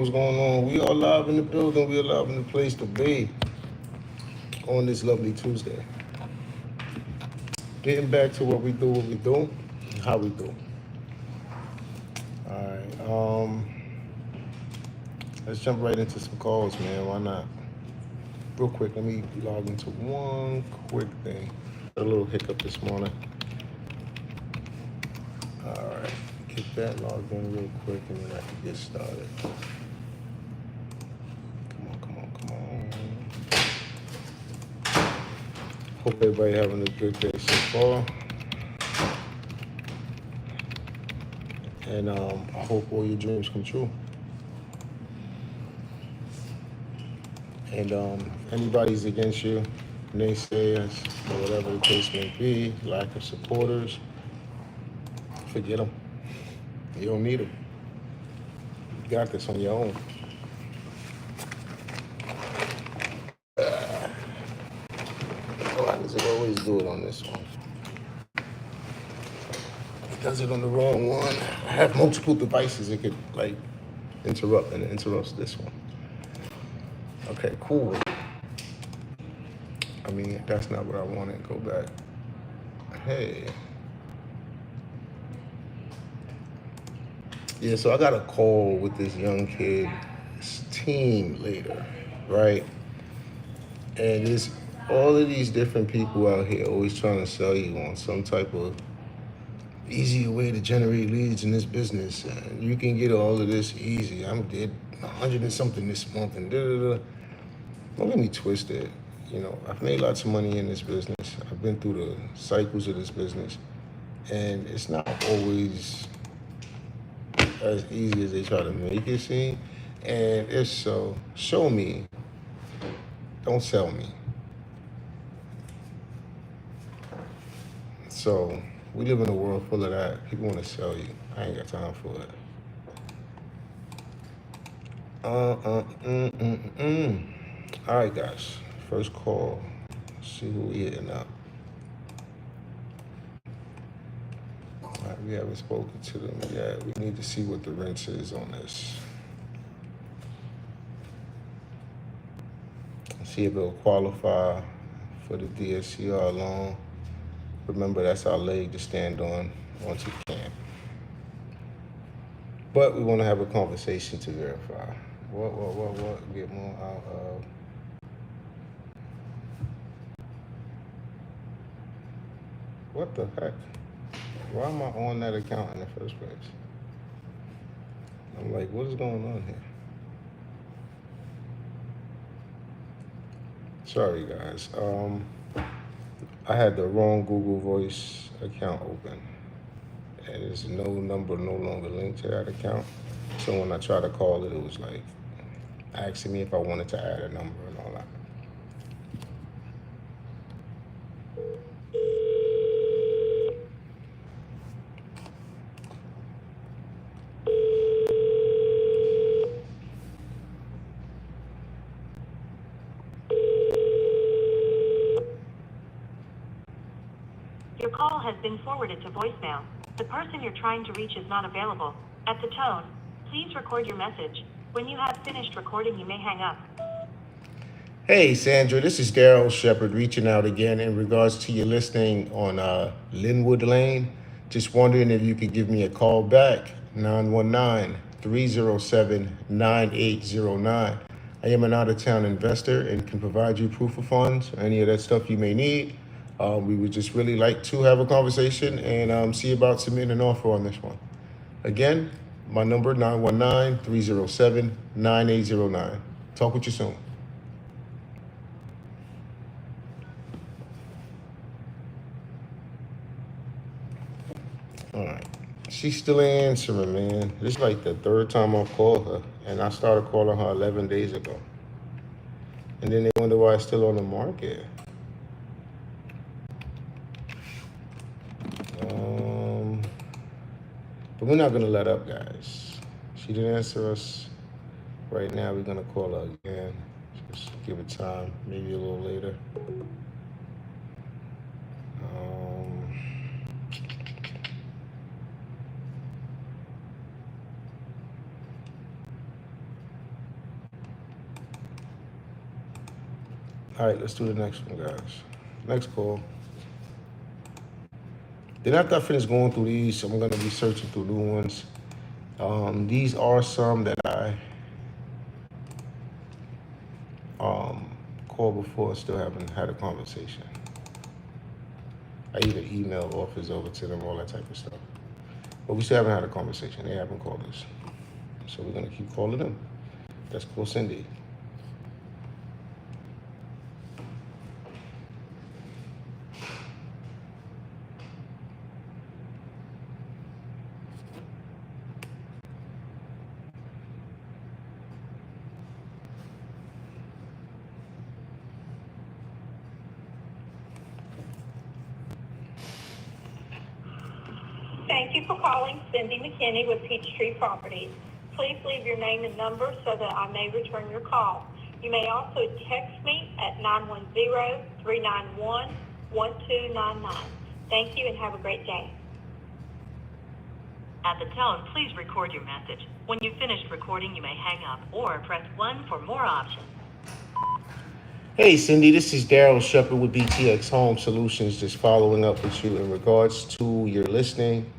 What's going on? We are live in the building. We are live in the place to be on this lovely Tuesday. Getting back to what we do, and how we do. All right. Let's jump right into some calls, man. Why not? Real quick, let me log into one quick thing. A little hiccup this morning. All right. Get that logged in real quick, and then I can get started. Come on. Hope everybody having a good day so far. And I hope all your dreams come true. And anybody's against you, naysayers, or whatever the case may be, lack of supporters, forget them. You don't need them. You got this on your own. Why does it always do it on this one? It does it on the wrong one. I have multiple devices. It could like interrupt, and it interrupts this one. Okay, cool. I mean, that's not what I wanted. Go back. Hey. Yeah, so I got a call with this young kid's team later, right? And there's all of these different people out here always trying to sell you on some type of easier way to generate leads in this business. And you can get all of this easy. I'm did 100 and something this month and da-da-da. Don't get me twisted. You know, I've made lots of money in this business. I've been through the cycles of this business. And it's not always as easy as they try to make it seem. And if so, show me. Don't sell me. So we live in a world full of that. People want to sell you. I ain't got time for it. All right, guys. First call. Let's see who we hitting up. All right, we haven't spoken to them yet. We need to see what the rent is on this. See if it'll qualify for the DSCR loan. Remember, that's our leg to stand on once it can. But we want to have a conversation to verify. What? Get more out of. What the heck? Why am I on that account in the first place? I'm like, what is going on here? Sorry, guys. I had the wrong Google Voice account open. And there's no number no longer linked to that account. So when I tried to call it, it was like asking me if I wanted to add a number and all that. Your call has been forwarded to voicemail. The person you're trying to reach is not available. At the tone, please record your message. When you have finished recording, you may hang up. Hey, Sandra, this is Daryl Shepard reaching out again in regards to your listing on Linwood Lane. Just wondering if you could give me a call back, 919-307-9809. I am an out-of-town investor and can provide you proof of funds or any of that stuff you may need. We would just really like to have a conversation and see about submitting an offer on this one. Again, my number, 919-307-9809. Talk with you soon. All right. She's still answering, man. This is like the third time I've called her, and I started calling her 11 days ago. And then they wonder why it's still on the market. But we're not gonna let up, guys. She didn't answer us right now. We're gonna call her again. Just give it time, maybe a little later. All right, let's do the next one, guys. Next call. Then after I finish going through these, I'm gonna be searching through new ones. These are some that I called before and still haven't had a conversation. I either email offers over to them, all that type of stuff. But we still haven't had a conversation. They haven't called us. So we're gonna keep calling them. Let's call Cindy. Thank you for calling Cindy McKinney with Peachtree Properties. Please leave your name and number so that I may return your call. You may also text me at 910-391-1299. Thank you and have a great day. At the tone, please record your message. When you've finished recording, you may hang up or press 1 for more options. Hey Cindy, this is Daryl Shepard with BTX Home Solutions, just following up with you in regards to your listing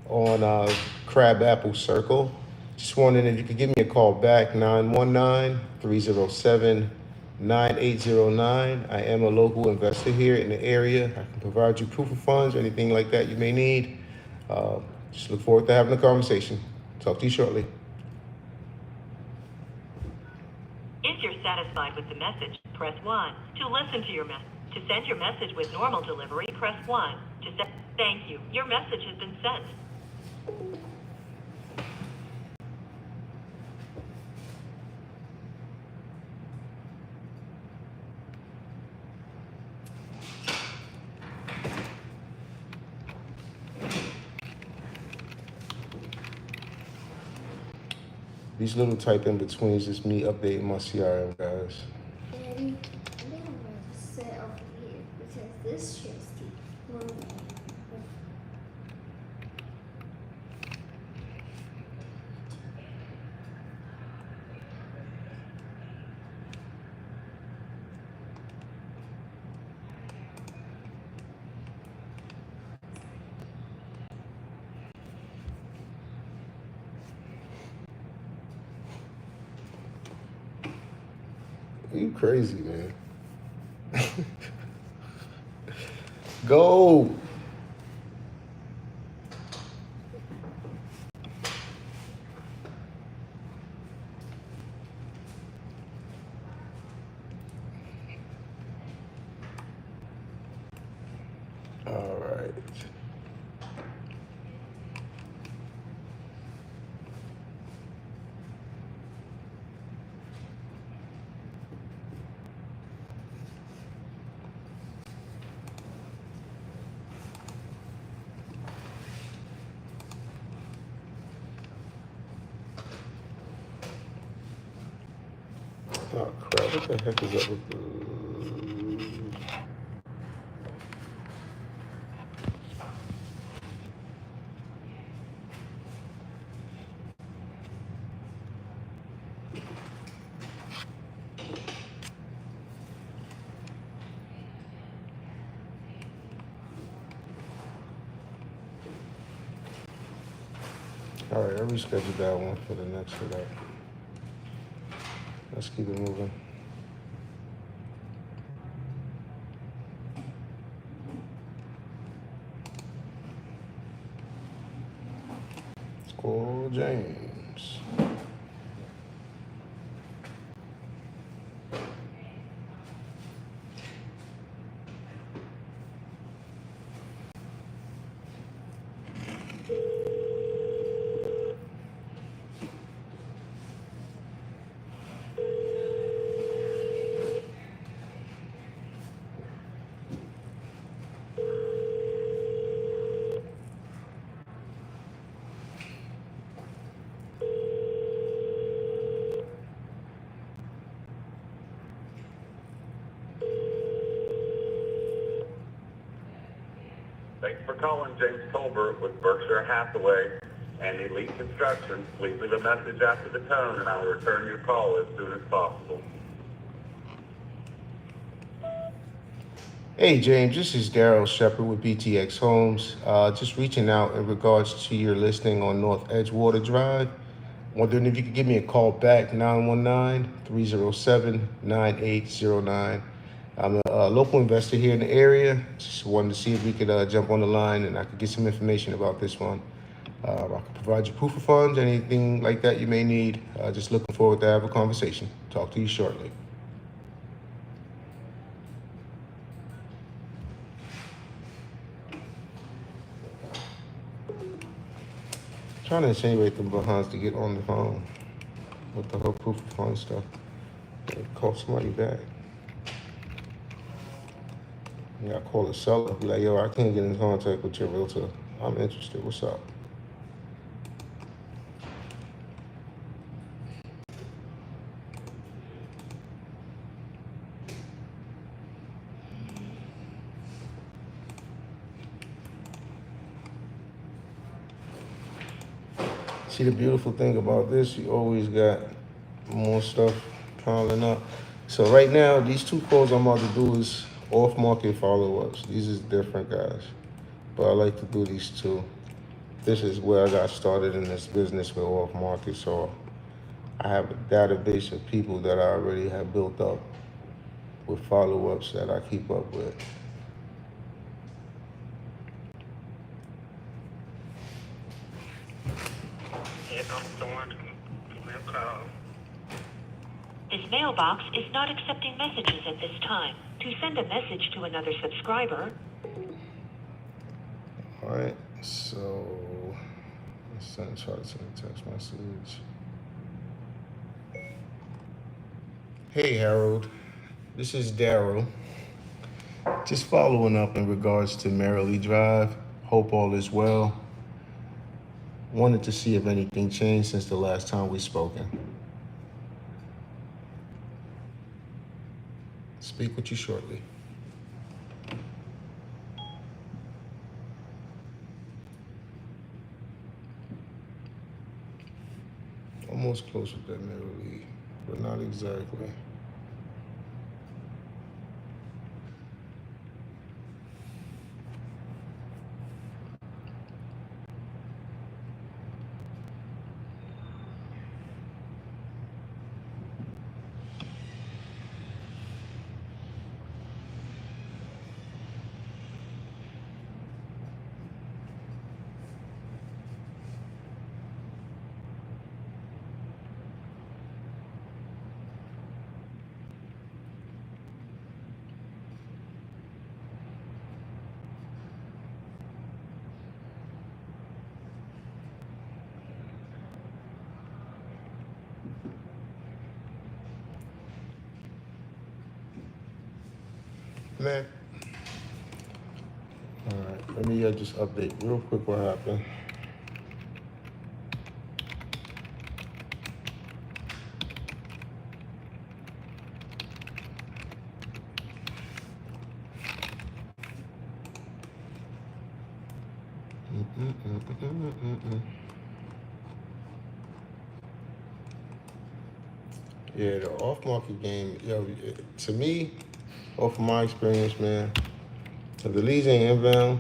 on Crab Apple Circle. Just wondering if you could give me a call back, 919-307-9809. I am a local investor here in the area. I can provide you proof of funds or anything like that you may need. Just look forward to having a conversation. Talk to you shortly. If you're satisfied with the message, press 1. To listen to your message, to send your message with normal delivery, press 1. Thank you. Your message has been sent. These little type in betweens is me updating my CRM, guys. And then I'm going to sit over here because this shows the one. You crazy, man. Go. All right. Oh crap, what the heck is up with the... All right, I rescheduled that one for the next for that. Let's keep it moving. Let's call James. Thanks for calling James Colbert with Berkshire Hathaway and Elite Construction. Please leave a message after the tone and I will return your call as soon as possible. Hey James, this is Daryl Shepard with BTX Homes. Just reaching out in regards to your listing on North Edgewater Drive. Wondering if you could give me a call back, 919-307-9809. I'm a local investor here in the area. Just wanted to see if we could jump on the line and I could get some information about this one. I can provide you proof of funds, anything like that you may need. Just looking forward to have a conversation. Talk to you shortly. Trying to insinuate them behinds to get on the phone with the whole proof of funds stuff. Call somebody back. Yeah, I call the seller. Be like, yo, I can't get in contact with your realtor. I'm interested. What's up? See, the beautiful thing about this, you always got more stuff piling up. So right now, these two calls I'm about to do is off-market follow-ups. These is different, guys. But I like to do these two. This is where I got started in this business with off-market. So I have a database of people that I already have built up with follow-ups that I keep up with. This mailbox is not accepting messages at this time. To send a message to another subscriber, All right, so try to send a text message. Hey Harold, this is Daryl. Just following up in regards to Merrily Drive. Hope all is well. Wanted to see if anything changed since the last time we spoken. Speak with you shortly. Almost close with that Merrily, but not exactly. Man. All right, let me just update real quick what happened. Yeah, the off-market game, yo, to me, off of my experience, man, if the leads ain't inbound,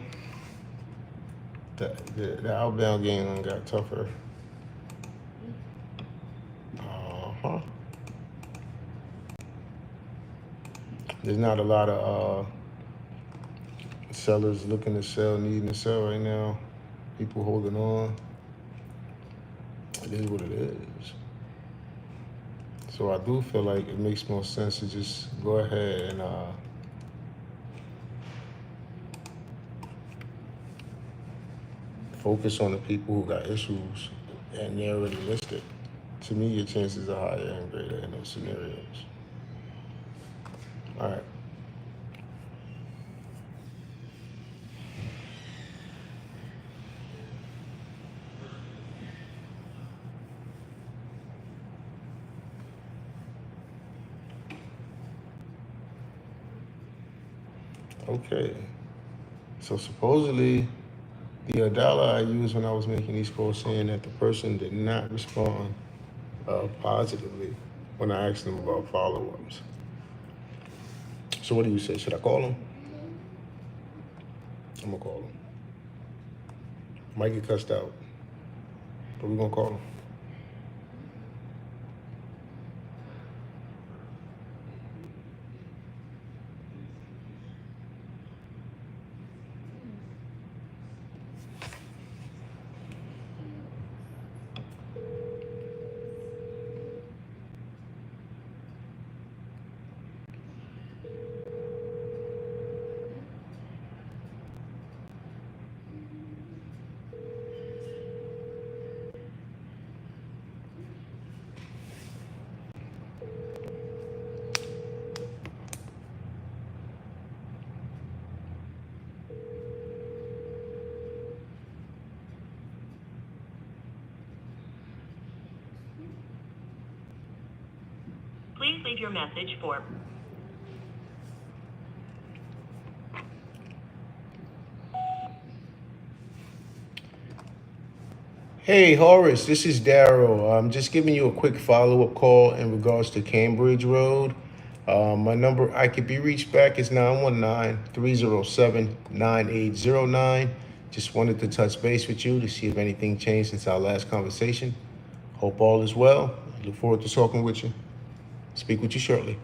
the outbound game done got tougher. Uh-huh. There's not a lot of sellers looking to sell, needing to sell right now. People holding on. It is what it is. So I do feel like it makes more sense to just go ahead and focus on the people who got issues and they're already listed. To me, your chances are higher and greater in those scenarios. All right. Okay. So supposedly, the dialer I used when I was making these calls saying that the person did not respond positively when I asked them about follow-ups. So what do you say? Should I call them? I'm gonna call him. Might get cussed out, but we're gonna call him. Please leave your message for Hey Horace, this is Daryl. I'm just giving you a quick follow-up call in regards to Cambridge Road. My number I could be reached back is 919-307-9809. Just wanted to touch base with you to see if anything changed since our last conversation. Hope all is well. I look forward to talking with you. Speak with you shortly.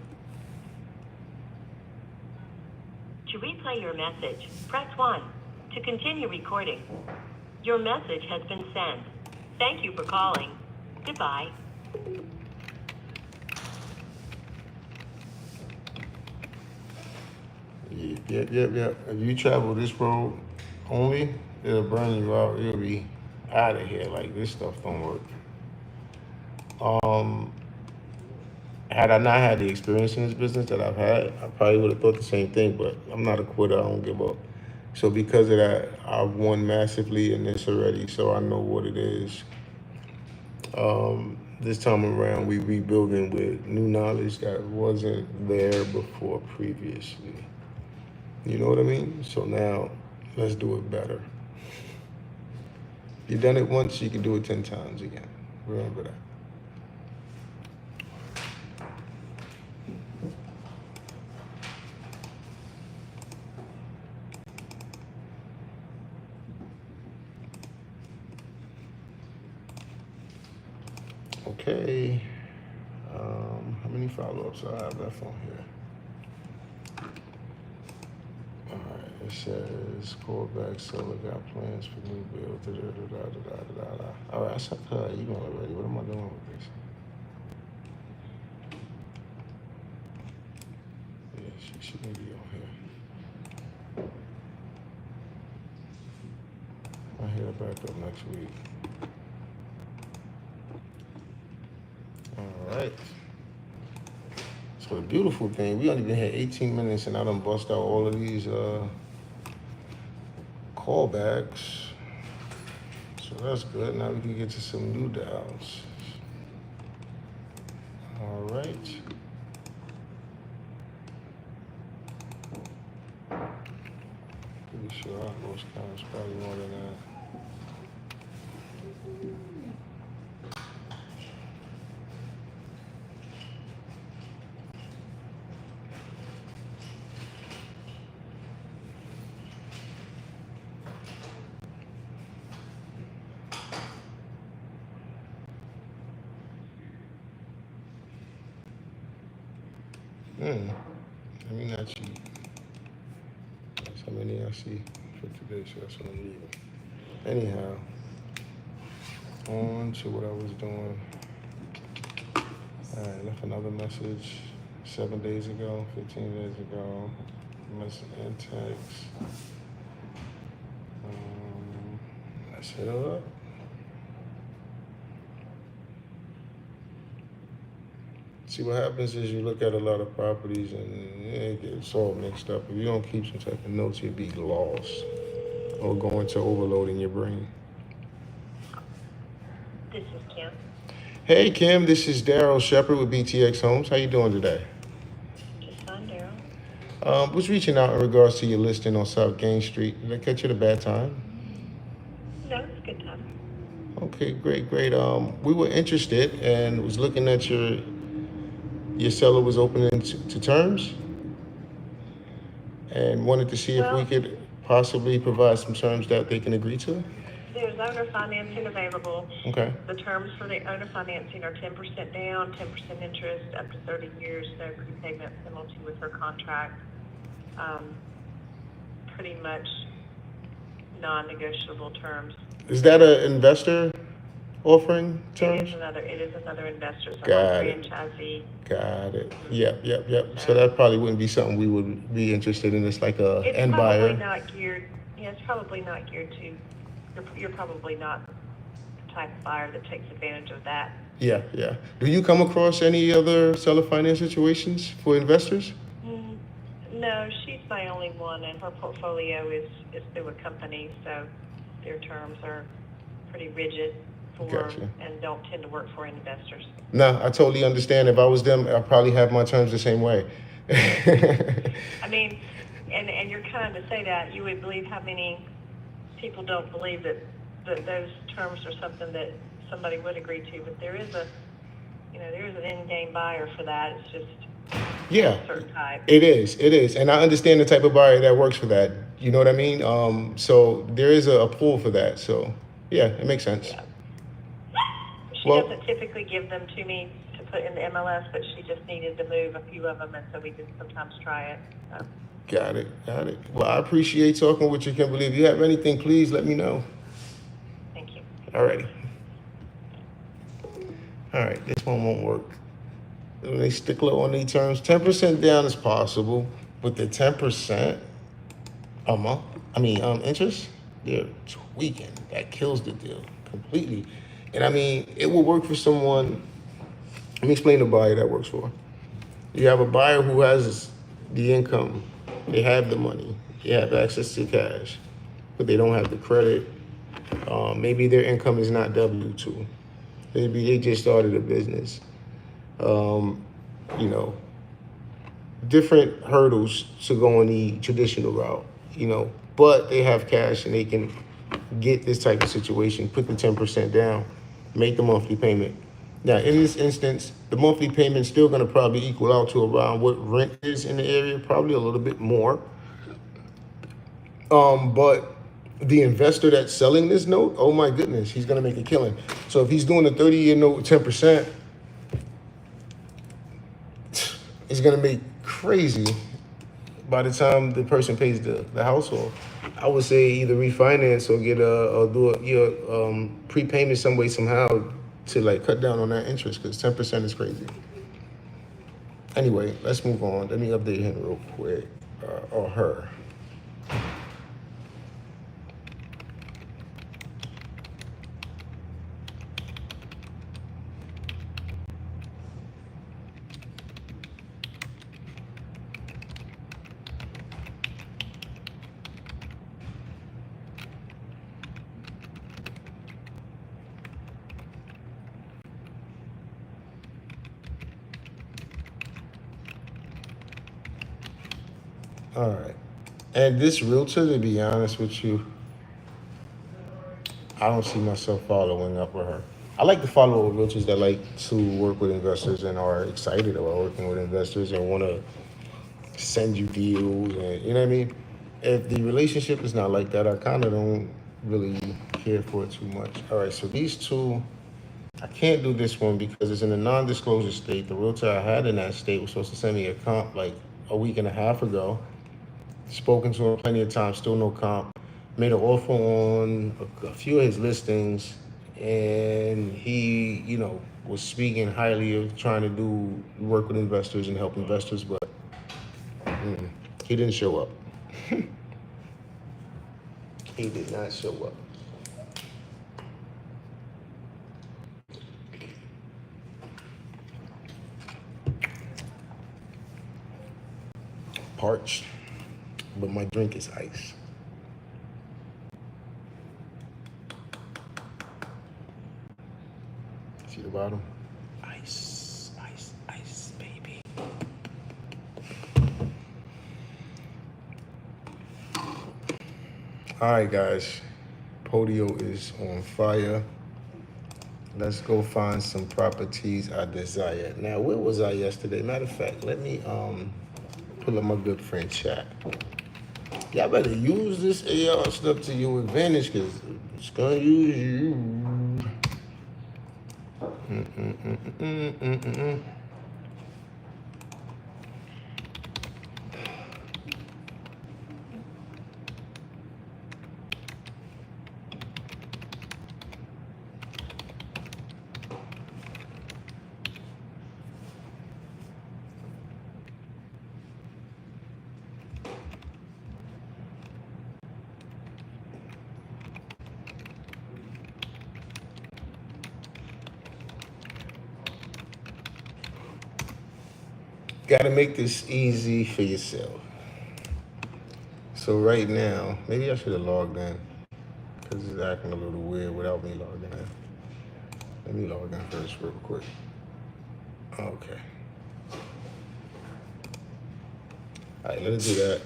To replay your message, press 1. To continue recording, your message has been sent. Thank you for calling. Goodbye. Yep. If you travel this road only, it'll burn you out. You'll be out of here. Like, this stuff don't work. Had I not had the experience in this business that I've had, I probably would have thought the same thing, but I'm not a quitter. I don't give up. So because of that, I've won massively in this already, so I know what it is. This time around, we rebuilding with new knowledge that wasn't there before previously. You know what I mean? So now, let's do it better. You've done it once, you can do it 10 times again. Remember that. Okay. How many follow-ups I have left on here? All right. It says call back seller got plans for new build. All right. I sent her an email already. What am I doing with this? Yeah, she may be on here. I'll hit her back up next week. All right. So the beautiful thing, we only been here 18 minutes and I done bust out all of these callbacks. So that's good. Now we can get to some new dials. All right. Pretty sure I lost counts probably more than that. Let me not cheat. That's how many I see for today, so that's what I'm leaving. Anyhow, on to what I was doing. All right, left another message 7 days ago, 15 days ago. Message and text. Let's hit her up. See, what happens is you look at a lot of properties and it gets all mixed up. If you don't keep some type of notes, you'll be lost or go into overload in your brain. This is Kim. Hey, Kim, this is Daryl Shepard with BTX Homes. How you doing today? Just fine, Daryl. Was reaching out in regards to your listing on South Gain Street. Did I catch you at a bad time? No, it's a good time. Okay, great. We were interested and was looking at your seller was opening to terms and wanted to see if we could possibly provide some terms that they can agree to? There's owner financing available. Okay. The terms for the owner financing are 10% down, 10% interest, up to 30 years, no prepayment penalty with her contract. Pretty much non-negotiable terms. Is that an investor offering terms? It is another investor, so Got I'm it. franchisee. Got it. Yep. So that probably wouldn't be something we would be interested in. It's like a It's end probably buyer. not geared, yeah, it's probably not geared to, you're probably not the type of buyer that takes advantage of that. Yeah. Do you come across any other seller finance situations for investors? No, she's my only one, and her portfolio is through a company, so their terms are pretty rigid for, Gotcha. and don't tend to work for investors. No, I totally understand. If I was them, I'd probably have my terms the same way. I mean, and you're kind to say that, you would believe how many people don't believe that those terms are something that somebody would agree to, but there is an in-game buyer for that. It's just Yeah, a certain type. it is. And I understand the type of buyer that works for that. You know what I mean? So there is a pool for that. So yeah, it makes sense. Yeah. She Well- doesn't typically give them to me to put in the MLS, but she just needed to move a few of them, and so we did sometimes try it. So. Got it. Well, I appreciate talking with you, Kimberly. If you have anything, please let me know. Thank you. Alrighty. All right, this one won't work. When they stickler on these terms, 10% down is possible, but the 10% a month, interest, they're tweaking. That kills the deal completely. And I mean, it will work for someone. Let me explain the buyer that works for. You have a buyer who has the income, they have the money, they have access to cash, but they don't have the credit. Maybe their income is not W-2. Maybe they just started a business. Different hurdles to go on the traditional route, but they have cash and they can get this type of situation, put the 10% down, make the monthly payment. Now, in this instance, the monthly payment is still going to probably equal out to around what rent is in the area, probably a little bit more. But the investor that's selling this note, oh my goodness, he's going to make a killing. So if he's doing a 30-year note with 10%, it's going to make crazy by the time the person pays the house off. I would say either refinance or do a prepayment some way somehow to like cut down on that interest, because 10% is crazy. Anyway, let's move on. Let me update him real quick, or her. All right. And this realtor, to be honest with you, I don't see myself following up with her. I like to follow realtors that like to work with investors and are excited about working with investors and want to send you deals, and you know what I mean? If the relationship is not like that, I kind of don't really care for it too much. All right, so these two, I can't do this one because it's in a non-disclosure state. The realtor I had in that state was supposed to send me a comp like a week and a half ago. Spoken to him plenty of times, still no comp. Made an offer on a few of his listings, and he, was speaking highly of trying to do work with investors and help investors, but he didn't show up. He did not show up. Parched, but my drink is ice. See the bottom? Ice, baby. All right, guys. Podio is on fire. Let's go find some properties I desire. Now, where was I yesterday? Matter of fact, let me pull up my good friend chat. Y'all better use this AR stuff to your advantage, cause it's gonna use you. Mm-mm-mm-mm-mm-mm-mm. Gotta make this easy for yourself. So right now, maybe I should have logged in, because it's acting a little weird without me logging in. Let me log in first real quick. Okay. All right, let's do that.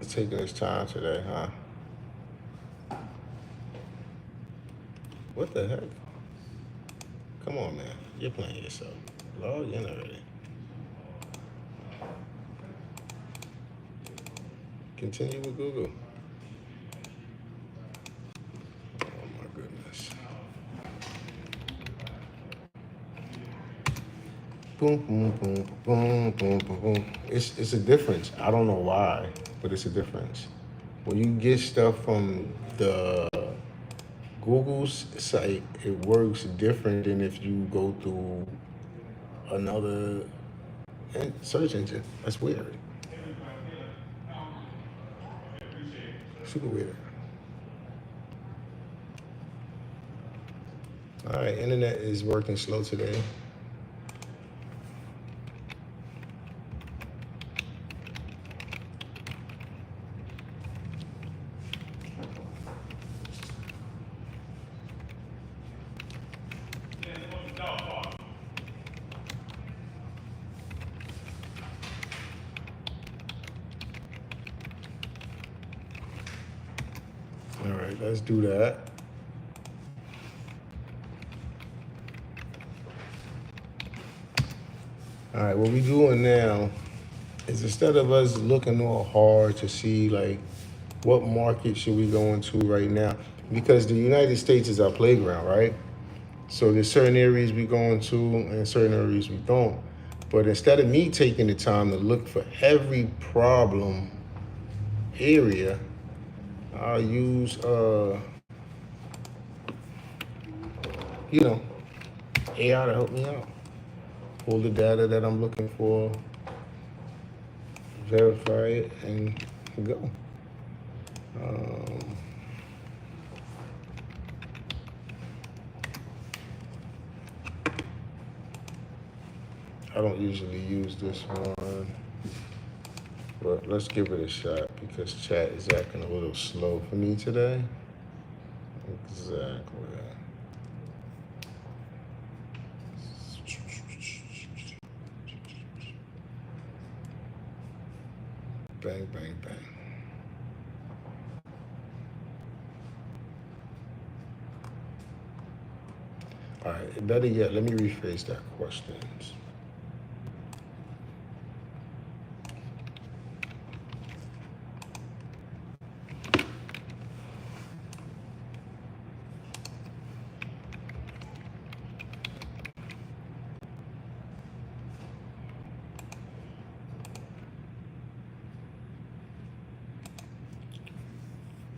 It's taking its time today, huh? What the heck? Come on, man. You're playing yourself. Log in already. Continue with Google. Oh my goodness. Boom, boom, boom, boom, boom, boom, boom. It's a difference. I don't know why, but it's a difference. When you get stuff from the Google's site, it works different than if you go through another search engine. That's weird. Super weird. All right, internet is working slow today. All right, let's do that. All right, what we doing now is, instead of us looking all hard to see like what market should we go into right now, because the United States is our playground, right? So there's certain areas we go into and certain areas we don't. But instead of me taking the time to look for every problem area, I'll use you know, AI to help me out. Pull the data that I'm looking for, verify it, and go. Um, I don't usually use this one, but let's give it a shot because chat is acting a little slow for me today. Exactly. Bang, bang, bang. All right, better yet, let me rephrase that question.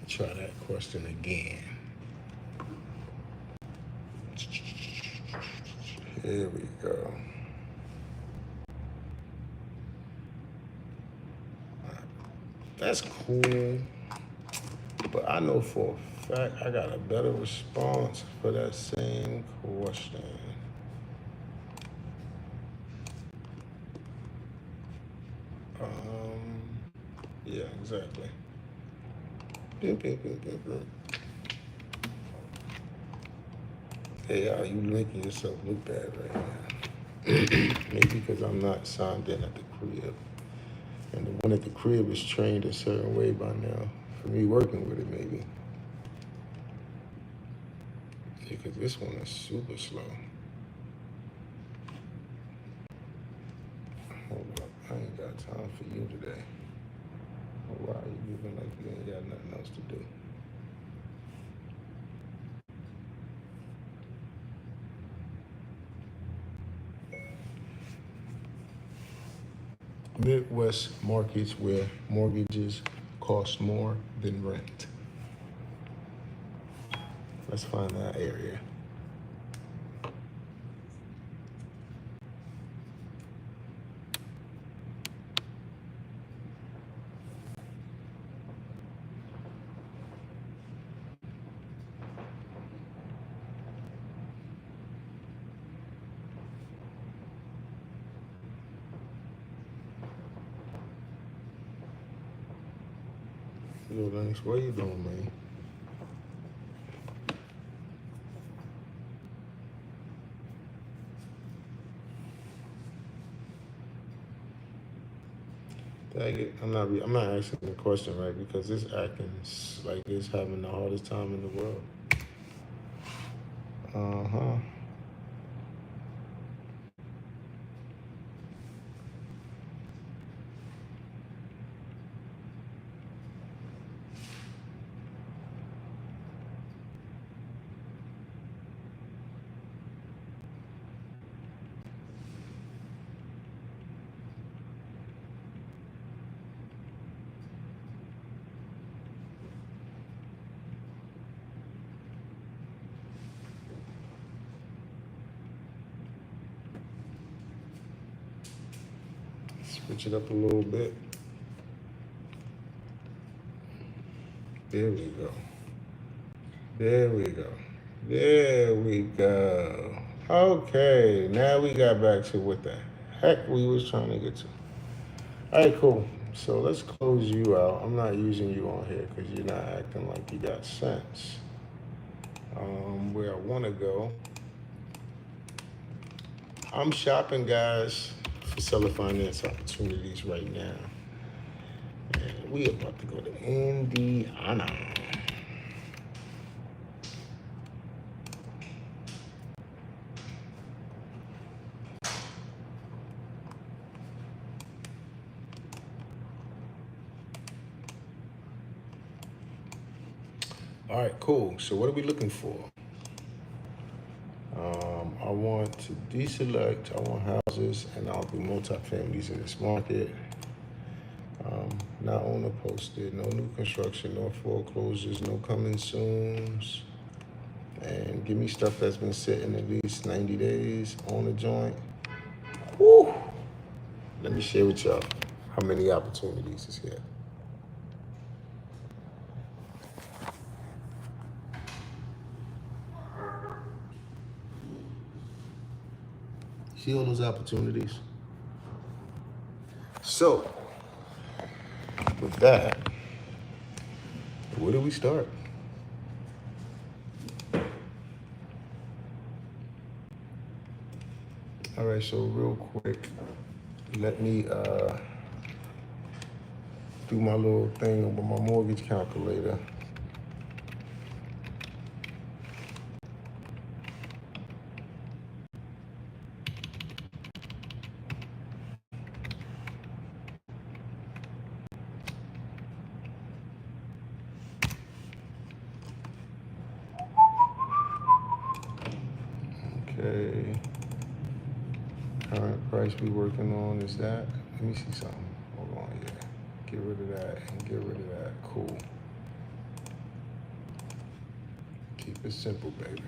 Try that question again. Here we go. That's cool, but I know for a fact I got a better response for that same question. Yeah, exactly. Boom, boom, boom, boom, boom. Hey, you making yourself look bad right now. Maybe because I'm not signed in at the crib. And the one at the crib is trained a certain way by now. For me working with it, maybe. Because this one is super slow. Hold up, I ain't got time for you today. Why are you moving like you ain't got nothing else to do? Midwest markets where mortgages cost more than rent. Let's find that area. Yo, Lennox, what you doing, man? Dang it, I'm not asking the question right because it's acting like it's having the hardest time in the world. Uh-huh. Switch it up a little bit. There we go. There we go. There we go. Okay, now we got back to what the heck we was trying to get to. All right, cool. So let's close you out. I'm not using you on here because you're not acting like you got sense. Where I want to go. I'm shopping, guys, for seller finance opportunities right now. And we about to go to Indiana. All right, cool. So what are we looking for? I want to deselect. I want houses, and I'll do multifamilies in this market. Not owner posted, no new construction, no foreclosures, no coming soons. And give me stuff that's been sitting at least 90 days on the joint. Woo! Let me share with y'all how many opportunities is here. See all those opportunities? So, with that, where do we start? All right, so real quick, let me do my little thing with my mortgage calculator. Okay. Current price we working on is that. Let me see something. Hold on, yeah. Get rid of that and get rid of that. Cool. Keep it simple, baby.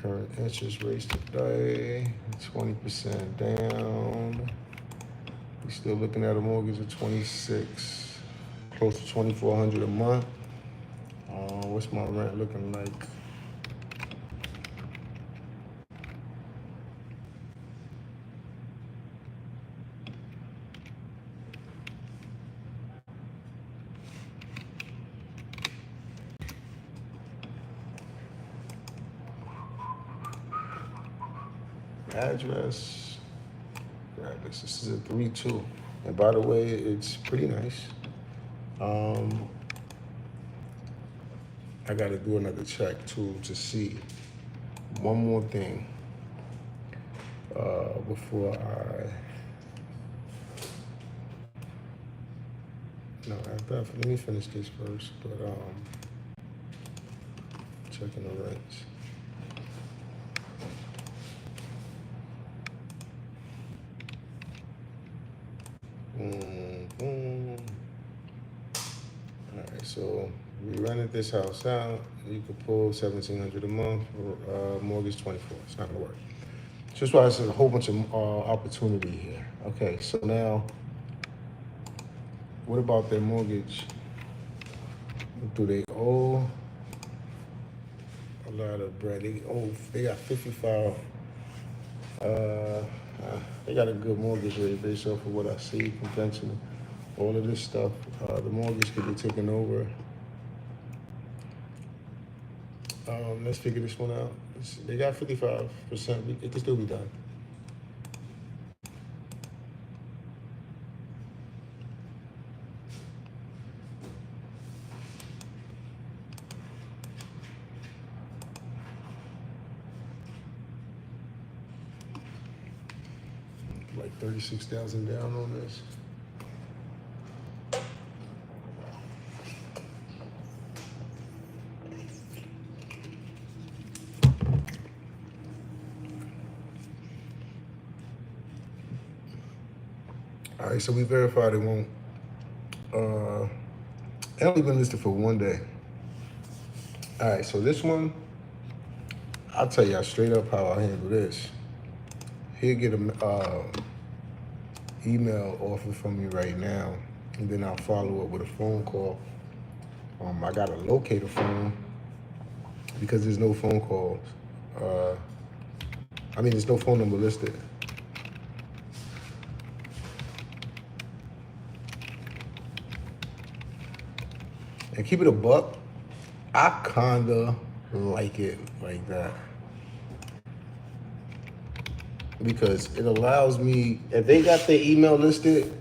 Current interest rates today, 20% down. We still looking at a mortgage of 26, close to 2,400 a month. What's my rent looking like? Address. Grab this. This is a 3-2. And by the way, it's pretty nice. I got to do another check too to see one more thing before I No, let me finish this first. But checking the rents. Boom. All right, so we rented this house out. You could pull 1,700 a month. Mortgage 24. It's not gonna work. Just why it's a whole bunch of opportunity here. Okay, so now, what about their mortgage? Do they owe a lot of bread? They got 55. Uh, they got a good mortgage rate based off of what I see conventional. All of this stuff, the mortgage could be taken over. Let's figure this one out. They got 55%. It can still be done. Like 36,000 down on this. All right, so we verified it won't. It only been listed for 1 day. All right, so this one, I'll tell y'all straight up how I handle this. He'll get an email offer from me right now, and then I'll follow up with a phone call. I got to locate a phone because there's no phone calls. There's no phone number listed. And keep it a buck, I kinda like it like that. Because it allows me, if they got their email listed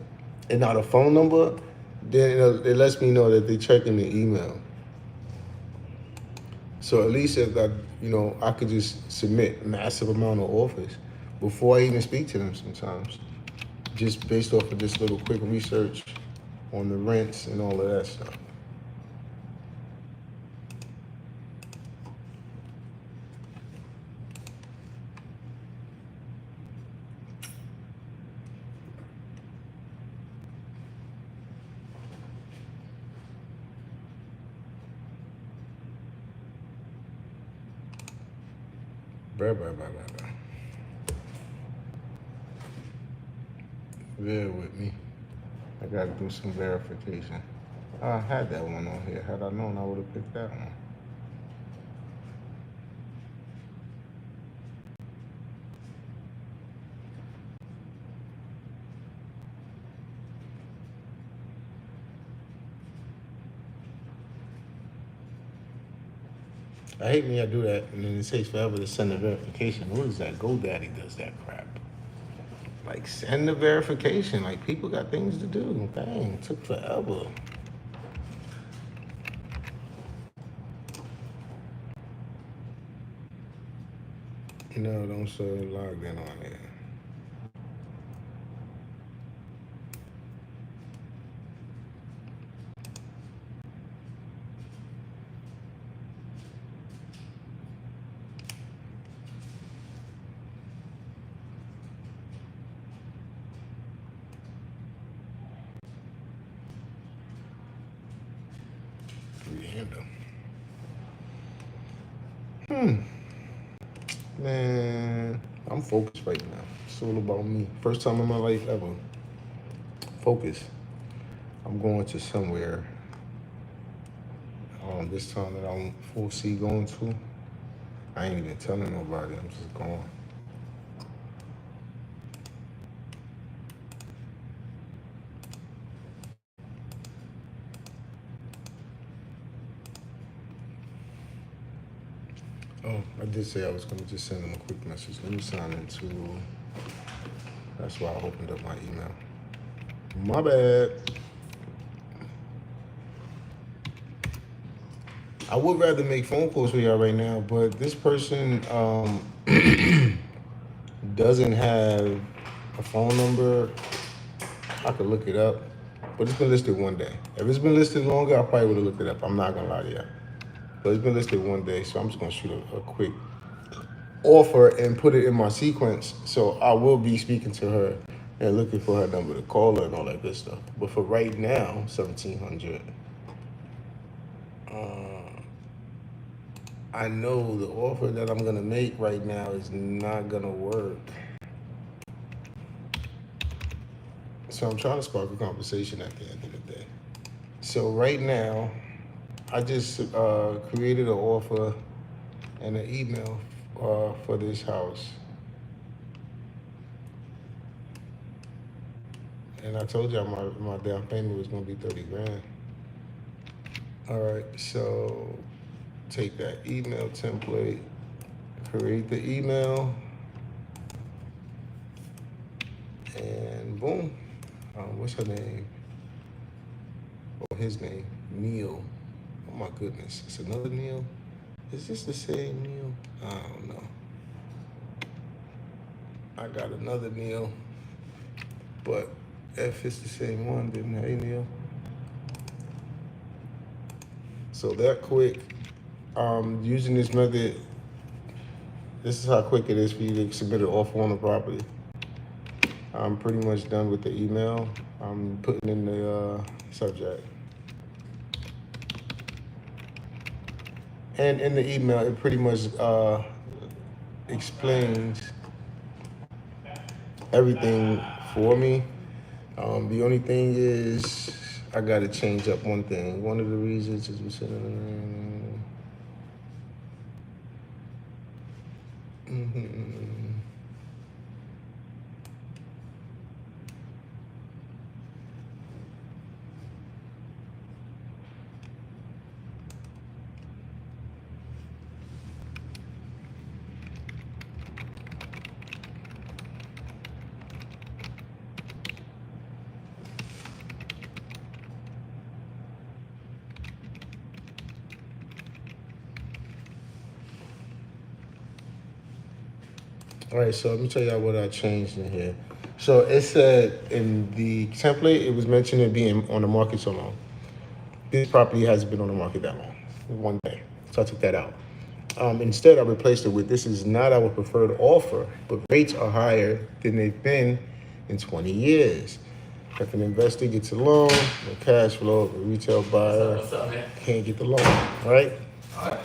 and not a phone number, then it lets me know that they're checking the email. So at least if I could just submit massive amount of offers before I even speak to them sometimes, just based off of this little quick research on the rents and all of that stuff. Blah, blah, blah, blah, blah. Bear with me. I gotta do some verification. I had that one on here. Had I known, I would have picked that one. I hate when I do that, and then it takes forever to send the verification. What is that? GoDaddy does that crap. Like, send the verification. Like, people got things to do. Dang, it took forever. No, don't show logged in on it. Man, I'm focused right now. It's all about me. First time in my life ever. Focus. I'm going to somewhere. This time that I don't foresee going to. I ain't even telling nobody. I'm just going. Oh, I did say I was going to just send them a quick message. Let me sign into. That's why I opened up my email. My bad. I would rather make phone calls for y'all right now, but this person doesn't have a phone number. I could look it up. But it's been listed one day. If it's been listed longer, I probably would have looked it up. I'm not gonna lie to you. But it's been listed one day, so I'm just gonna shoot a quick offer and put it in my sequence. So I will be speaking to her and looking for her number to call her and all that good stuff. But for right now, 1,700. I know the offer that I'm gonna make right now is not gonna work. So I'm trying to spark a conversation at the end of the day. So right now, I just created an offer and an email for this house. And I told y'all my down payment was gonna be 30 grand. All right, so take that email template, create the email, and boom. What's her name? Oh, his name, Neil. Oh my goodness, it's another Neil. Is this the same Neil? I don't know. I got another Neil, but if it's the same one, then hey Neil. So that quick, using this method, this is how quick it is for you to submit an offer on the property. I'm pretty much done with the email. I'm putting in the subject. And in the email, it pretty much explains everything for me. The only thing is, I got to change up one thing. One of the reasons is we said, all right, so let me tell y'all what I changed in here. So it said in the template, it was mentioned it being on the market so long. This property hasn't been on the market that long, one day. So I took that out. Instead, I replaced it with, this is not our preferred offer, but rates are higher than they've been in 20 years. If an investor gets a loan, no cash flow, a retail buyer What's up, man? can't get the loan, all right? All right.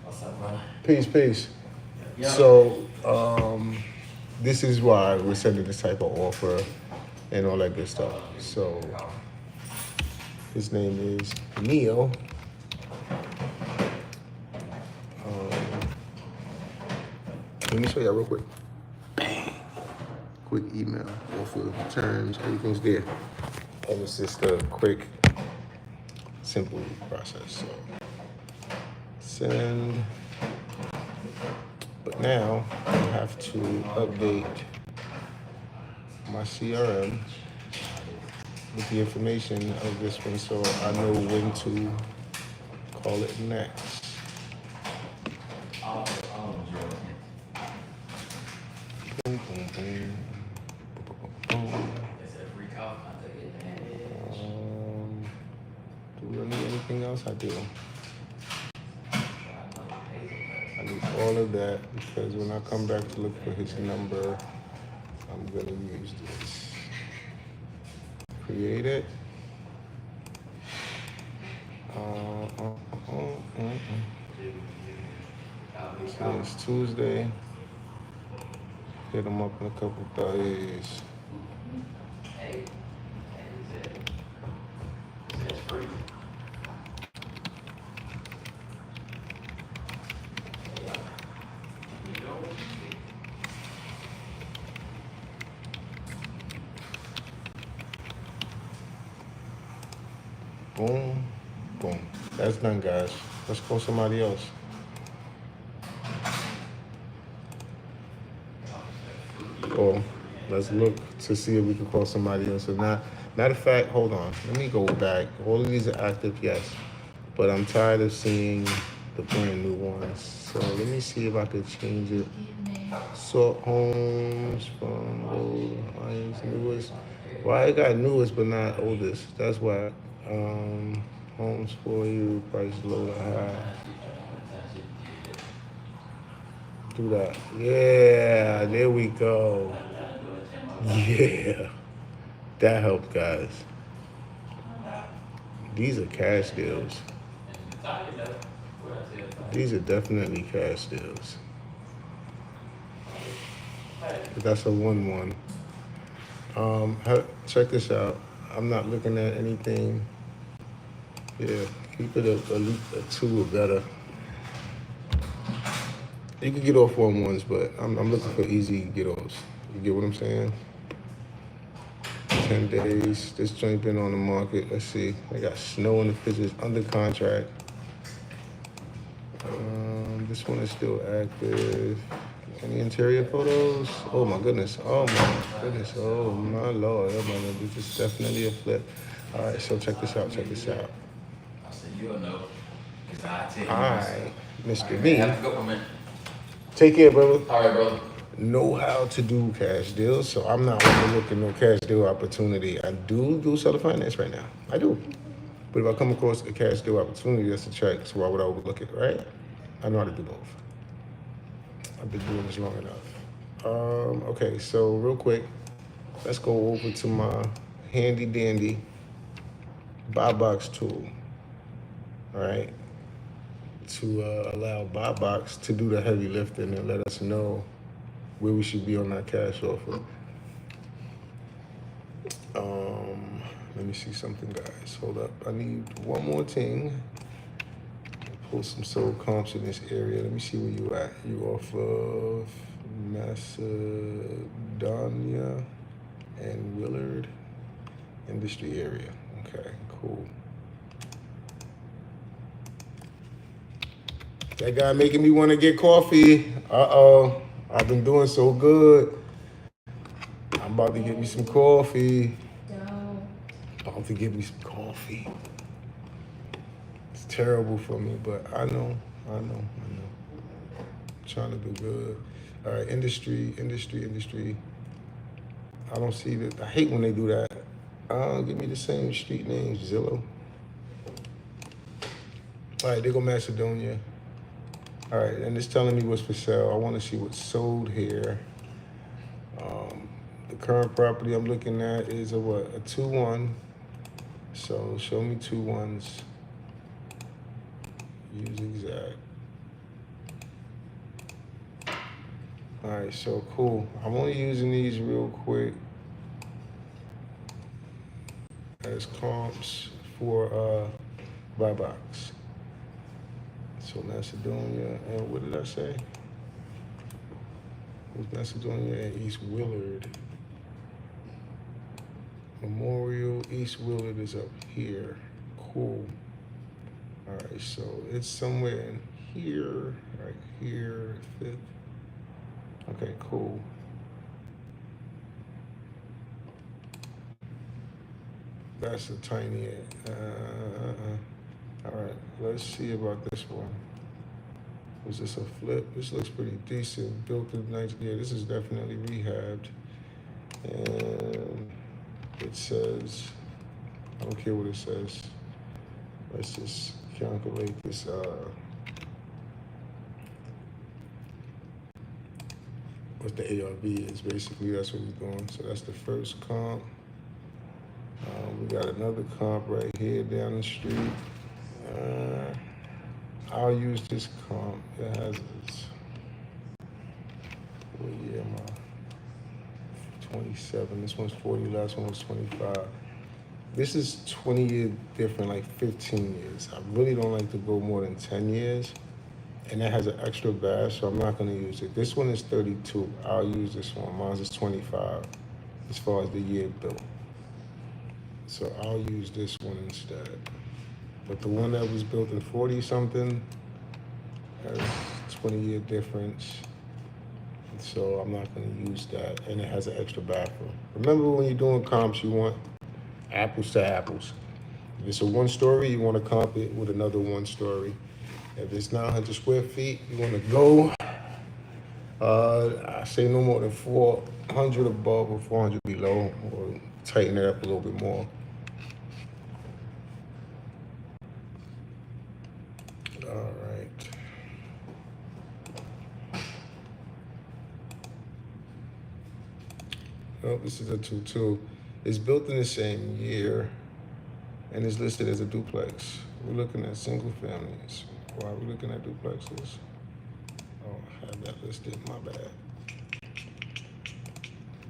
What's up, brother? Peace. Yeah. So, this is why we're sending this type of offer and all that good stuff. So, his name is Neil. Let me show y'all real quick. Bang. Quick email, offer, terms, everything's there. And it's just a quick, simple process. So, send. But now I have to update my CRM with the information of this one so I know when to call it next. Boom, boom, boom. Do we need anything else? I do. I need all of that because when I come back to look for his number, I'm gonna use this. Create it. Today's Tuesday. Hit him up in a couple days. Boom, boom. That's done, guys. Let's call somebody else. Or let's look to see if we can call somebody else or not. Matter of fact, hold on. Let me go back. All of these are active, yes. But I'm tired of seeing the brand new ones. So let me see if I could change it. Salt Homes from Old Lions Newest. Why it got newest but not oldest? That's why. Homes for you, price low to high. Do that. Yeah, there we go. Yeah, that helped, guys. These are cash deals. These are definitely cash deals. But that's a 1-1. Check this out. I'm not looking at anything. Yeah, keep it a 2 or better. You can get off 1-1s, but I'm looking for easy get offs. You get what I'm saying? 10 days. This joint been on the market. Let's see. I got snow in the pictures under contract. This one is still active. Any interior photos? Oh my goodness. Oh my goodness. Oh my lord. Oh my lord. This is definitely a flip. All right, so check this out. Check this out. I said, you'll know. Because I tell you. Hi, Mr. Right, B. have to go for me. Take care, brother. All right, brother. Know how to do cash deals, so I'm not overlooking no cash deal opportunity. I do seller finance right now. I do. But if I come across a cash deal opportunity, that's a check, so why would I overlook it, right? I know how to do both. I've been doing this long enough. Okay, so real quick, let's go over to my handy dandy buy box tool. All right, to allow buy box to do the heavy lifting and let us know where we should be on that cash offer. Let me see something, guys. Hold up. I need one more thing. Pull some sold comps in this area. Let me see where you at. You off of Macedonia and Willard industry area. Okay, cool. That guy making me want to get coffee. Uh-oh. I've been doing so good. I'm about to get me some coffee. About to get me some coffee. It's terrible for me, but I know. I'm trying to do good. All right, industry. I don't see that. I hate when they do that. Give me the same street names, Zillow. All right, they go Macedonia. All right, and it's telling me what's for sale. I want to see what's sold here. The current property I'm looking at is a 2-1. So show me 2-1s. Use exact. All right, so cool. I'm only using these real quick as comps for buy box. So Macedonia, and what did I say? It was Macedonia and East Willard. Memorial, East Willard is up here. Cool. All right, so it's somewhere in here, right here, 5th. Okay, cool. That's a tiny, all right, let's see about this one. Was this a flip? This looks pretty decent, built in nice, yeah, this is definitely rehabbed. And it says, I don't care what it says. Let's just calculate this, what the ARV is. Basically, that's what we're doing. So that's the first comp. We got another comp right here down the street. I'll use this comp. It has this. What year am I? 27. This one's 40. Last one was 25. This is 20 years different, like 15 years. I really don't like to go more than 10 years. And that has an extra bash, so I'm not gonna use it. This one is 32. I'll use this one. Mine is 25 as far as the year built. So I'll use this one instead. But the one that was built in 40 something has 20-year difference. So I'm not gonna use that. And it has an extra bathroom. Remember when you're doing comps, you want apples to apples. If it's a 1-story, you wanna comp it with another 1-story. If it's 900 square feet, you wanna go I say no more than 400 above or 400 below, or tighten it up a little bit more. All right. Oh, this is a 2-2. It's built in the same year and is listed as a duplex. We're looking at single families. Why are we looking at duplexes? Oh, I have that listed, my bad.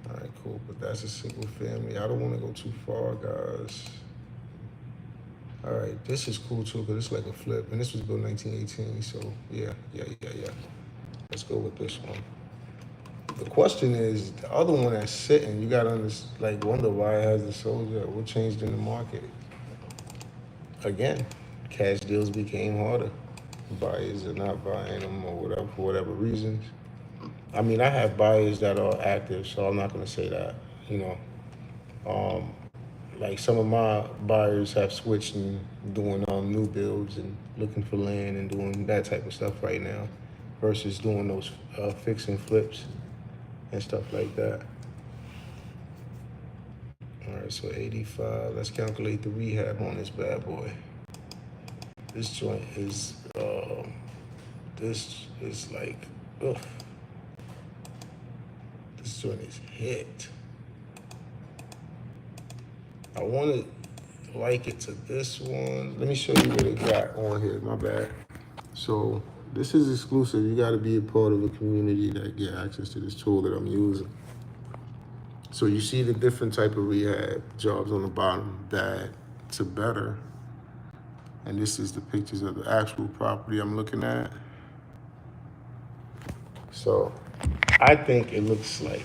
All right, cool, but that's a single family. I don't want to go too far, guys. All right, this is cool too, because it's like a flip, and this was built 1918, so yeah. Let's go with this one. The question is, the other one that's sitting, you gotta wonder why it hasn't sold yet. What changed in the market? Again, cash deals became harder. Buyers are not buying them or whatever for whatever reasons. I mean, I have buyers that are active, so I'm not gonna say that. You know, um, like some of my buyers have switched and doing new builds and looking for land and doing that type of stuff right now, versus doing those fix and flips and stuff like that. All right, so 85. Let's calculate the rehab on this bad boy. This joint is this is like, ugh. This joint is hit. I want to like it to this one. Let me show you what it got on here. My bad. So this is exclusive. You got to be a part of a community that get access to this tool that I'm using. So you see the different type of rehab jobs on the bottom, bad to better. And this is the pictures of the actual property I'm looking at. So I think it looks like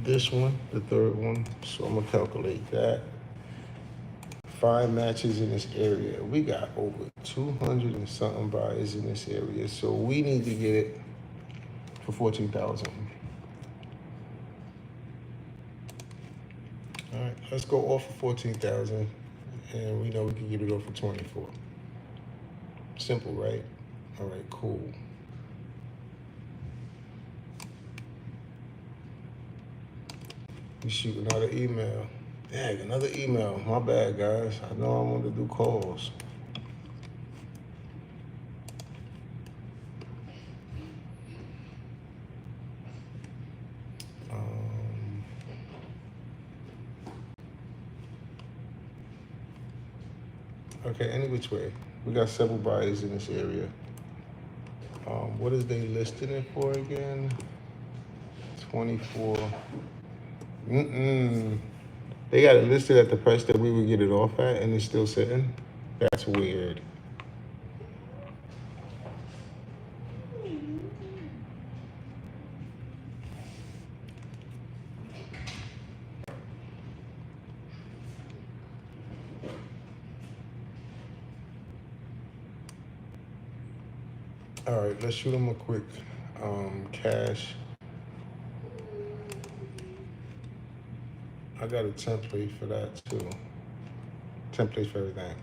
this one, the third one. So I'm gonna calculate that. 5 matches in this area. We got over 200 and something buyers in this area. So we need to get it for 14,000. All right, let's go off for 14,000, and we know we can get it off for 24. Simple, right? All right, cool. We shoot another email. Dang, another email. My bad, guys. I know I want to do calls. Okay, any which way. We got several buyers in this area. What is they listing it for again? 24. They got it listed at the price that we would get it off at, and it's still sitting. That's weird. All right, let's shoot them a quick cash. I got a template for that too. Templates for everything.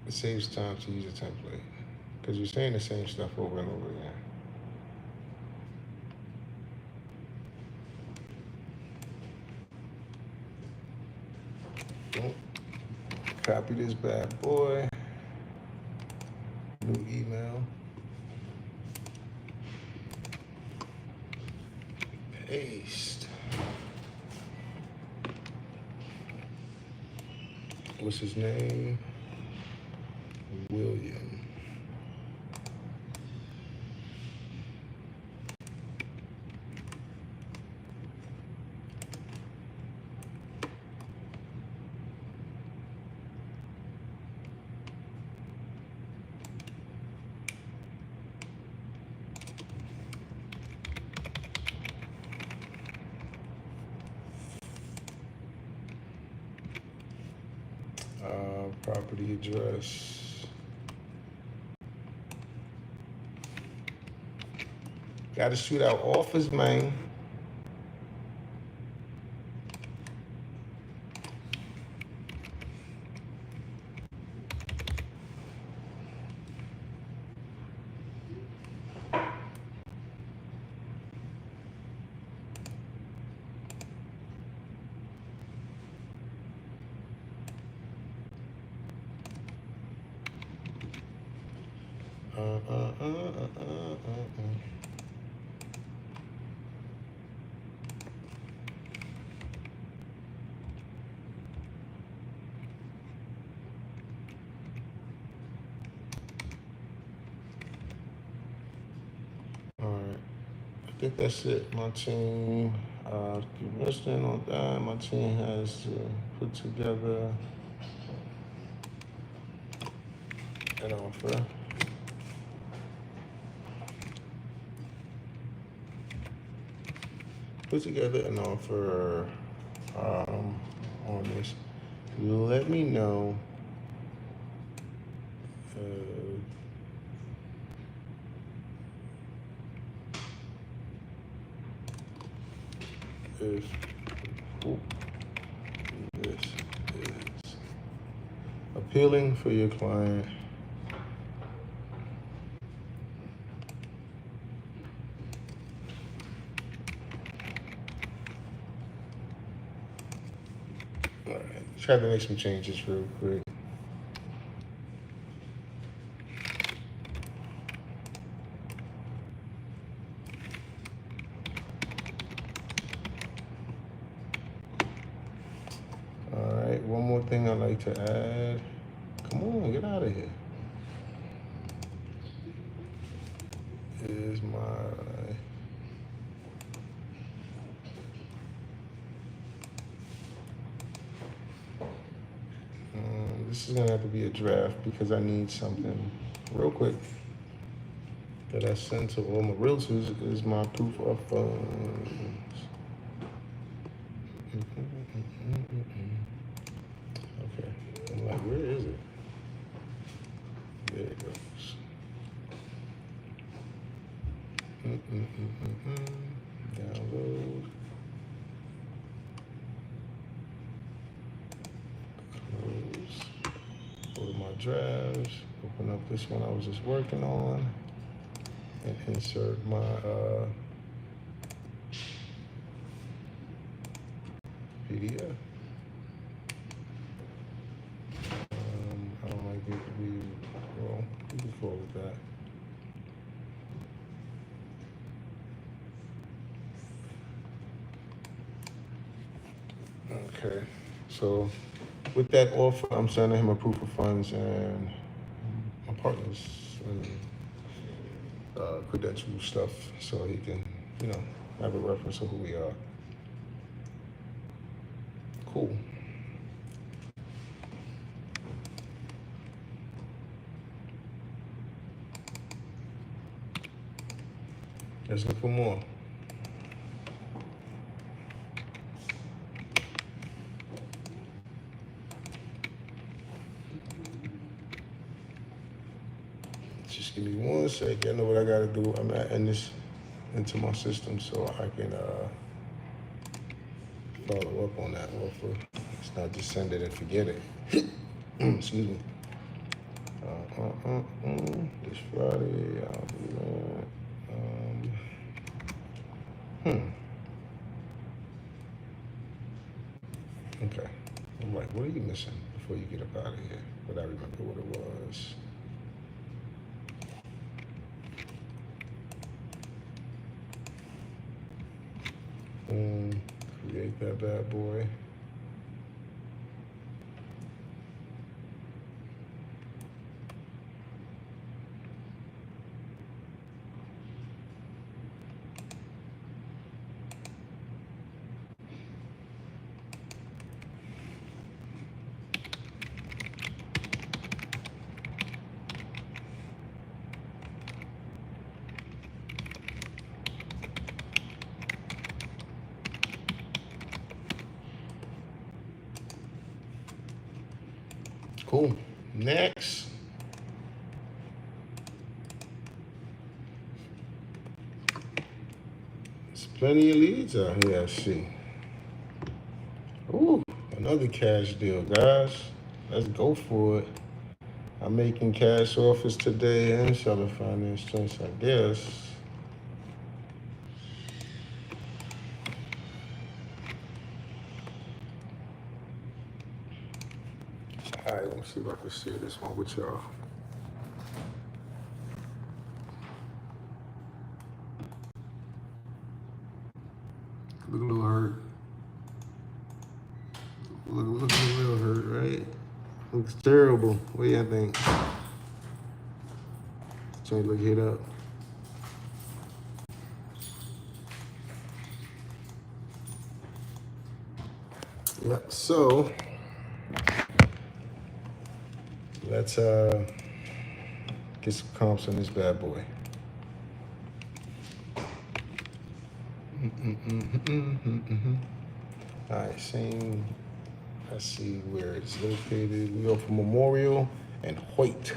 It saves time to use a template because you're saying the same stuff over and over again. Copy this bad boy. New email. Paste. What's his name? William. Property address. Got to shoot out office, man. All right. I think that's it. My team, keep listening on that. My team has put together an offer. Put together an offer on this. Let me know if this is appealing for your client. All right, try to make some changes real quick. All right, one more thing I'd like to add. Come on, get out of here. Is my this is gonna have to be a draft because I need something real quick that I send to all my realtors is my proof of funds. Okay, I'm like, where is it? There it goes. Download. Close. Go to my drafts. Open up this one I was just working on. And insert my PDF. I don't like it. Well, we can go with that. Okay, so with that offer, I'm sending him a proof of funds and my partners and credential stuff so he can, have a reference of who we are. Cool. Let's look for more. Just give me 1 second. I know what I gotta do. I'm adding this into my system so I can follow up on that offer. It's not just send it and forget it. Excuse me. This Friday, I'll do that. Okay. I'm like, what are you missing before you get up out of here? But I remember what it was. Create that bad boy. Cool. Next. There's plenty of leads out here, I see. Ooh, another cash deal, guys. Let's go for it. I'm making cash offers today and seller finance choice, I guess. All right, let me see if I can share this one with y'all. real hurt. Looking real hurt, right? Looks terrible. What do you think? Joint look hit up. Yep. So let's get some comps on this bad boy. All right, same. Let's see where it's located. We go for Memorial and Hoyt.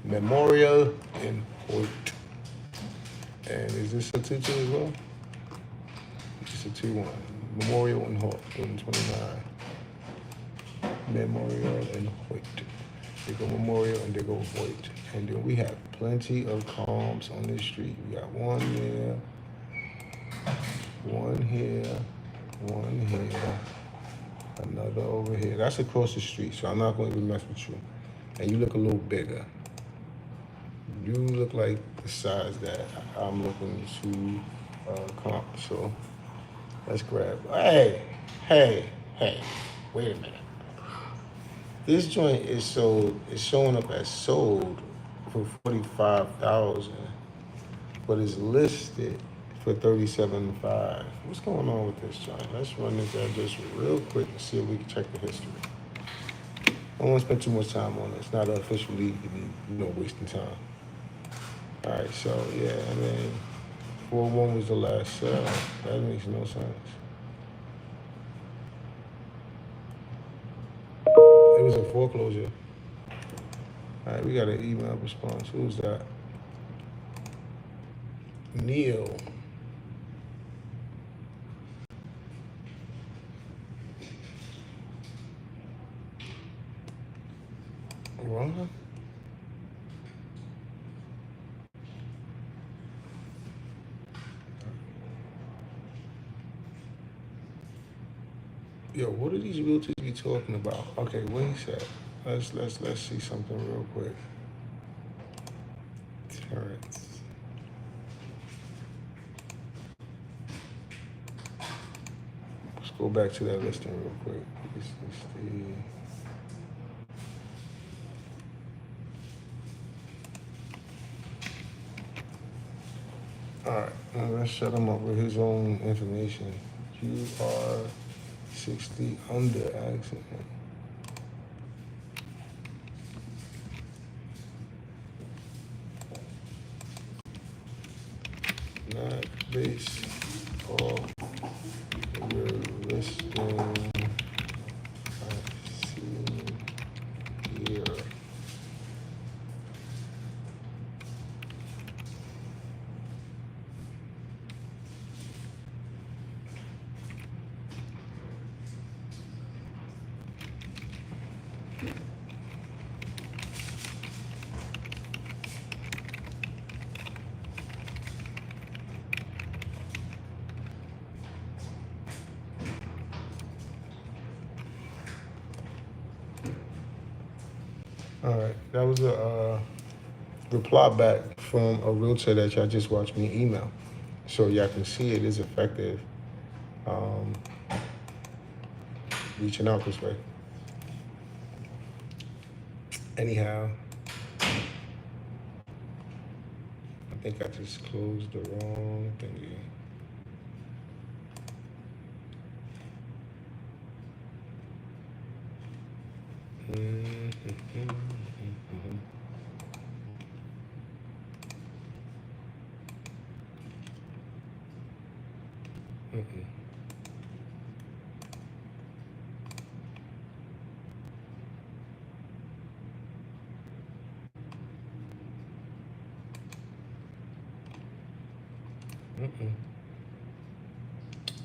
Memorial and Hoyt. And is this a 2-2 as well? It's a 2-1. Memorial and Hoyt, 29. Memorial and Hoyt. They go Memorial and they go Hoyt. And then we have plenty of comps on this street. We got one there, one here, one here, another over here. That's across the street, so I'm not going to even mess with you. And you look a little bigger. You look like the size that I'm looking to comp. So let's grab. Hey, wait a minute. This joint is sold. It's showing up as sold for $45,000, but it's listed for $37,500. What's going on with this joint? Let's run this address real quick and see if we can check the history. I don't want to spend too much time on it. It's not an official lead to be, wasting time. All right, so yeah, I mean, 4-1 was the last sale. That makes no sense. It was a foreclosure. All right, we got an email response. Who's that? Neil. Ron? Yo, what are these realtors be talking about? Okay, what he said. Let's see something real quick. Terrence. Let's go back to that listing real quick. This is the. All right, now let's shut him up with his own information. You are 60 under accident. Not based off your listing. I see here. All right, that was a reply back from a realtor that y'all just watched me email. So y'all can see it is effective reaching out this way. Anyhow, I think I just closed the wrong thingy.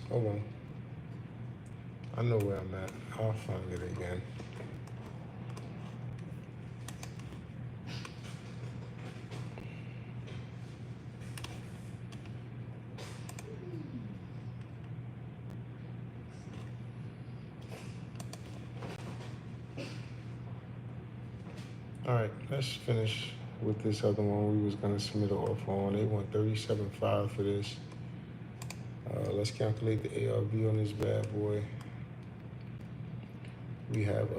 Hold on. I know where I'm at. I'll find it again. All right, let's finish with this other one we was gonna submit an offer on. They want $37,500 for this. Let's calculate the ARV on this bad boy. We have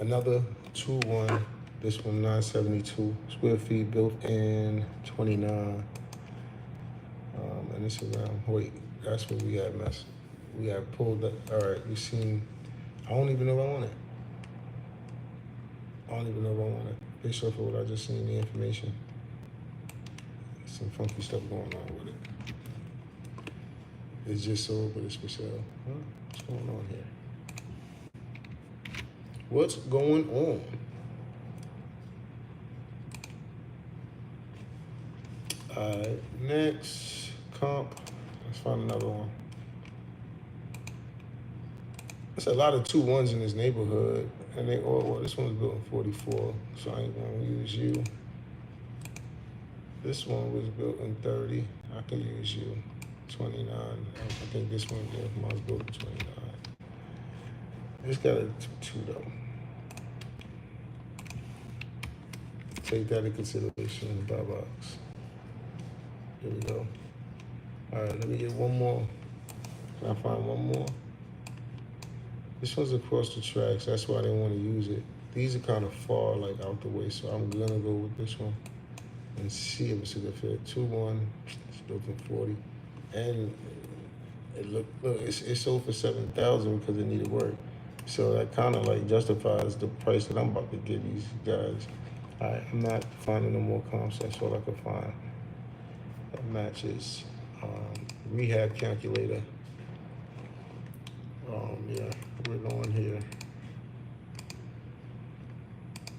another 2-1. This one 972 square feet, built in 29. And it's around. Wait, that's what we had messed. We had pulled up. All right, we seen. I don't even know if I want it. I don't even know if I want it. Based off of what I just seen, the information. Some funky stuff going on with it. It's just sold, but it's for sale. Huh? What's going on here? What's going on? Alright, next comp. Let's find another one. There's a lot of 2-1s in this neighborhood, and they all, well, this one's built in 44, so I ain't gonna use you. This one was built in 30. I can use you. 29. I think this one, yeah, mine's built in 29. It's got a 2 though. Take that into consideration in the buy box. Here we go. All right, let me get one more. Can I find one more? This one's across the tracks. That's why I didn't want to use it. These are kind of far, like out the way, so I'm gonna go with this one and see if it's a good fit. 2-1. It's built in 40, and it look it's sold for 7,000 because it needed work. So that kind of like justifies the price that I'm about to give these guys. I'm not finding no more comps. That's all I could find. That matches. Rehab calculator. Yeah, we're going here.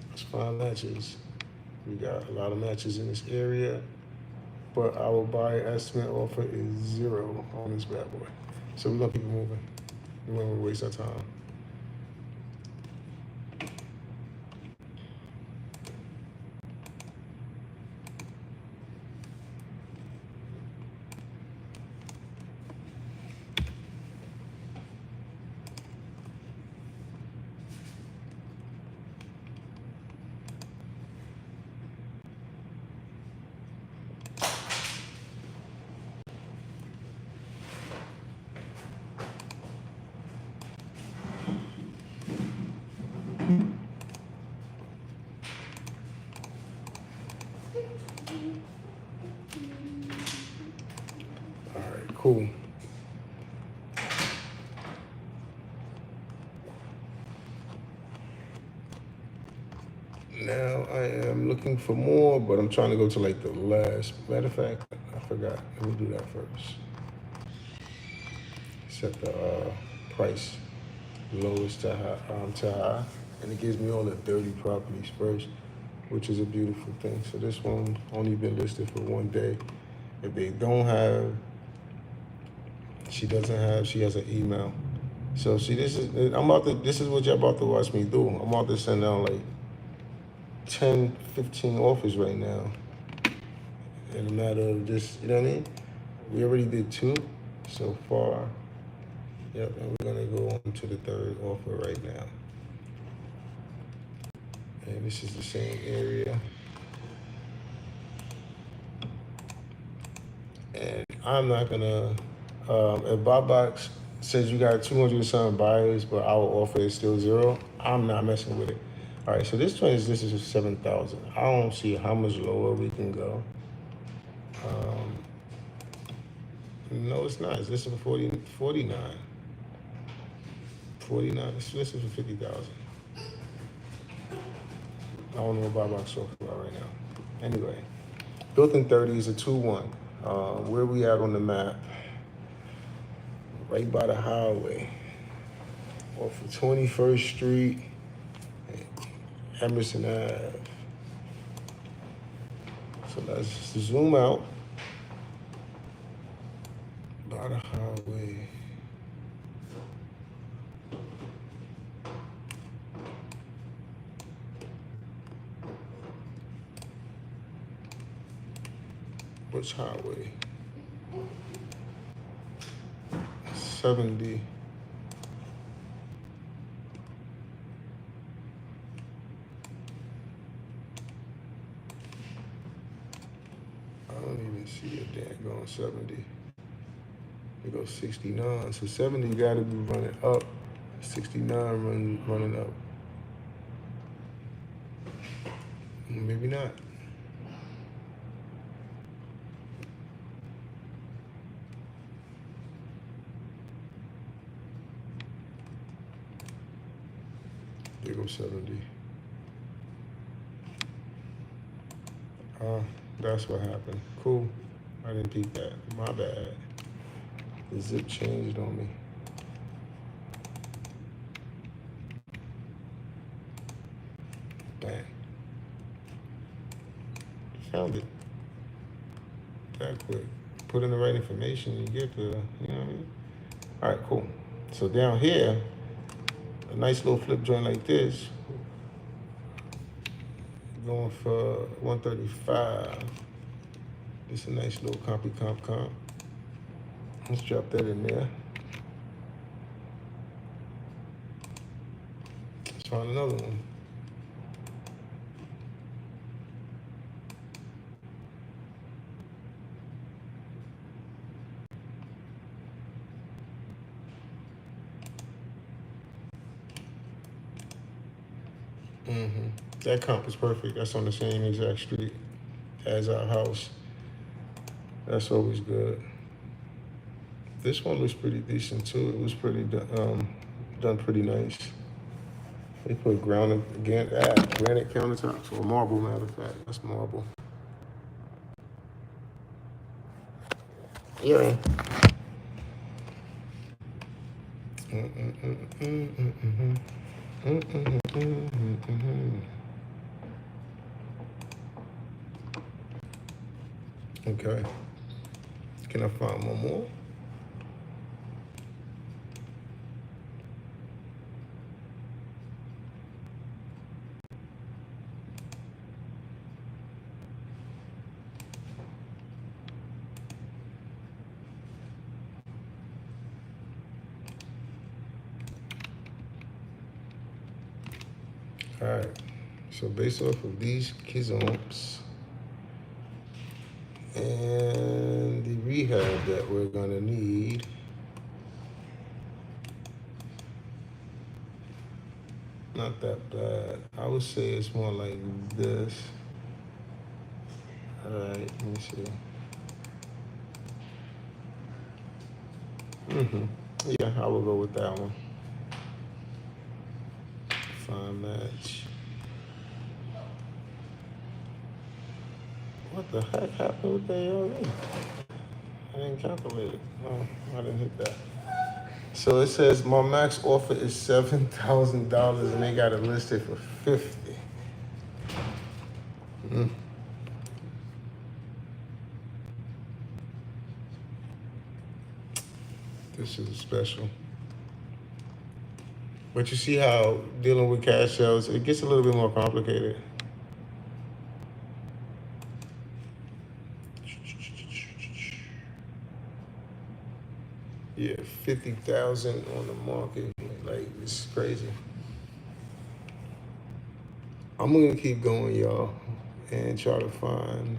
Let's find matches. We got a lot of matches in this area, but our buyer estimate offer is 0 on this bad boy. So we're gonna keep it moving. We don't want to waste our time. All right, cool. Now I am looking for more, but I'm trying to go to like the last. Matter of fact, I forgot. Let me do that first. Set the price lowest to high, and it gives me all the 30 properties first, which is a beautiful thing. So this one only been listed for 1 day. If they don't have, she has an email. So see, this is what y'all about to watch me do. I'm about to send out like 10, 15 offers right now. In a matter of just, you know what I mean? We already did 2 so far. Yep, and we're gonna go on to the 3rd offer right now. And this is the same area. And I'm not gonna, if BotBox says you got 200 and something buyers, but our offer is still 0, I'm not messing with it. All right, so this is 7,000. I don't see how much lower we can go. No, it's not. This is for 49. 49. This is for 50,000. I don't know what BotBox offer about right now. Anyway, built in 30 is a 2-1. Where we at on the map? Right by the highway, off of 21st Street, Emerson Ave. So let's zoom out. By the highway. Which highway? 70. I don't even see a damn going 70. It goes 69. So 70 got to be running up. 69 running up. Maybe not. There goes 70. That's what happened. Cool. I didn't peek that. My bad. The zip changed on me. Dang. Found it. That quick. Put in the right information, you get the, you know what I mean? All right, cool. So down here, a nice little flip joint like this, going for 135. This is a nice little comp. Let's drop that in there. Let's find another one. That comp is perfect. That's on the same exact street as our house. That's always good. This one looks pretty decent too. It was pretty done pretty nice. They put granite countertops, or marble, matter of fact. That's marble. Yeah. Okay. Can I find one more? All right. So based off of these kizomps and the rehab that we're gonna need, not that bad. I would say it's more like this. All right, let me see. Yeah, I will go with that one. Fine match. What the heck happened with the ARV? I didn't calculate it. No, I didn't hit that. So it says my max offer is $7,000 and they got it listed for 50. This is special. But you see how dealing with cash sales, it gets a little bit more complicated. Yeah, 50,000 on the market. Like, it's crazy. I'm gonna keep going, y'all, and try to find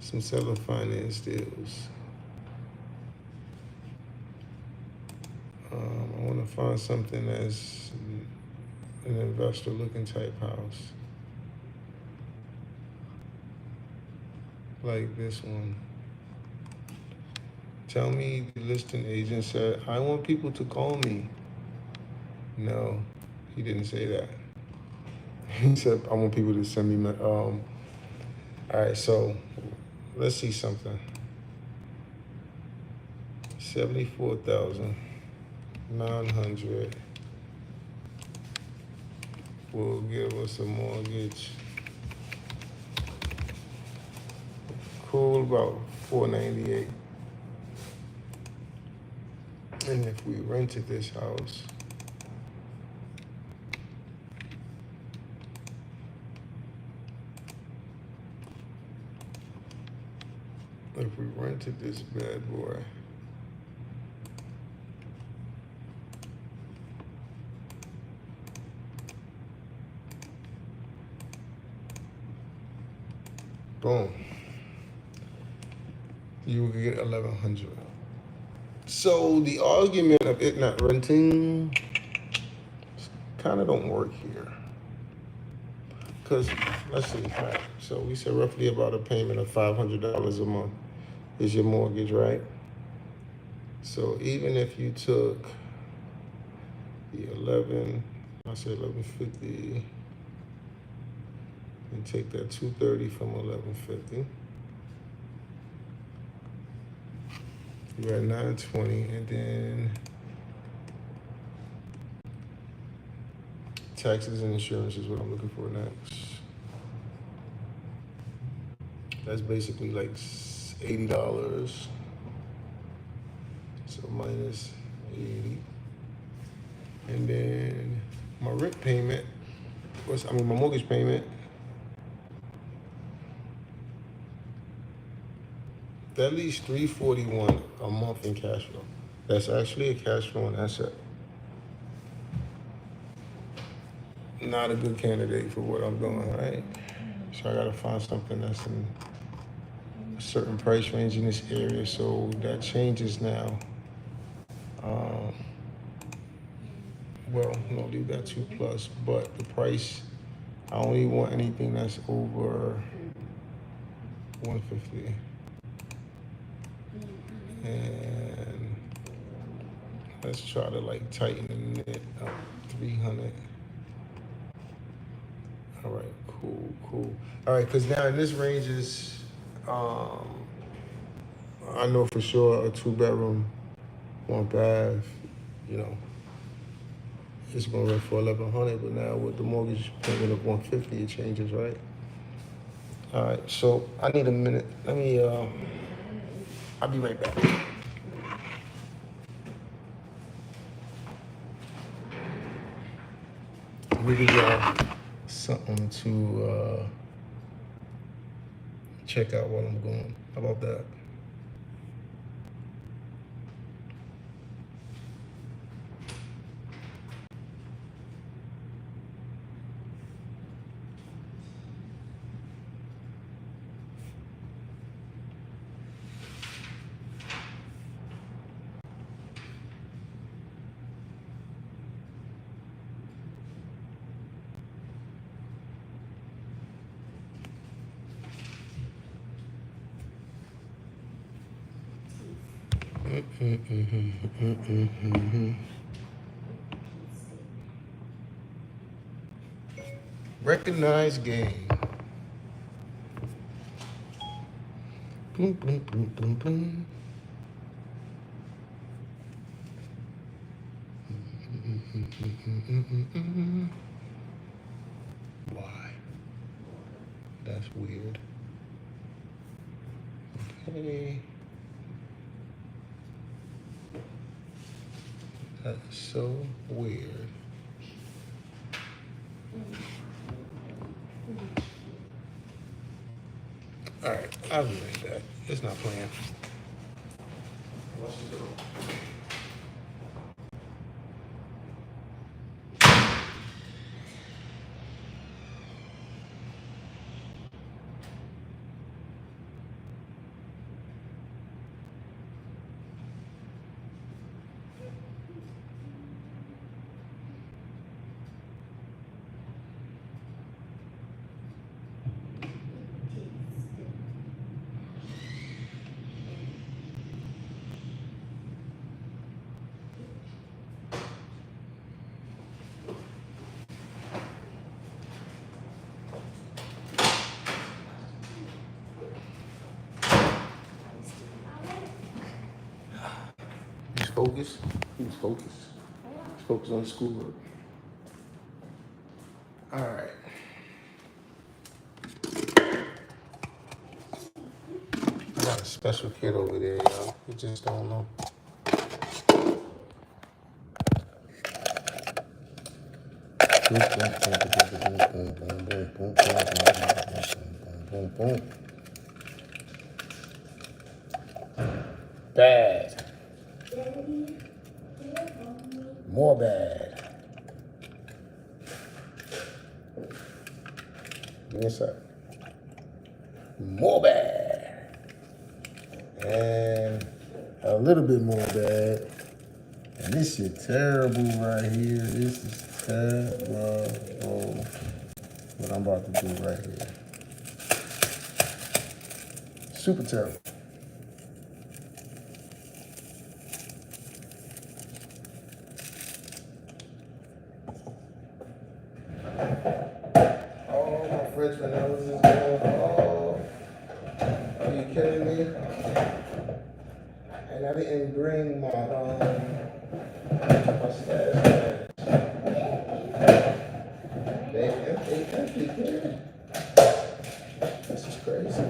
some seller finance deals. I want to find something that's an investor looking type house. Like this one. Tell me the listing agent said, I want people to call me. No, he didn't say that. He said, I want people to send me my, all right, so let's see something. 74,900 will give us a mortgage. Cool, about 498. And if we rented this house, if we rented this bad boy, boom. you would get 1,100. So the argument of it not renting kind of don't work here. Because, let's see, right, so we said roughly about a payment of $500 a month is your mortgage, right? So even if you took the 1150, and take that 230 from 1150, you're at 920, and then taxes and insurance is what I'm looking for next. That's basically like $80. So minus 80. And then my rent payment my mortgage payment, that leaves $341 a month in cash flow. That's actually a cash flowing asset. Not a good candidate for what I'm doing, right? So I gotta find something that's in a certain price range in this area. So that changes now. Well, no, leave that 2 plus, but the price, I only want anything that's over 150. And let's try to like tighten it up 300. All right, cool. All right, because now in this range is, I know for sure a 2-bedroom, 1 bath, you know, it's gonna rent for 1,100. But now with the mortgage payment of 150, it changes, right? All right, so I need a minute. Let me. I'll be right back. We give y'all something to check out while I'm going. How about that? Recognize game. Boom, boom, boom, boom, boom. Why? That's weird. Okay. That's so weird. All right, I'll be right back. It's not playing. What's the deal? He's focused. He's focused. He's focused on schoolwork. All right. I got a special kid over there, y'all. You just don't know. Bad. More bad. Give me a sec. More bad. And man. A little bit more bad. And this shit terrible right here. This is terrible. What I'm about to do right here. Super terrible. Oh, my Frenchman nose is going. Oh, are you kidding me? And I didn't bring my stash bags. They empty, man. This is crazy.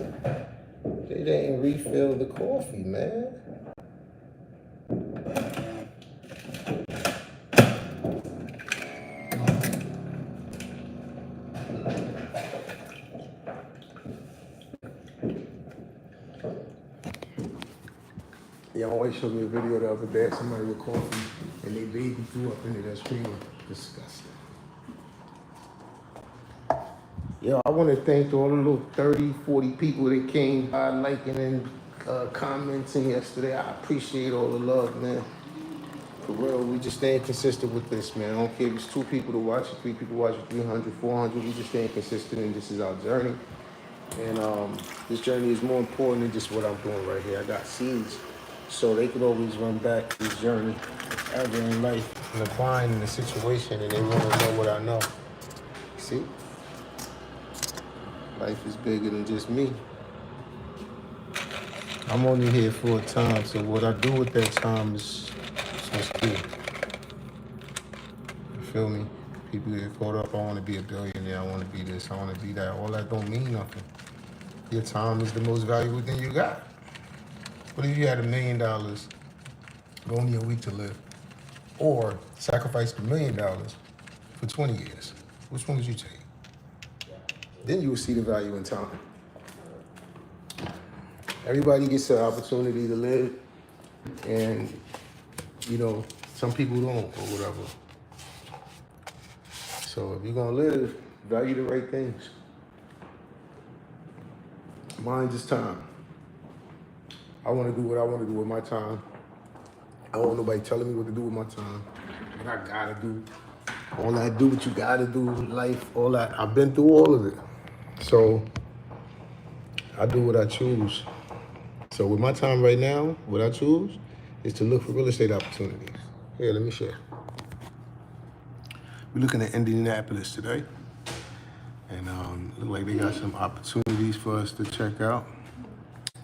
They didn't refill the coffee, man. Yeah, I always showed me a video the other day of somebody with coffee and they baby threw up into that streamer. Disgusting. Yo, I want to thank all the little 30, 40 people that came by liking and commenting yesterday. I appreciate all the love, man. For real, we just staying consistent with this, man. I don't care if it's 2 people to watch it, 3 people watch it, 300, 400. We just staying consistent, and this is our journey. And this journey is more important than just what I'm doing right here. I got seeds, so they could always run back this journey ever in life and applying in the situation, and they want to know what I know. See? Life is bigger than just me. I'm only here for a time, so what I do with that time is what's key. You feel me? People get caught up, I want to be a billionaire, I want to be this, I want to be that. All that don't mean nothing. Your time is the most valuable thing you got. What if you had $1 million, but only a week to live? Or sacrifice $1 million for 20 years? Which one would you take? Then you will see the value in time. Everybody gets the opportunity to live, and you know, some people don't or whatever. So if you're gonna live, value the right things. Mine is time. I wanna do what I wanna do with my time. I don't want nobody telling me what to do with my time. What I gotta do. All that do what you gotta do, life, all that. I've been through all of it. So I do what I choose. So with my time right now, what I choose is to look for real estate opportunities. Here, let me share. We're looking at Indianapolis today. And look like they got some opportunities for us to check out.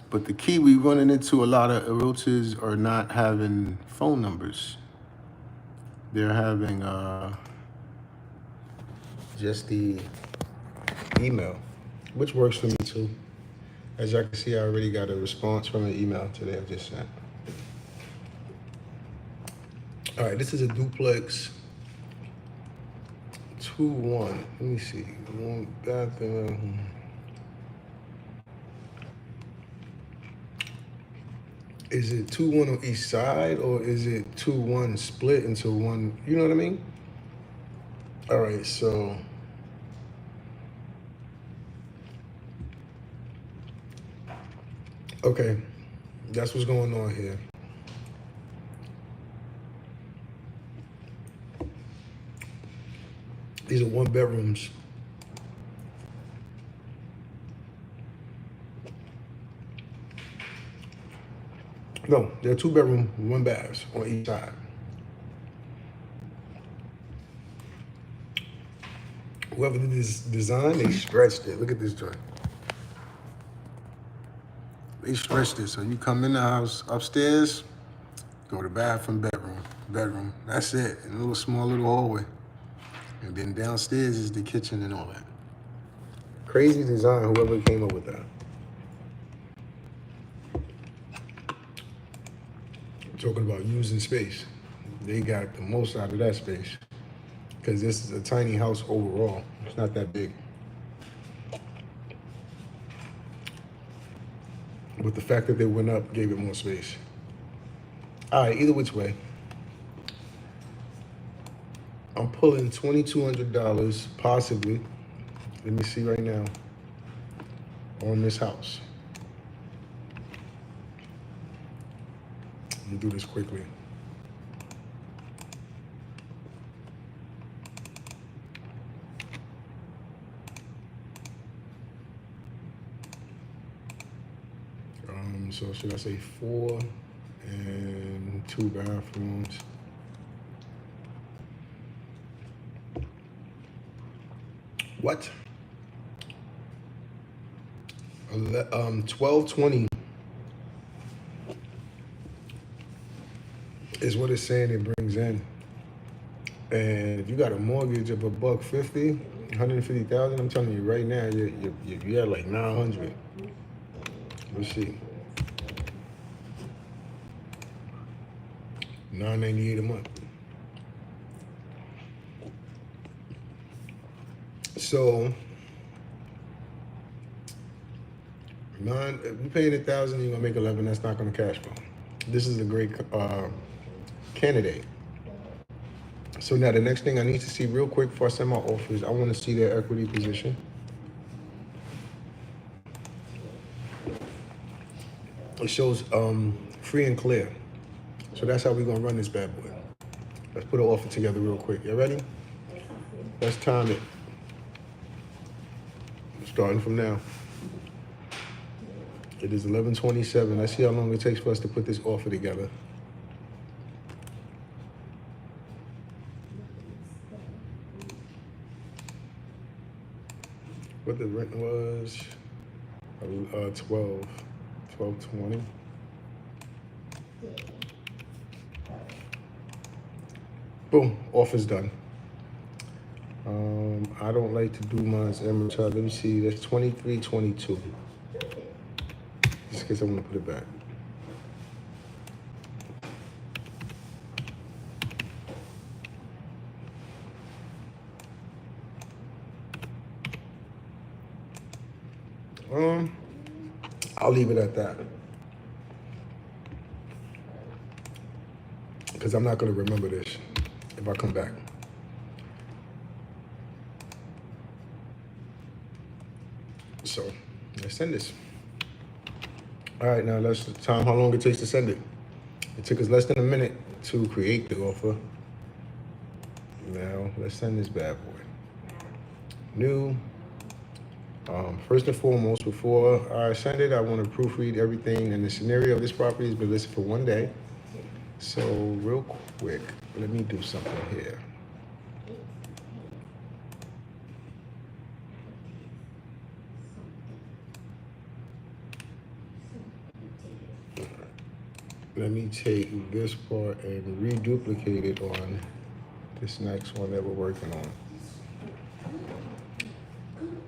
But the key, we running into a lot of realtors are not having phone numbers. They're having just the email, which works for me too. As y'all can see, I already got a response from an email today I just sent. All right, this is a duplex 2-1. Let me see. 1 bathroom. Is it 2-1 on each side, or is it 2-1 split into one? You know what I mean? All right, so okay, that's what's going on here. These are 1 bedrooms. No, they're 2 bedroom, 1 baths on each side. Whoever did this design, they stretched it. Look at this joint. They stretched it. So you come in the house upstairs, go to bathroom, bedroom. That's it. And a little small little hallway. And then downstairs is the kitchen and all that. Crazy design, whoever came up with that. Talking about using space. They got the most out of that space. Because this is a tiny house overall. It's not that big. But the fact that they went up gave it more space. All right, either which way. I'm pulling $2,200 possibly. Let me see right now. On this house. Let me do this quickly. So should I say 4 and 2 bathrooms? What? 1220 is what it's saying it brings in. And if you got a mortgage of $150, 150,000, I'm telling you right now, you're at like 900. Let's see. 998 a month. So if you paying 1,000, you're gonna make 11. That's not gonna cash flow. This is a great candidate. So now the next thing I need to see real quick before I send my offers, I want to see their equity position. It shows free and clear. So that's how we're gonna run this bad boy. Let's put an offer together real quick. You ready? Let's time it. Starting from now. It is 11:27. Let's see how long it takes for us to put this offer together. What the rent was, 1220. Boom, offer's done. I don't like to do mine's amateur. Let me see, that's 2322. Just in case I want to put it back. I'll leave it at that. Because I'm not going to remember this if I come back. So let's send this. All right, now let's time how long it takes to send it. It took us less than a minute to create the offer. Now let's send this bad boy. New. First and foremost, before I send it, I want to proofread everything. And the scenario of this property has been listed for 1 day. So real quick, let me do something here. Let me take this part and reduplicate it on this next one that we're working on.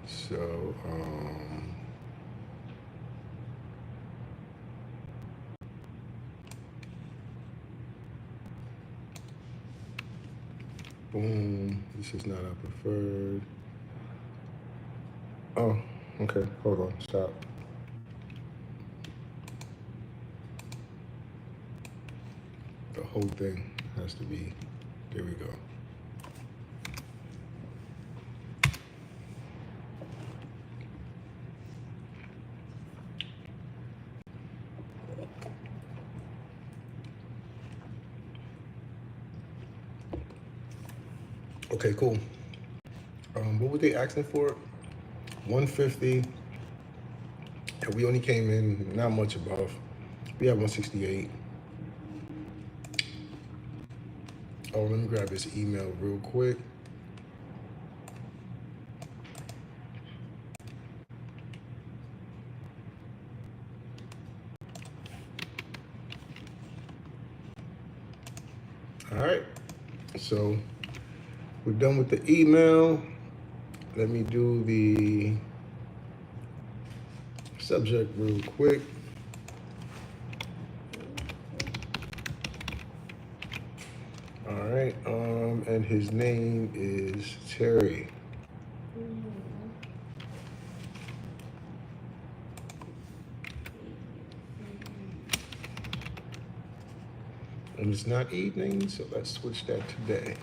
So, boom, this is not our preferred. Oh, okay, hold on, stop. The whole thing has to be, there we go. Okay, cool. What were they asking for? 150, and we only came in not much above. We have 168. Oh, let me grab this email real quick. All right, so we're done with the email. Let me do the subject real quick. All right, and his name is Terry. And it's not evening, so let's switch that to day.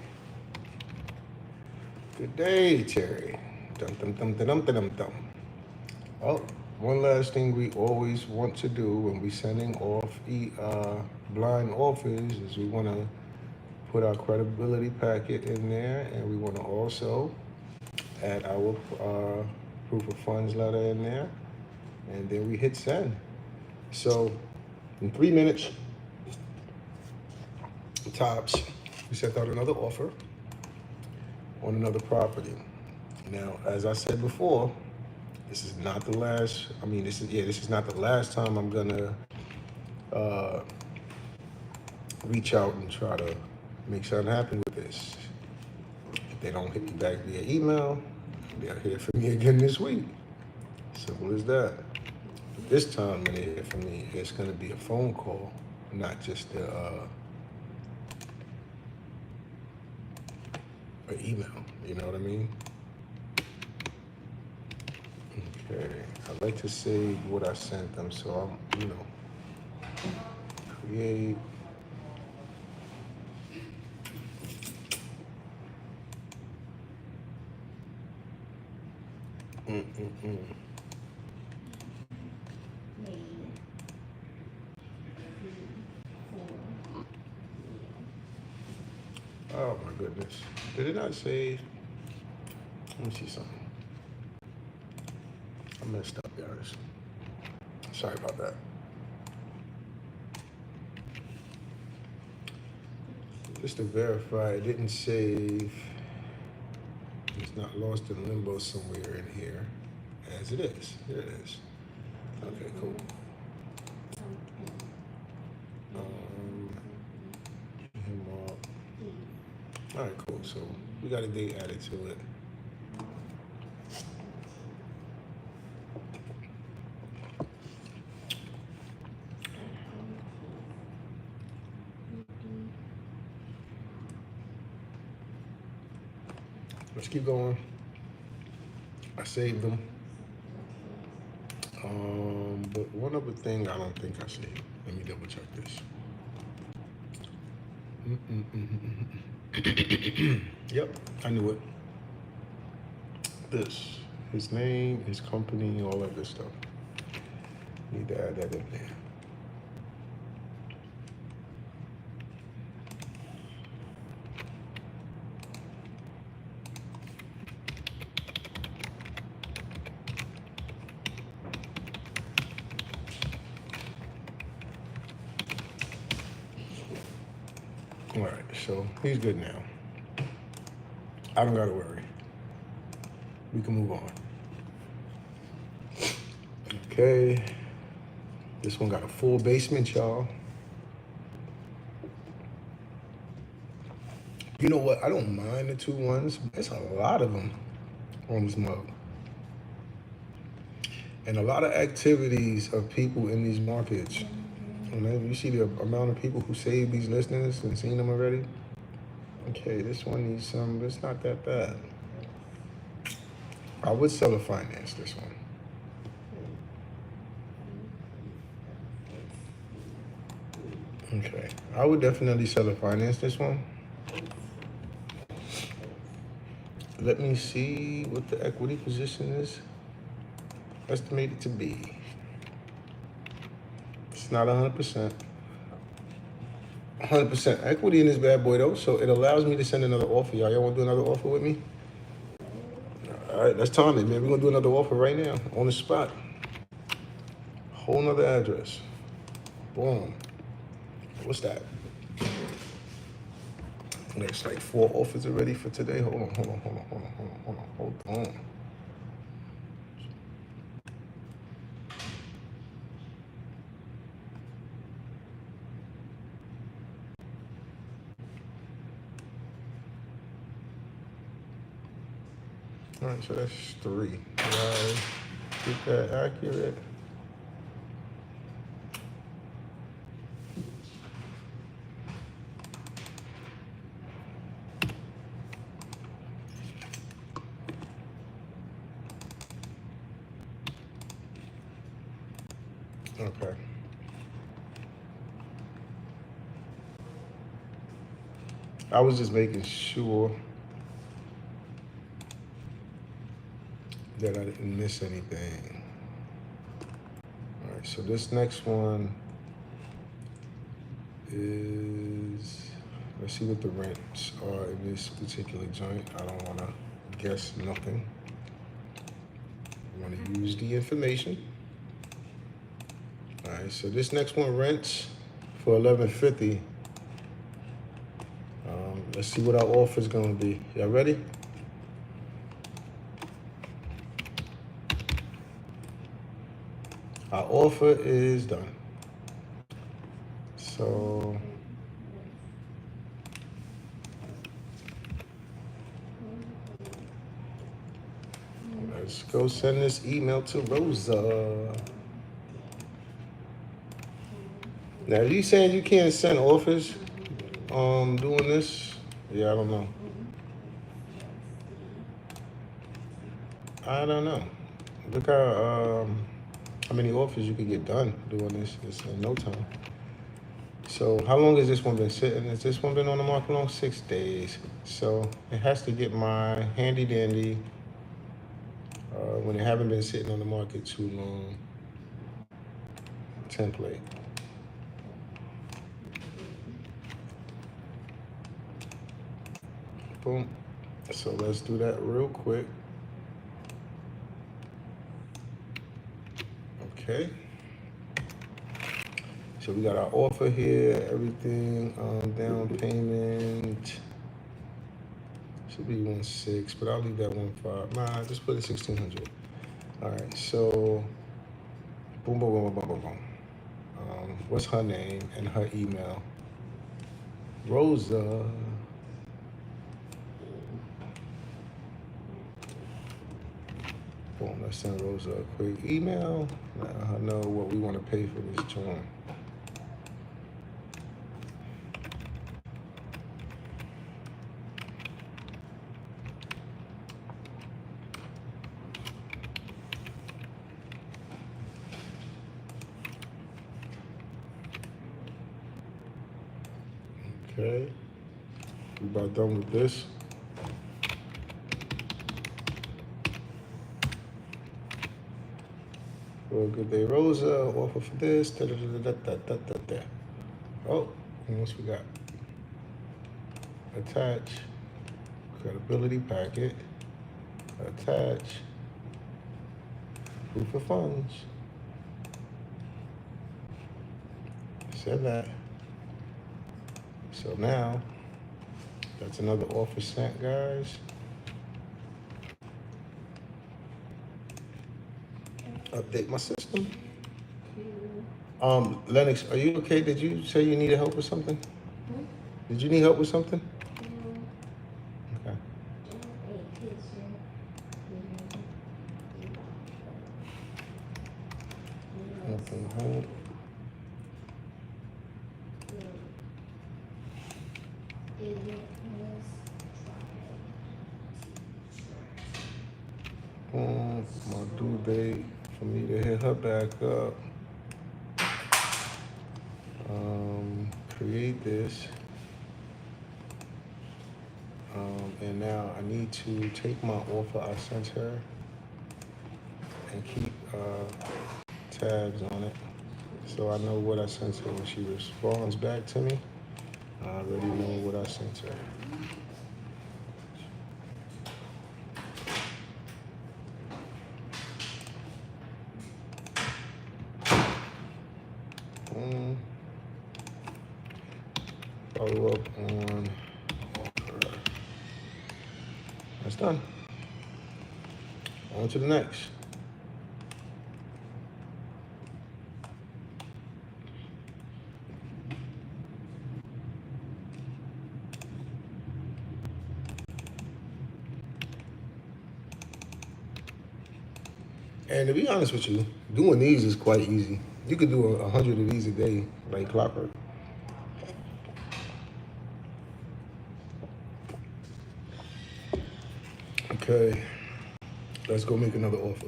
Good day, Terry. Dum dum dum dum dum dum dum. Oh, one last thing we always want to do when we sending off blind offers is we want to put our credibility packet in there, and we want to also add our proof of funds letter in there, and then we hit send. So in 3 minutes tops, we sent out another offer on another property. Now, as I said before, this is not the last. I mean, this is not the last time I'm gonna uh, reach out and try to make something happen with this. If they don't hit me back via email, they'll hear from me again this week. Simple as that. But this time, when they hear from me, it's gonna be a phone call, not just an email. You know what I mean? Okay. I like to save what I sent them, so I'm, create. Mm-mm-mm. Made 3, 4. Oh my goodness. Did it not save? Let me see something. I messed up, guys. Sorry about that. Just to verify, it didn't save. It's not lost in limbo somewhere in here, as it is. Here it is. Okay, cool. Him up. All right, cool. So we got a date added to it. Let's keep going. I saved them. But one other thing I don't think I saved. Let me double check this. Yep, I knew it. This, his name, his company, all that good stuff. Need to add that in there. All right, so he's good now. I don't gotta worry. We can move on. Okay. This one got a full basement, y'all. You know what? I don't mind the 2 1s. There's a lot of them on this mug. And a lot of activities of people in these markets. And you see the amount of people who saved these listings and seen them already. Okay, this one needs some, but it's not that bad. I would seller finance this one. Okay, I would definitely seller finance this one. Let me see what the equity position is estimated to be. It's not 100%. 100% equity in this bad boy though, so it allows me to send another offer. Y'all want to do another offer with me? All right, let's time it, man. We're gonna do another offer right now on the spot. Whole nother address. Boom. What's that? There's like 4 offers already for today. Hold on. All right, so that's 3. Did I get that accurate? Okay. I was just making sure that I didn't miss anything. so this next one is, let's see what the rents are in this particular joint. I don't want to guess nothing. I want to use the information. All right, so this next one rents for $11.50. Let's see what our offer is going to be. Y'all ready? Our offer is done. So let's go send this email to Rosa. Now, are you saying you can't send offers doing this? Yeah, I don't know. I don't know. Look how many offers you could get done doing this. It's in no time. So how long has this one been sitting? Has this one been on the market long? 6 days. So it has to get my handy dandy when it haven't been sitting on the market too long template. Boom. So let's do that real quick. Okay. So we got our offer here, everything, down payment. Should be 1.6, but I'll leave that 1.5. Nah, just put it 1,600. All right, so boom, boom, boom, boom, boom, boom. What's her name and her email? Rosa. Boom, let's send Rosa a quick email. Let her know what we want to pay for this joint. Okay, we about done with this. Well, good day, Rosa. Offer for this. Da, da, da, da, da, da, da, da. Oh, and what we got? Attach credibility packet. Attach proof of funds. Said that. So now, that's another offer sent, guys. Update my system. Lennox, are you okay? Did you say you needed help with something? Did you need help with something? Okay. Okay. My due date for me to hit her back up. Create this. And now I need to take my offer I sent her and keep tabs on it so I know what I sent her when she responds back to me. I already know what I sent her. Follow up on offer. That's done. On to the next. And to be honest with you, doing these is quite easy. You could do 100 of these a day, like clockwork. Okay, let's go make another offer.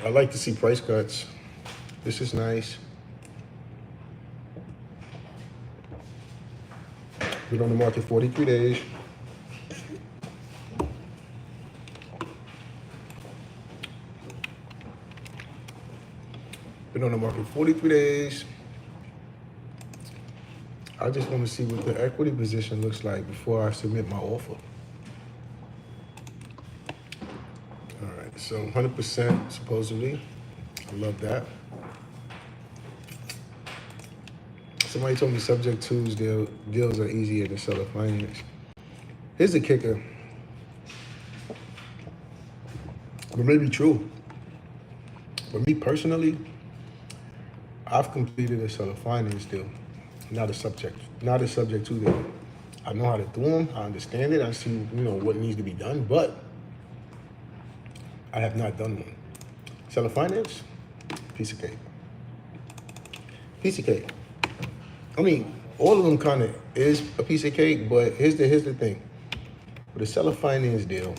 I like to see price cuts. This is nice. Been on the market 43 days. Been on the market 43 days. I just want to see what the equity position looks like before I submit my offer. All right, so 100% supposedly. I love that. Somebody told me subject twos deals are easier than seller finance. Here's the kicker. It may be true. But me personally, I've completed a seller finance deal, not a subject to deal. I know how to do them. I understand it. I see, what needs to be done, but I have not done one. Seller finance, piece of cake. Piece of cake. I mean, all of them kind of is a piece of cake, but here's the thing. With a seller finance deal,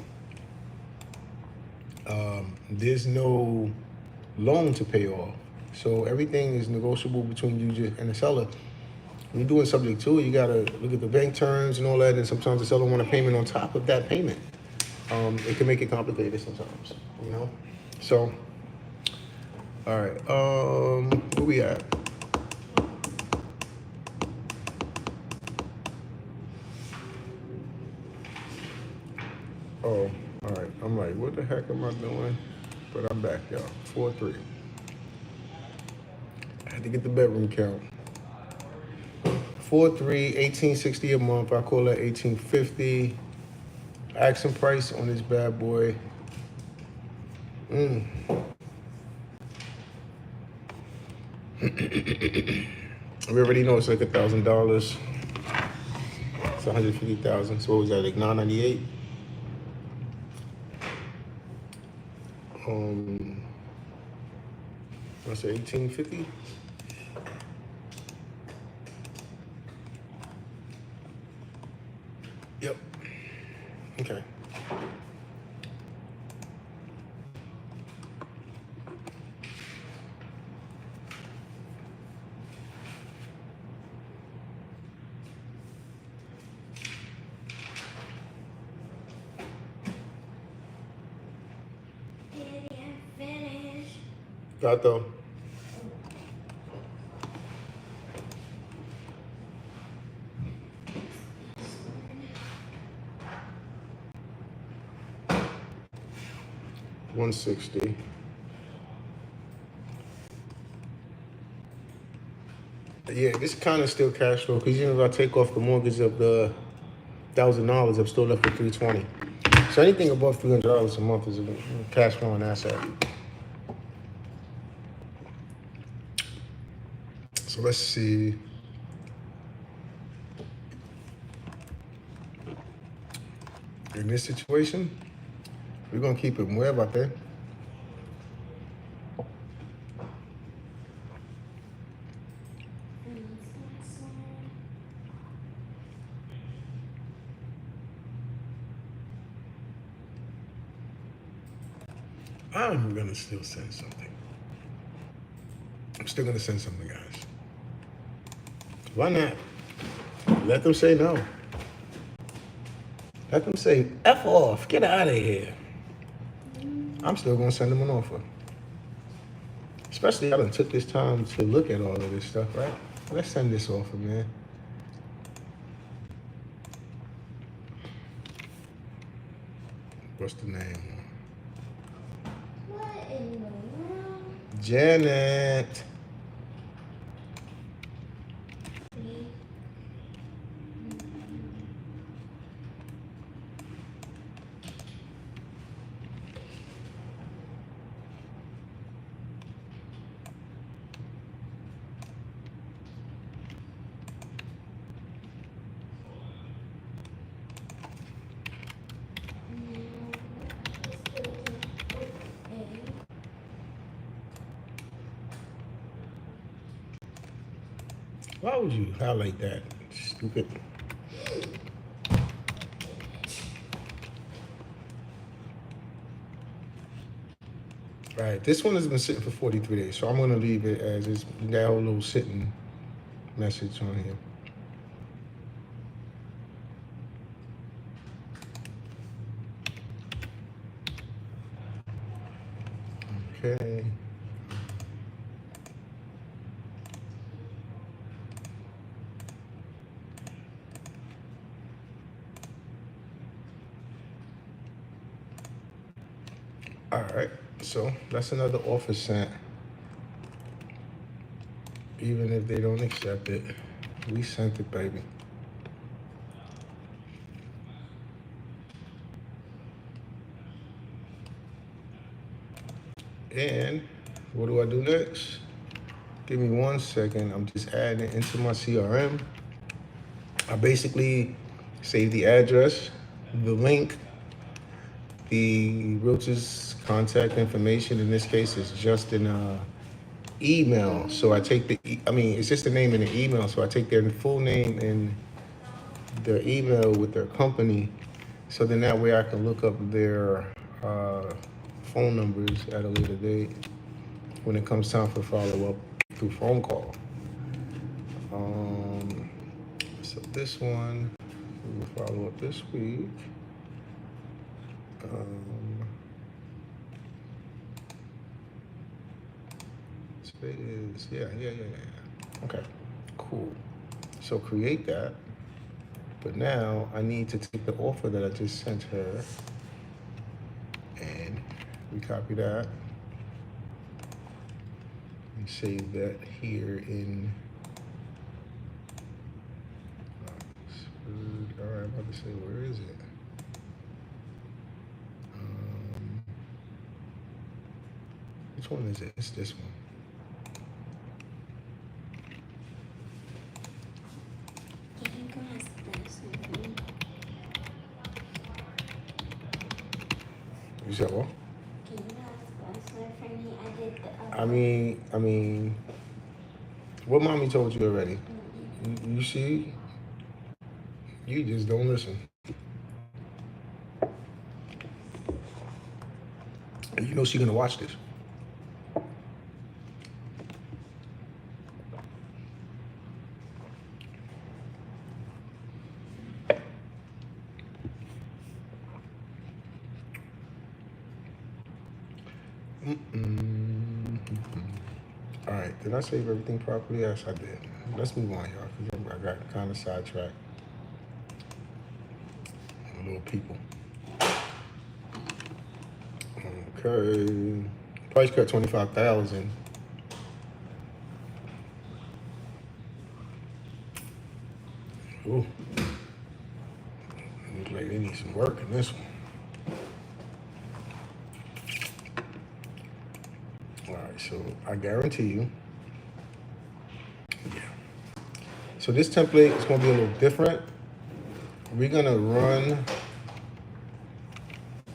there's no loan to pay off. So everything is negotiable between you and the seller. When you're doing subject to it, you gotta look at the bank terms and all that, and sometimes the seller want a payment on top of that payment. It can make it complicated sometimes, So, all right, where we at? Oh, all right, I'm like, what the heck am I doing? But I'm back, y'all, 4-3. I had to get the bedroom count. 4-3, 1860 a month. I call that 1850. Asking price on this bad boy. We already know it's like $1,000. It's 150,000. So what was that, like 998? I say 1850. Yep. Okay. Got though. $160. Yeah, this kind of still cash flow because even if I take off the mortgage of the $1,000, I'm still left with $320. So anything above $300 a month is a cash flowing asset. So let's see. In this situation, we're gonna keep it way up there. I'm gonna still send something. I'm still gonna send something, guys. Why not? Let them say no. Let them say, F off, get out of here. I'm still gonna send them an offer. Especially I done took this time to look at all of this stuff, right? Let's send this offer, man. What's the name? What in the world? Janet. Why would you highlight that? Stupid. All right, this one has been sitting for 43 days, so I'm gonna leave it as is. That whole little sitting message on here. Okay. All right. So that's another offer sent. Even if they don't accept it, we sent it, baby. And what do I do next? Give me 1 second. I'm just adding it into my CRM. I basically save the address, the link, the realtor's contact information. In this case, is just an email. So I take it's just the name in the email. So I take their full name and their email with their company. So then that way I can look up their phone numbers at a later date when it comes time for follow up through phone call. So this one, we will follow up this week. Today is, yeah. Okay, cool. So create that. But now I need to take the offer that I just sent her and we copy that and save that here in Oxford. All right, I'm about to say, where is it? Which one is it? It's this one. Can you go ask that for me? You said what? Can you ask that for me? I did the other. I mean, what mommy told you already? You see, you just don't listen. And you know she's gonna watch this. All right, did I save everything properly? Yes, I did. Let's move on, y'all, because I got kind of sidetracked. Little people. Okay. Price cut 25,000. Ooh. Looks like they need some work in this one. All right, so I guarantee you. Yeah. So this template is gonna be a little different. We're gonna run.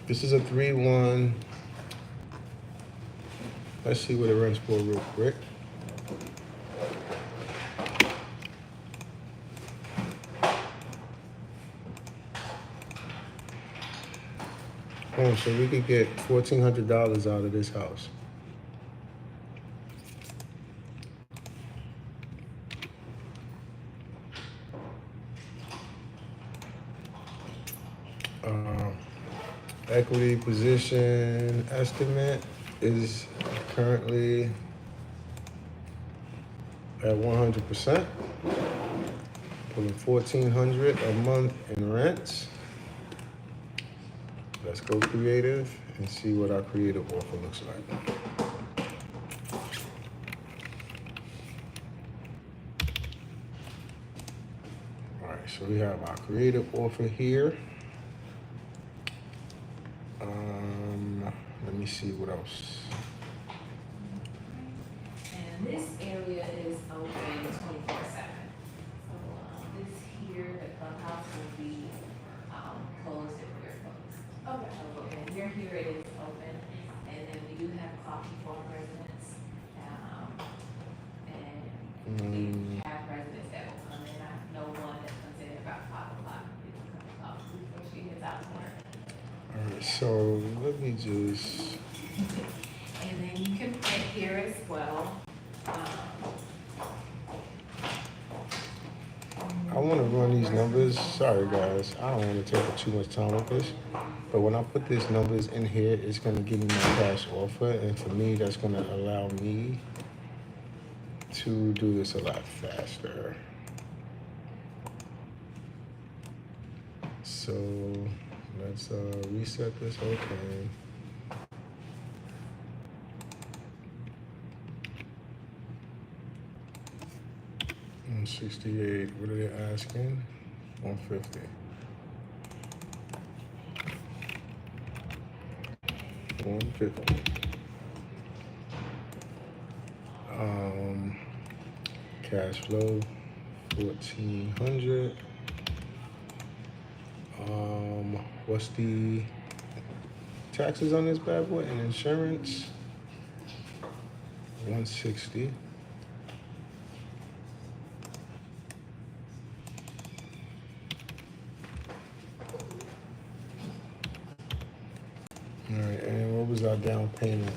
This is a 3-1. Let's see what it runs for real quick. So we could get $1,400 out of this house. Equity position estimate is currently at 100%. Pulling $1,400 a month in rents. Let's go creative and see what our creative offer looks like. All right, so we have our creative offer here. Let me see what else. And this area is open 24/7. So this here, the clubhouse will be closed if we're closed. Okay. So when we're here, it is open, and then we do have coffee for residents. And we have residents that will come in. I know one that comes in about 5 o'clock. People come up before she gets out to work. All right, so let me just. And then you can print here as well. I want to run these numbers. Sorry, guys. I don't want to take up too much time with this. But when I put these numbers in here, it's going to give me my cash offer. And for me, that's going to allow me to do this a lot faster. So let's reset this. Okay. 168. What are they asking? 150. 150. Cash flow 1400. What's the taxes on this bad boy and insurance? 160. All right, and what was our down payment?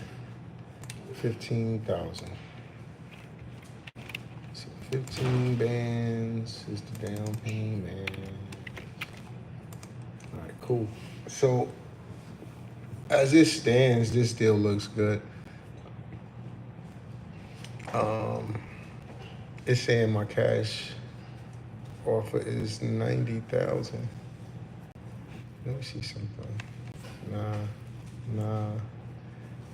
15,000. So 15 bands is the down payment. All right, cool. So as it stands, this deal looks good. It's saying my cash offer is 90,000. Let me see something. Nah.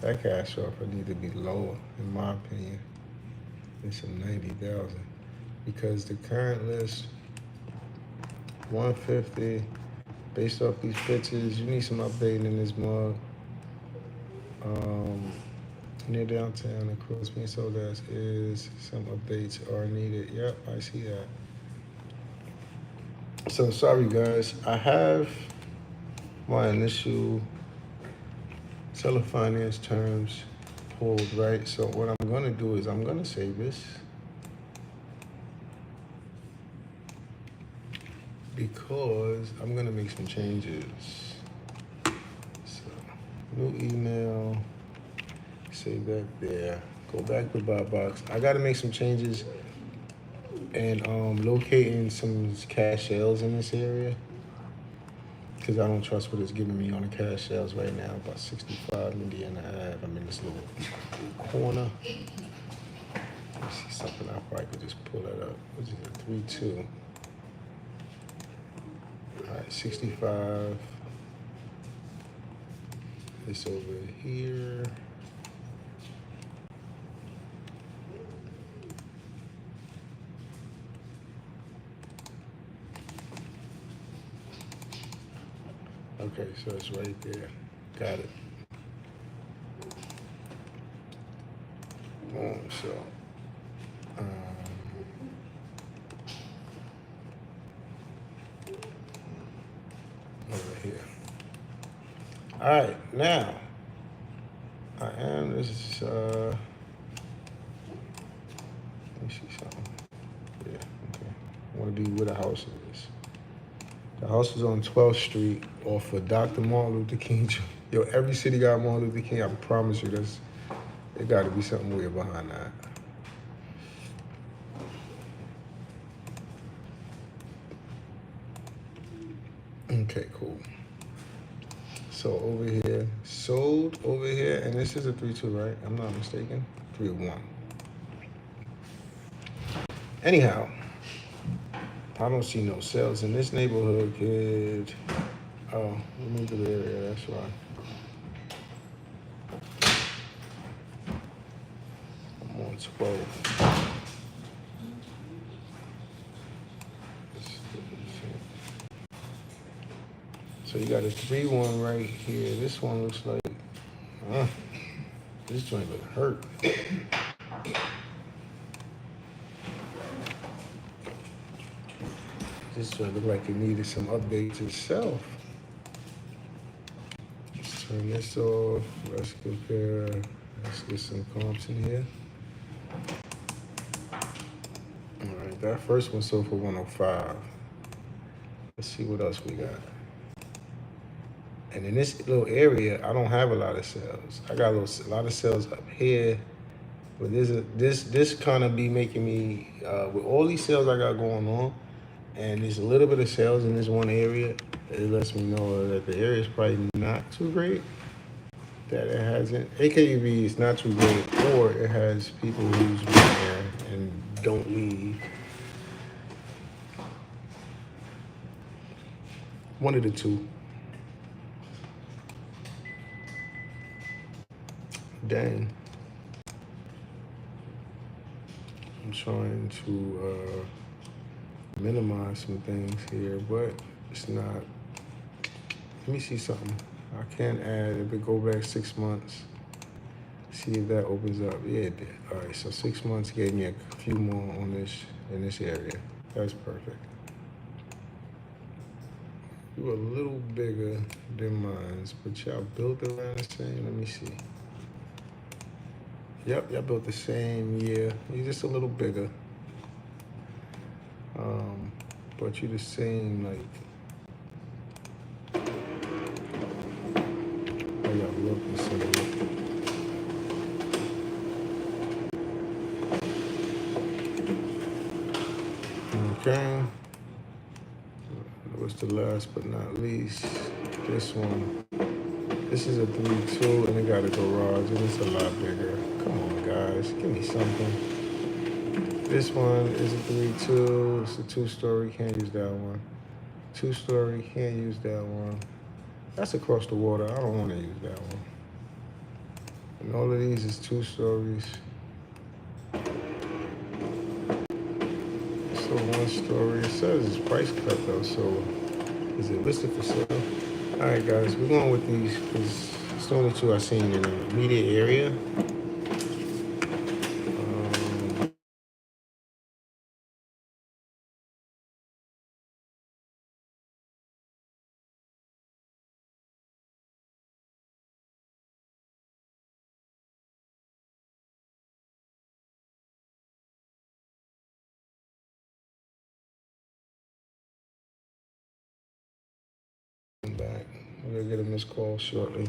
That cash offer need to be lower, in my opinion. It's a 90,000 because the current list 150. Based off these pictures, you need some updating in this mug. Near downtown, of course, being sold as is. Some updates are needed. Yep, I see that. So sorry, guys. I have my initial seller finance terms pulled, right? So what I'm gonna do is I'm gonna save this because I'm gonna make some changes. So new email. Save that there. Go back to buy box. I gotta make some changes and locating some cash sales in this area because I don't trust what it's giving me on the cash sales right now. About 65 Indiana Ave. I'm in this little corner. Let me see something. I probably could just pull that up. What is it? 32. All right, 65. This over here. Okay, so it's right there. Got it. So, over here. All right, now, this is, let me see something. Yeah, okay. I want to be where the house is. The house is on 12th Street off of Dr. Martin Luther King. Yo, every city got Martin Luther King. I promise you this. There got to be something weird behind that. Okay, cool. So over here, sold over here, and this is a 3-2, right? I'm not mistaken. 3-1. Anyhow, I don't see no sales in this neighborhood, kid. Oh, remove the area, that's why. I'm on 12. So you got a 3-1 right here. This one looks like, this joint look hurt. This joint look like it needed some updates itself. Let's turn this off. Let's compare. Let's get some comps in here. All right, that first one sold for 105. Let's see what else we got. And in this little area, I don't have a lot of sales. I got a lot of sales up here, but this kind of be making me with all these sales I got going on. and there's a little bit of sales in this one area, it lets me know that the area is probably not too great. That it hasn't, AKB is not too great, or it has people who's been there and don't leave. One of the two. Dang. I'm trying to minimize some things here, but it's not. Let me see something. I can add, if it go back 6 months, see if that opens up. Yeah, it did. All right, so 6 months gave me a few more on this, in this area. That's perfect. You a little bigger than mine, but y'all built around the same. Let me see. Yep, y'all built the same year. You're just a little bigger. But you the same, like, how y'all look the same. Okay. What's the last but not least? This one. This is a 3-2 and it got a garage and it's a lot bigger. Come on, guys, give me something. This one is a 3-2. It's a 2-story. Can't use that one. 2-story. Can't use that one. That's across the water. I don't want to use that one. And all of these is 2 stories. So 1 story. It says it's price cut though. So is it listed for sale? All right, guys, we're going with these because it's the only 2 I've seen in the immediate area. Back. We're gonna get a missed call shortly.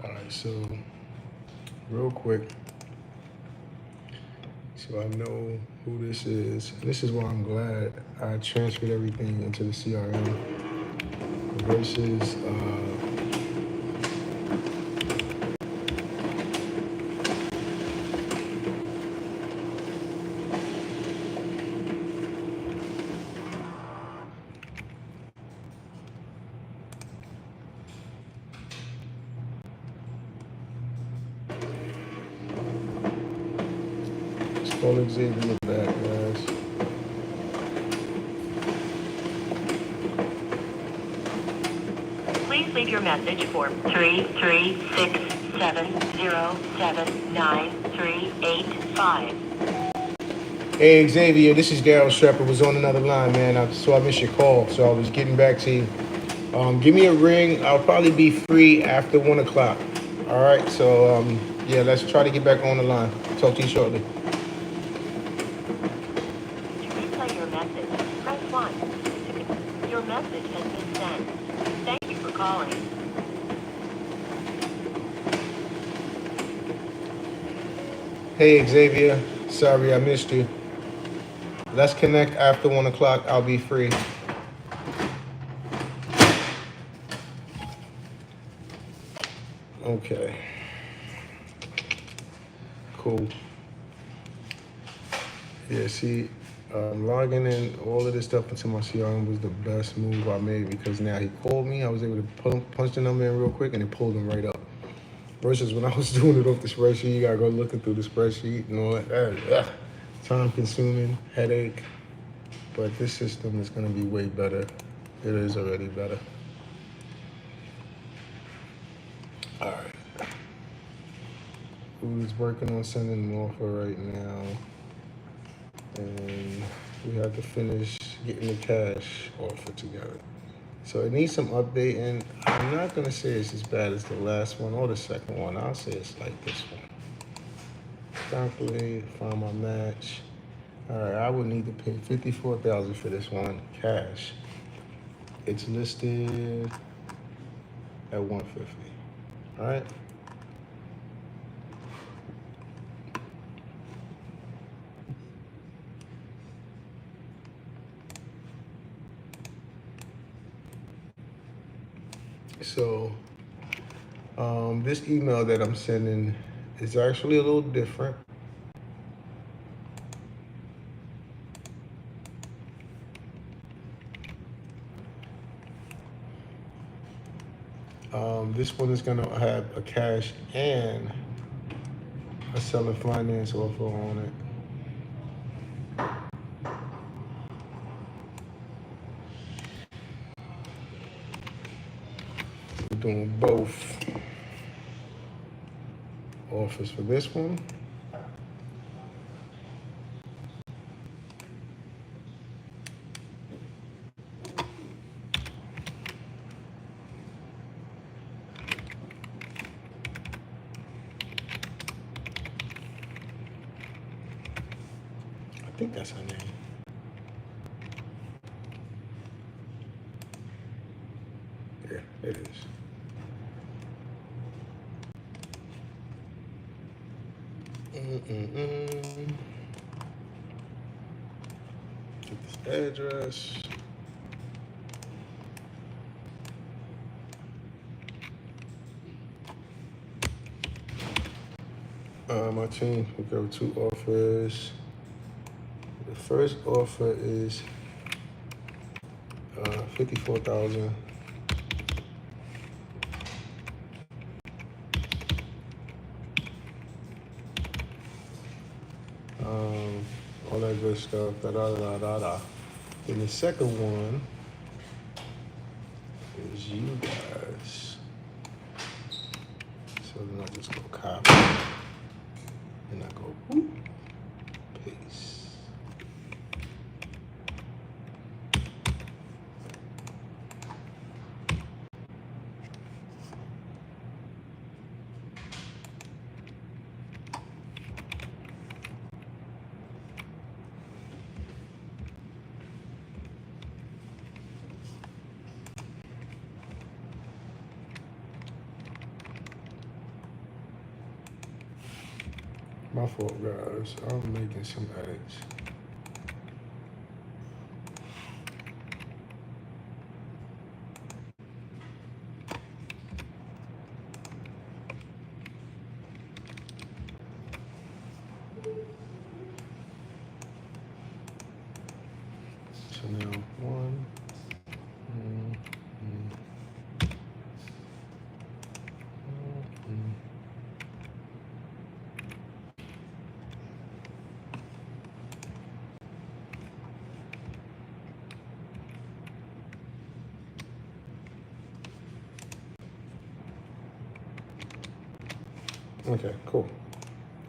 All right, so real quick, so I know who this is. This is why I'm glad I transferred everything into the CRM versus let's call Xavier back, guys. Please leave your message for 33670793885. Hey Xavier, this is Daryl Shepard. Was on another line, man. So I missed your call. So I was getting back to you. Give me a ring. I'll probably be free after 1 o'clock. All right. So yeah, let's try to get back on the line. Talk to you shortly. To replay your message, press 1. Your message has been sent. Thank you for calling. Hey Xavier, sorry I missed you. Let's connect after 1 o'clock. I'll be free. Okay. Cool. Yeah, see, logging in all of this stuff into my CRM was the best move I made because now he called me. I was able to punch the number in real quick and it pulled him right up. Versus when I was doing it off the spreadsheet, you gotta go looking through the spreadsheet and all that. Time consuming, headache. But this system is gonna be way better. It is already better. All right. Who's working on sending an offer right now? And we have to finish getting the cash offer together. So it needs some updating. I'm not gonna say it's as bad as the last one or the second one. I'll say it's like this one. calculate, find my match. All right, I would need to pay $54,000 for this one cash. It's listed at $150. All right. So this email that I'm sending is actually a little different. This one is gonna have a cash and a seller finance offer on it. We're doing both offers for this one. I think that's her name. Yeah, it is. Get this address. My team, we go 2 offers. The first offer is 54,000. All that good stuff. Da da da da da. Then the second one is you guys. So then I just go copy and I go whoop, paste. My fault, guys. I'm making some edits. So now 1. Okay, cool.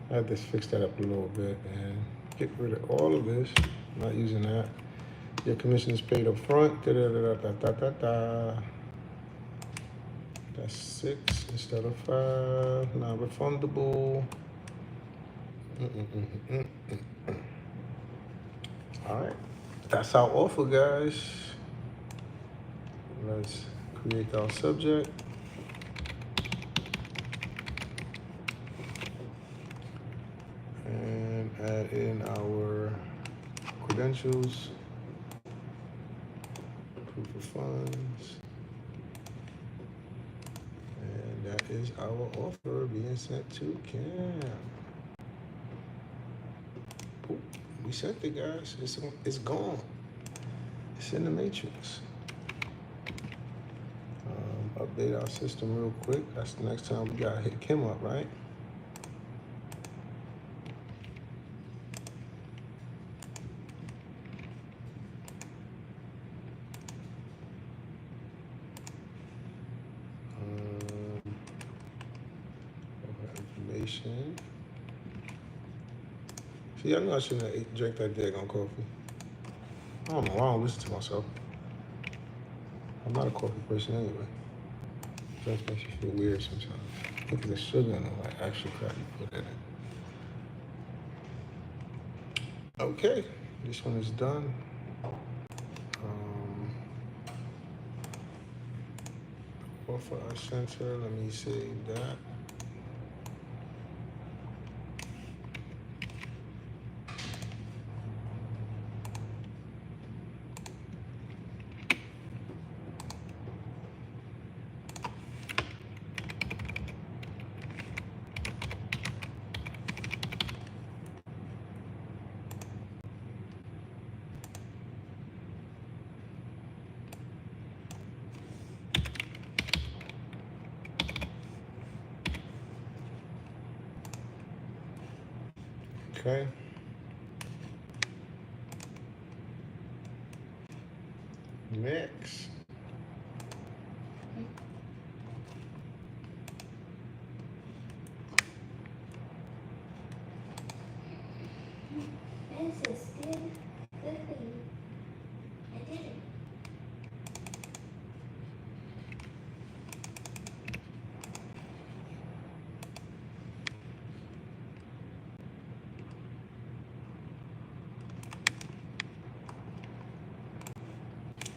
I had to fix that up a little bit and get rid of all of this. Not using that. Your commission is paid up front. Da, da, da, da, da, da, da. That's 6 instead of 5. Non-refundable. All right, that's our offer, guys. Let's create our subject. And add in our credentials, proof of funds. And that is our offer being sent to Cam. Boop. We sent it, guys. It's gone. It's in the matrix. Update our system real quick. That's the next time we gotta hit Kim up, right? Information. See, I know I shouldn't have drank that daggone coffee. I don't know why I don't listen to myself. I'm not a coffee person anyway. Just makes you feel weird sometimes. I think the sugar and all that extra crap you put in it. Okay, this one is done. Offer I sent her. Let me save that. Okay. Next. This is good. Good for you. I did it.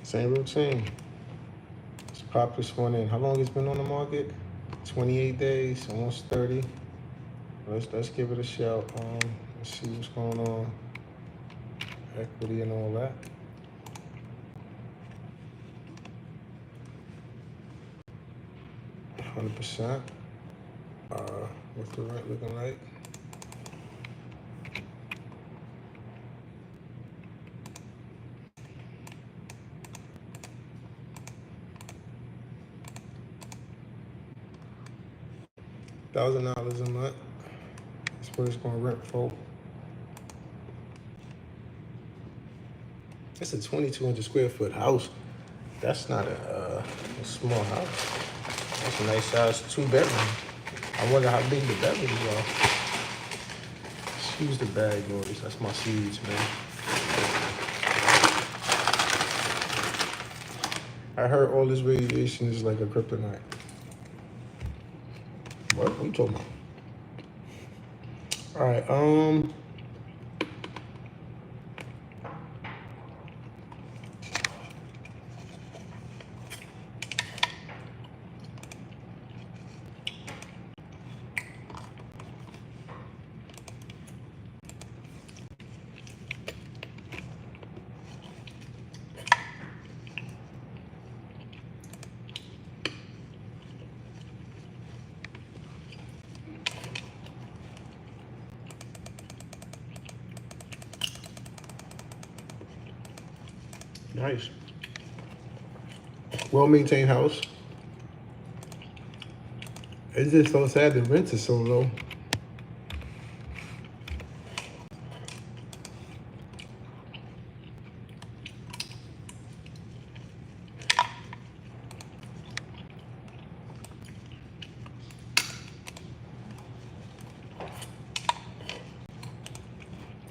Same routine. Let's pop this one in. How long it's been on the market? 28 days, almost 30. Let's give it a shout. Let's see what's going on. Equity and all that. %. What's the rent looking like? $1,000 a month. That's what it's gonna rent for. It's a 2,200 square foot house. That's not a small house. That's a nice size 2-bedroom. I wonder how big the bedrooms are. Excuse the bag noise. That's my seeds, man. I heard all this radiation is like a kryptonite. What are you talking about? All right. Nice. Well-maintained house. It's just so sad the rent is so low.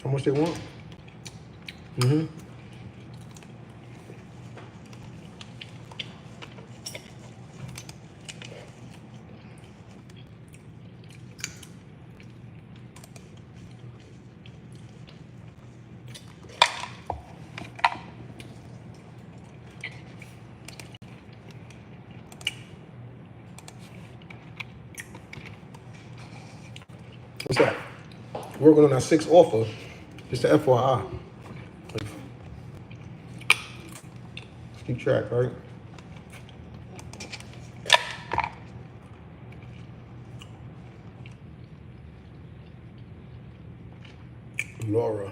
How much they want? Mm-hmm. What's that? Working on that 6 offer. Just the FYI. Keep track, right? Laura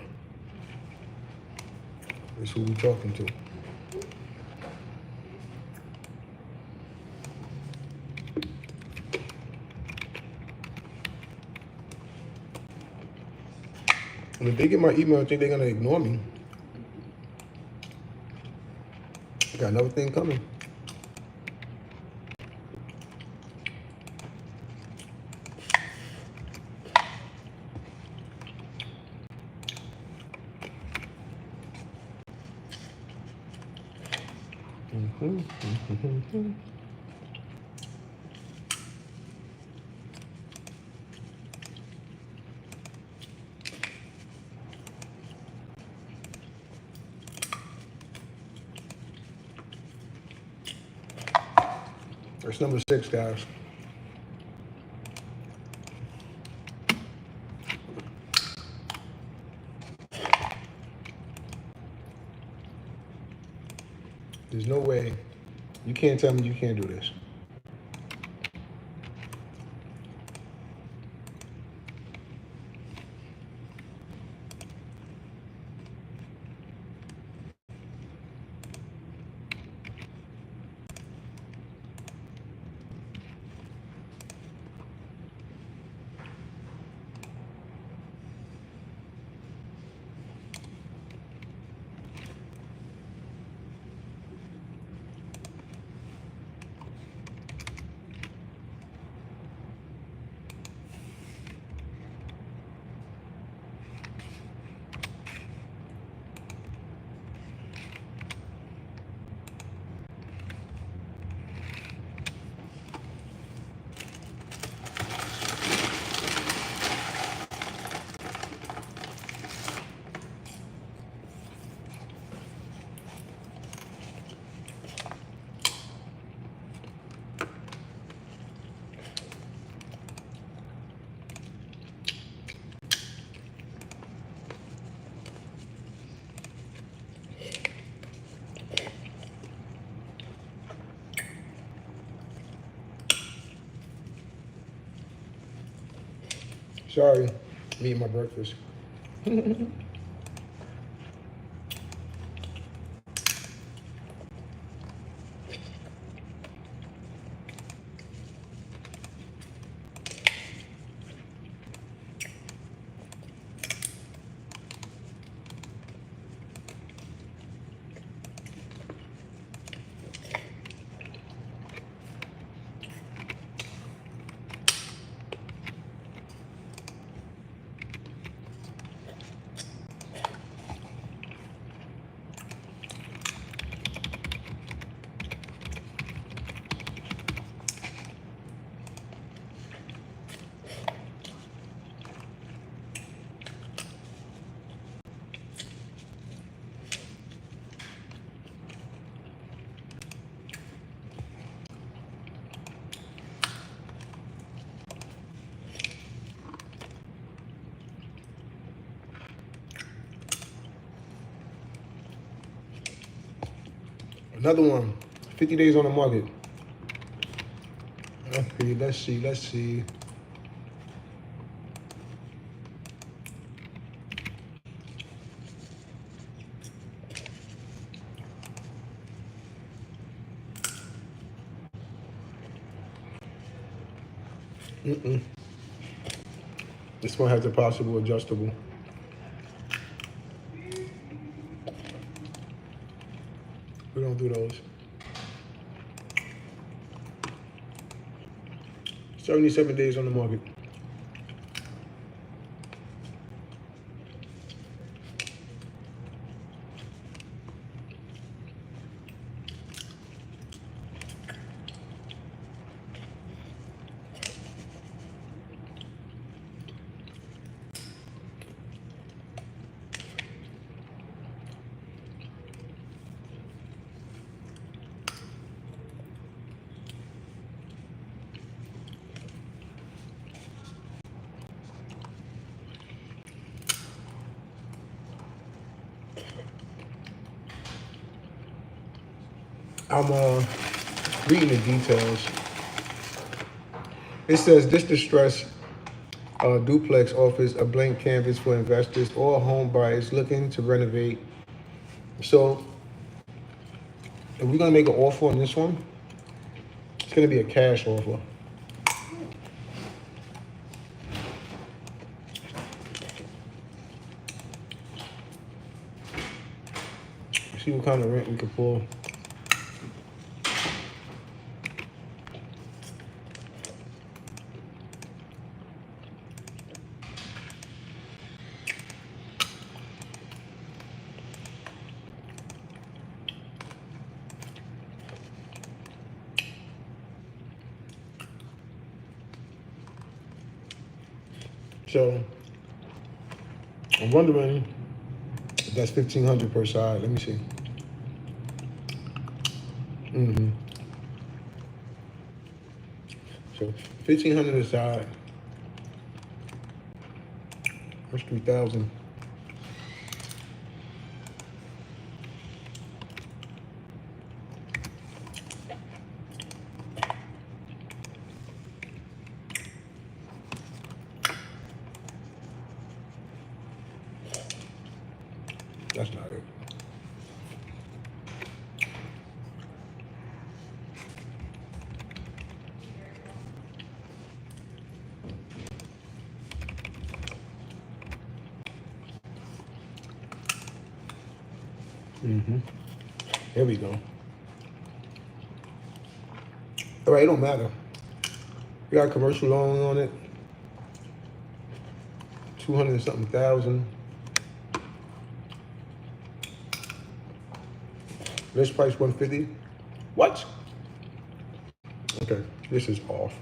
is who we talking to. And if they get my email, I think they're gonna ignore me. I got another thing coming. That's number 6, guys. There's no way. You can't tell me you can't do this. Sorry, I'm eating my breakfast. Another one. 50 days on the market. Okay, let's see. This one has the possible adjustable. We don't do those. 77 days on the market. I'm reading the details. It says this distress duplex offers a blank canvas for investors or home buyers looking to renovate. So, if we're gonna make an offer on this one, it's gonna be a cash offer. See what kind of rent we can pull. So, I'm wondering if that's 1,500 per side. Let me see. So 1,500 aside. That's 3,000. That's not it. There we go. All right, it don't matter. We got a commercial loan on it. 200 and something thousand. List price 150. What? Okay, this is off.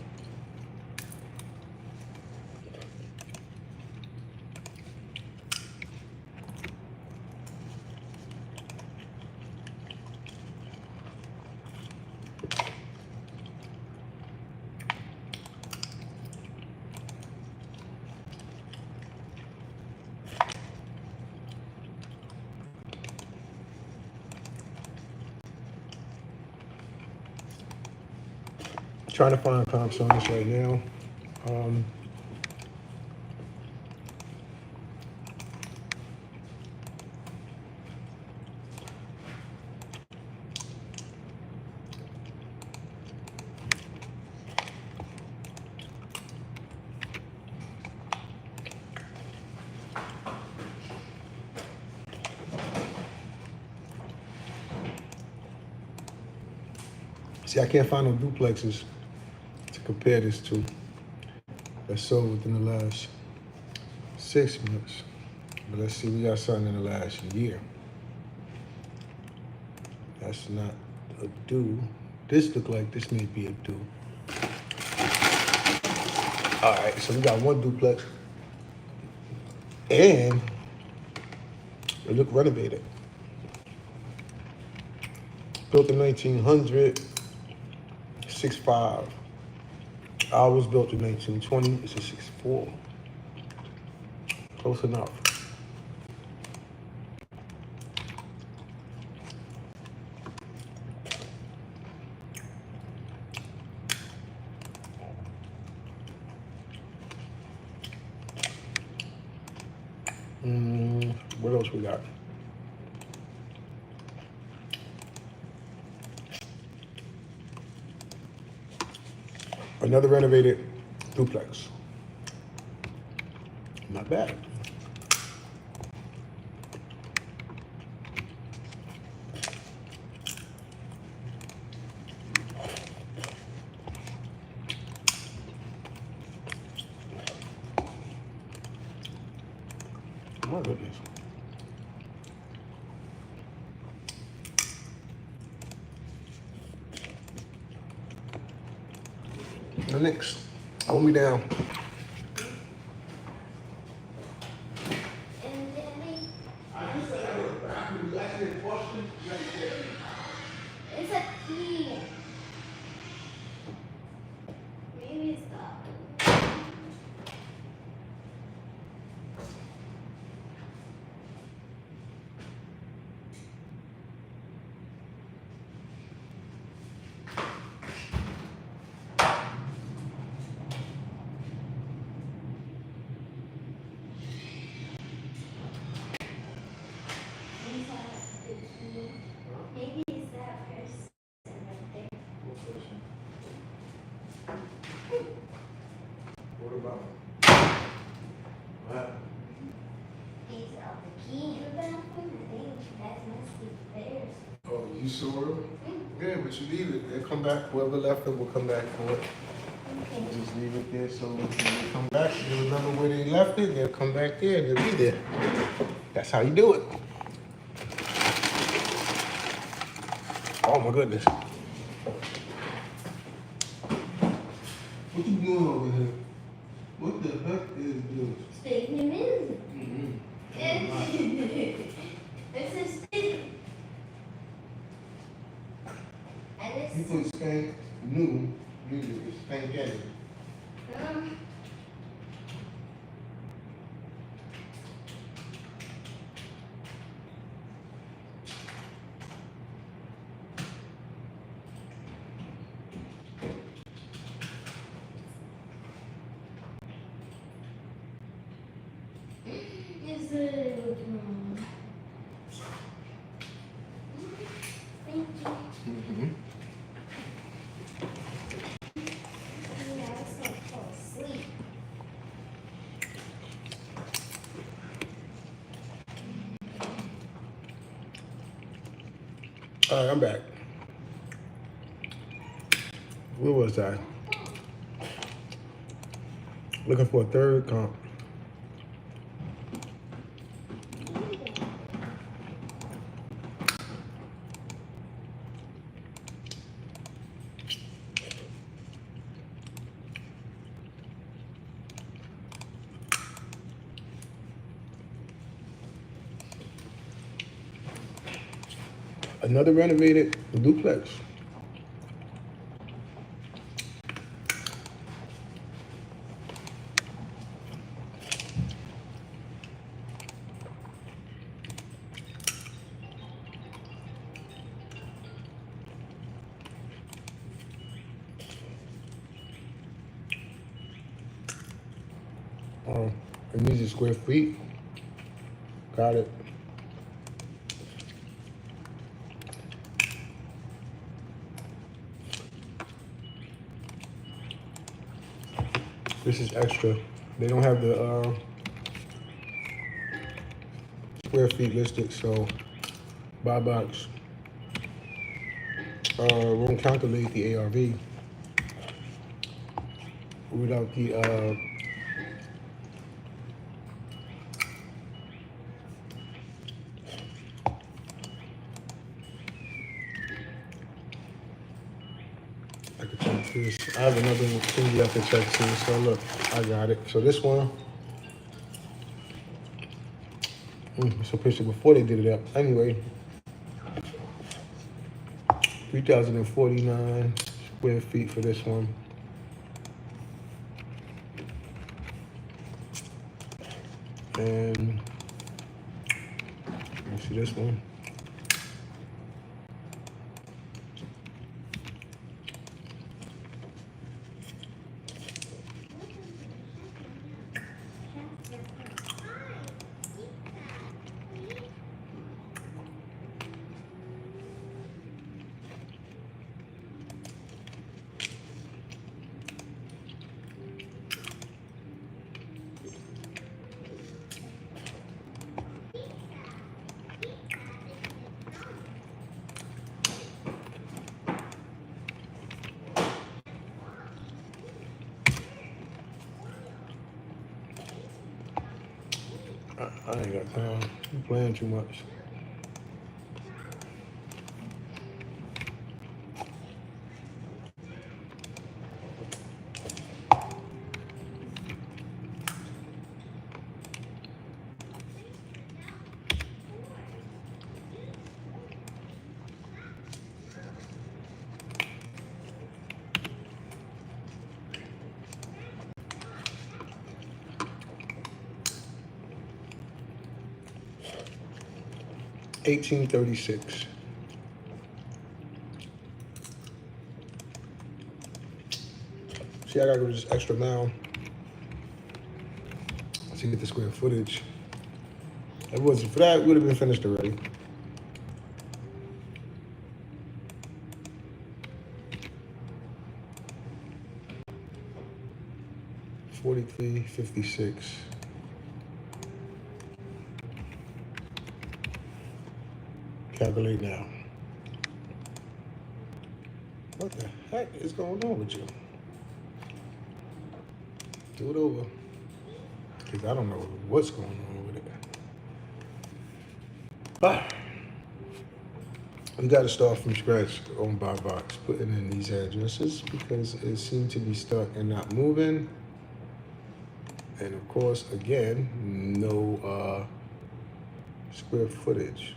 Trying to find comps on this right now. See, I can't find no duplexes to compare this to that sold within the last 6 months. But let's see, we got something in the last year. That's not a do. This look like this may be a do. All right, so we got one duplex, and it look renovated. Built in 1900, 6.5. Ours built in 1920. It's a 6.4. Close enough. What else we got? Another renovated duplex. Not bad. My goodness. The next, hold me down. And then it's a key. Maybe it's that. Maybe it's that person right there. What about? What? He's out the key in the bathroom. I think that must be theirs. Oh, you saw them? Yeah, but you leave it. They'll come back. Whoever left it will come back for it. Okay. Just leave it there so when they come back, they remember where they left it. They'll come back there and they'll be there. That's how you do it. Oh my goodness. What you doing over here? What the heck is this? Spankn music. This is Spankn. And You it's put Spankn new Usually it's Spankn. Is it? Thank you. Mm-hmm. Yeah, I just want to fall asleep. All right, I'm back. Where was I? Looking for a third comp. Another renovated duplex. It needs a square feet. Got it. This is extra. They don't have the square feet listed, so buy box won't calculate the ARV without the I could check this. I have another thing you have to check too. So look, I got it. So this one, it's a picture before they did it up. Anyway, 3,049 square feet for this one. And you see this one. I ain't got time. I'm playing too much. $1836. See, I gotta go this extra mile to get the square footage. If it wasn't for that, it would have been finished already. 4356. Calculate now. What the heck is going on with you? Do it over. Because I don't know what's going on with it. But we got to start from scratch on buy box, putting in these addresses because it seemed to be stuck and not moving. And of course, again, no square footage.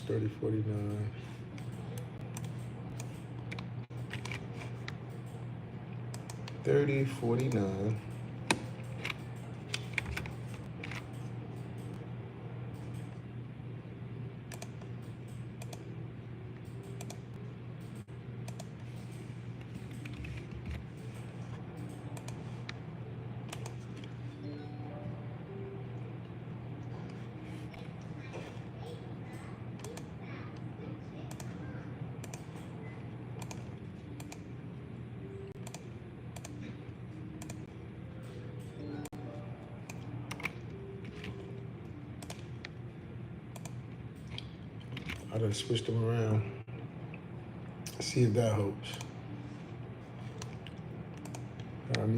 3049. $30.49. I done switched them around. See if that helps.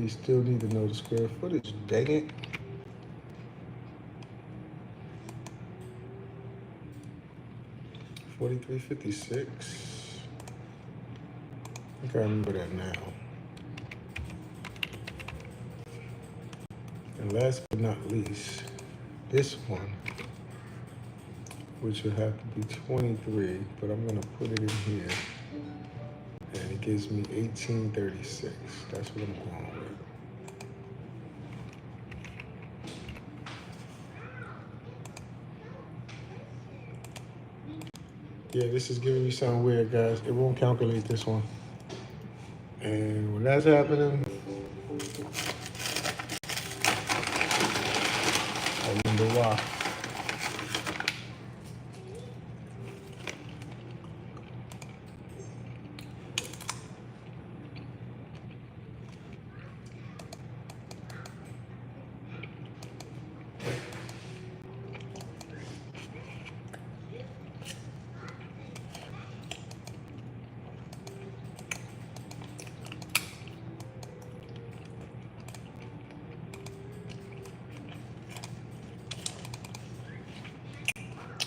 Still need to know the square footage. Dang it. $43.56. I think I remember that now. And last but not least, this one, which would have to be 23, but I'm gonna put it in here. And it gives me 1836. That's what I'm going with. Yeah, this is giving me something weird, guys. It won't calculate this one. And when that's happening, I wonder why.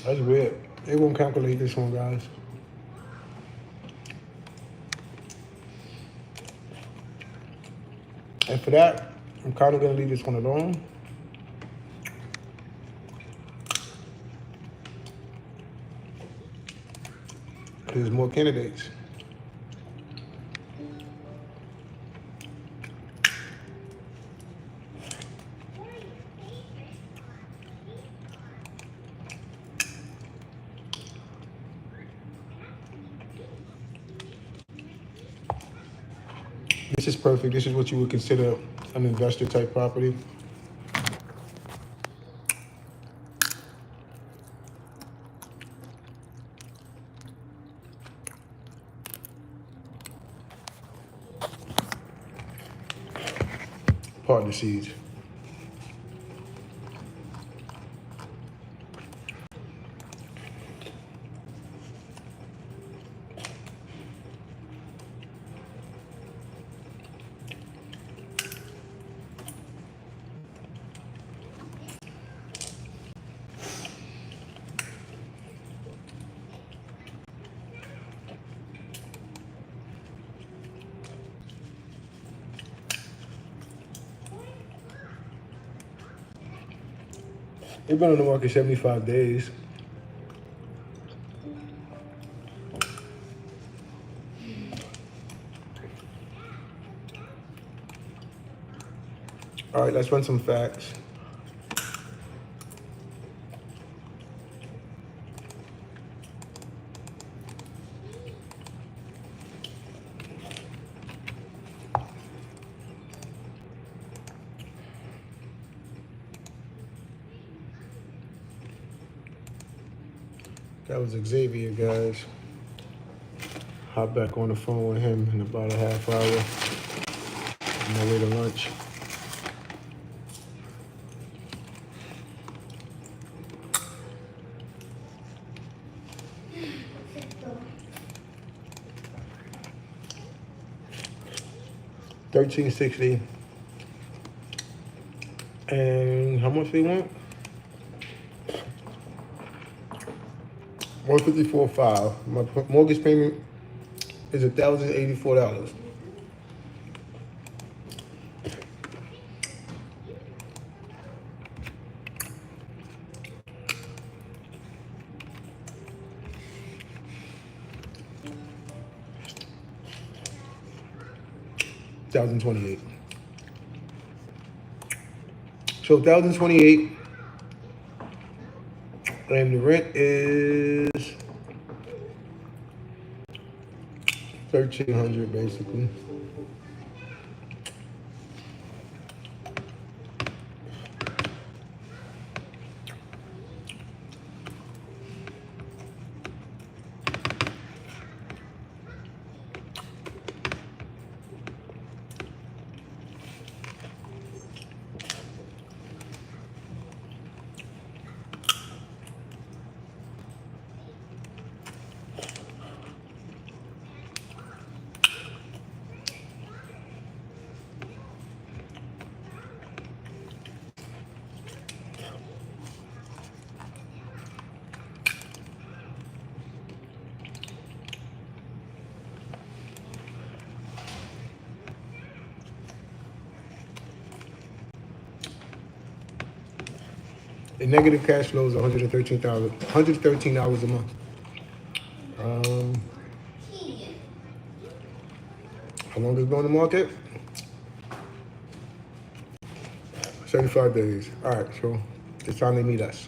That's weird. It won't calculate this one, guys. And for that, I'm kind of gonna leave this one alone. There's more candidates. This is perfect. This is what you would consider an investor type property. Pardon the seeds. It's been on the market 75 days. All right, let's run some facts. That was Xavier, guys. Hop back on the phone with him in about a half hour. On my way to lunch. $13.60. And how much they want? $154.5. My mortgage payment is $1,084. 2028. So 2028, and the rent is 1,300 basically. The negative cash flow is 113 hours a month. Um, how long is it on the market? 75 days. All right, so it's time they meet us.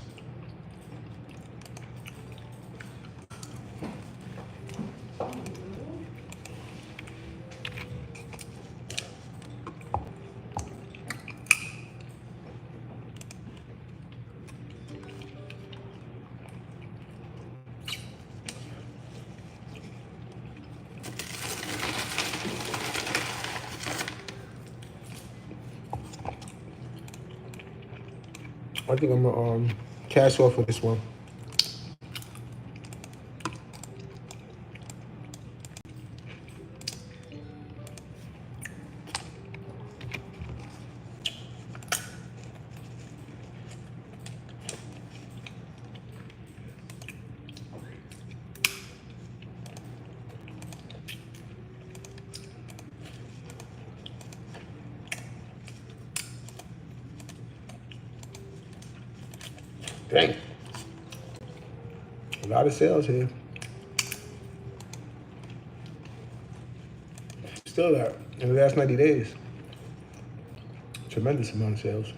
I think I'm gonna cash off for this one. Dang. A lot of sales here. Still that in the last 90 days. Tremendous amount of sales.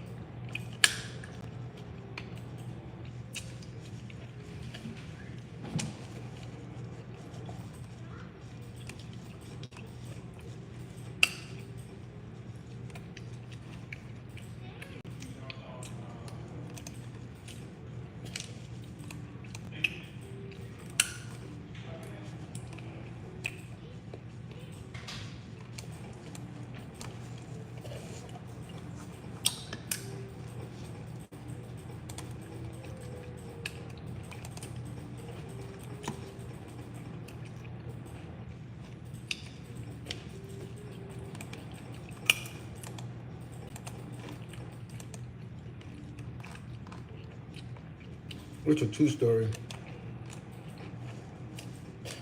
Which a two-story.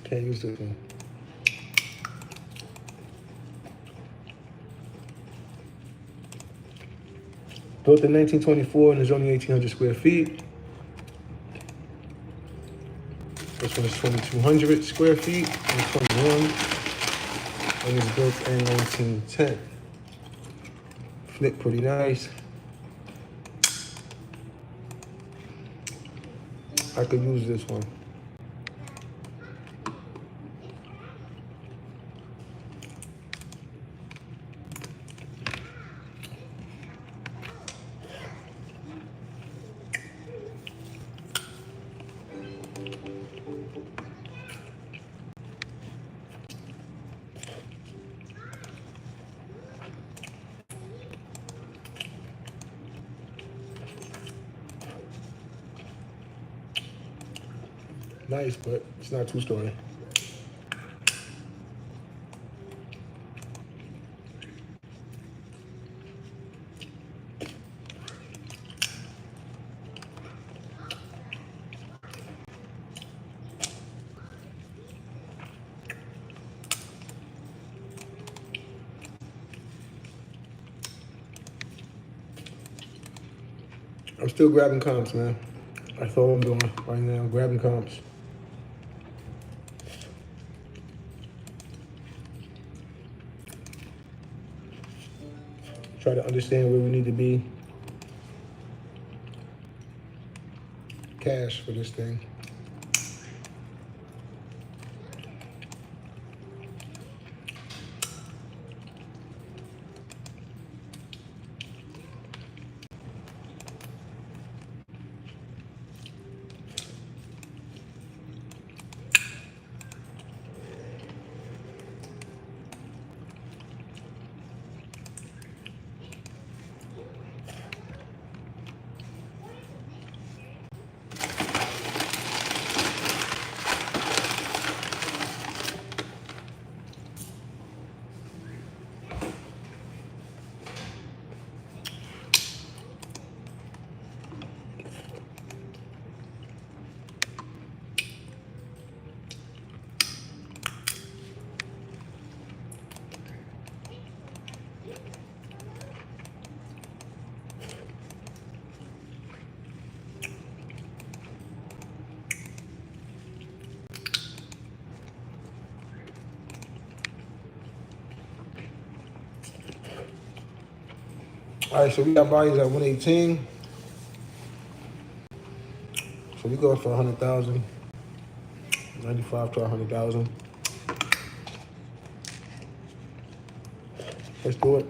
Can't use this one. Built in 1924 and is only 1,800 square feet. This one is 2,200 square feet and 21, and it's built in 1910. Flip pretty nice. I could use this one. Nice, but it's not two-story. I'm still grabbing comps, man. That's all I'm doing right now, grabbing comps. try to understand where we need to be cash for this thing. All right, so we got buyers at 118. So we go for 100,000, 95 to 100,000. Let's do it.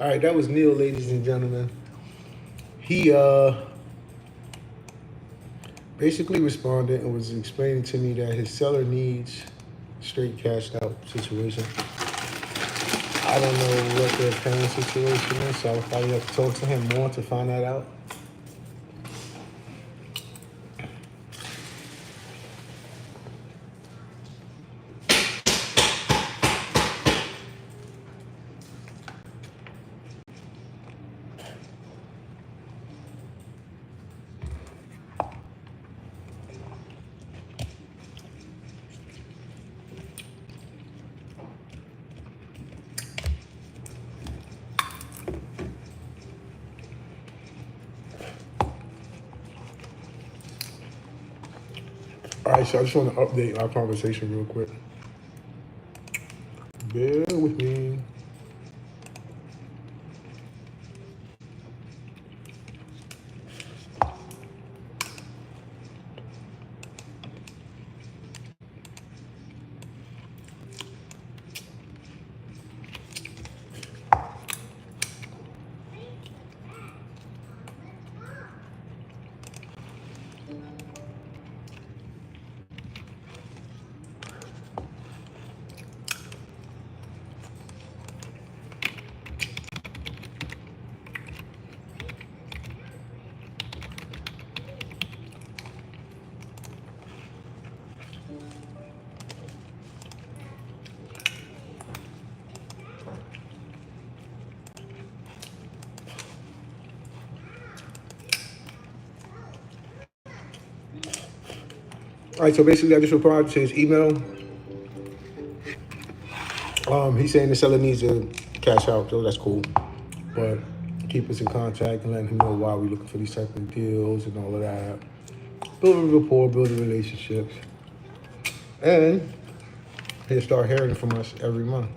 All right, that was Neil, ladies and gentlemen. He basically responded and was explaining to me that his seller needs straight cashed out situation. I don't know what their current situation is, so I'll probably have to talk to him more to find that out. right, so I just want to update our conversation real quick. Bear with me. All right, so basically, I just replied to his email. He's saying the seller needs to cash out, so that's cool. But keep us in contact and letting him know why we're looking for these type of deals and all of that. Building rapport, building relationships, and he'll start hearing from us every month.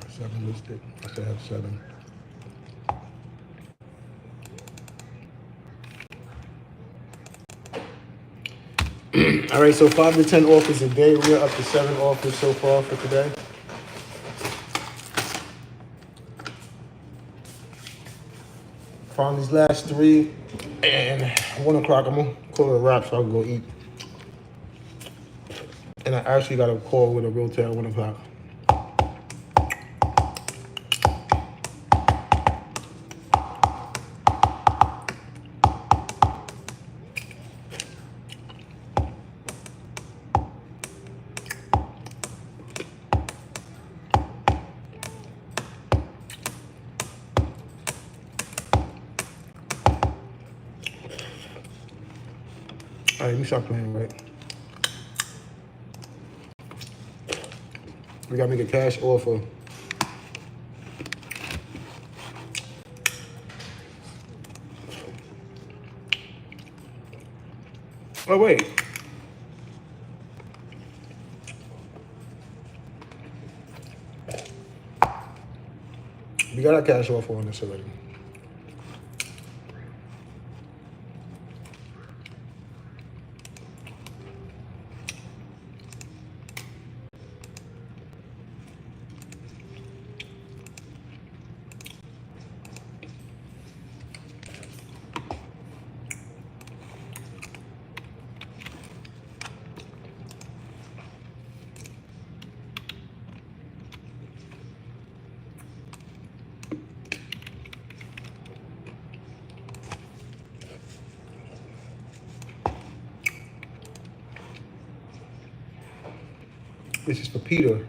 Got 7 listed. I still have 7. All right, so 5 to 10 offers a day. We're up to 7 offers so far for today. Found these last 3, and 1 o'clock I'm gonna call it a wrap so I can go eat. And I actually got a call with a realtor at 1 o'clock. All right, let me stop playing, right? We gotta make a cash offer. Oh, wait. We got our cash offer on this already. This is for Peter.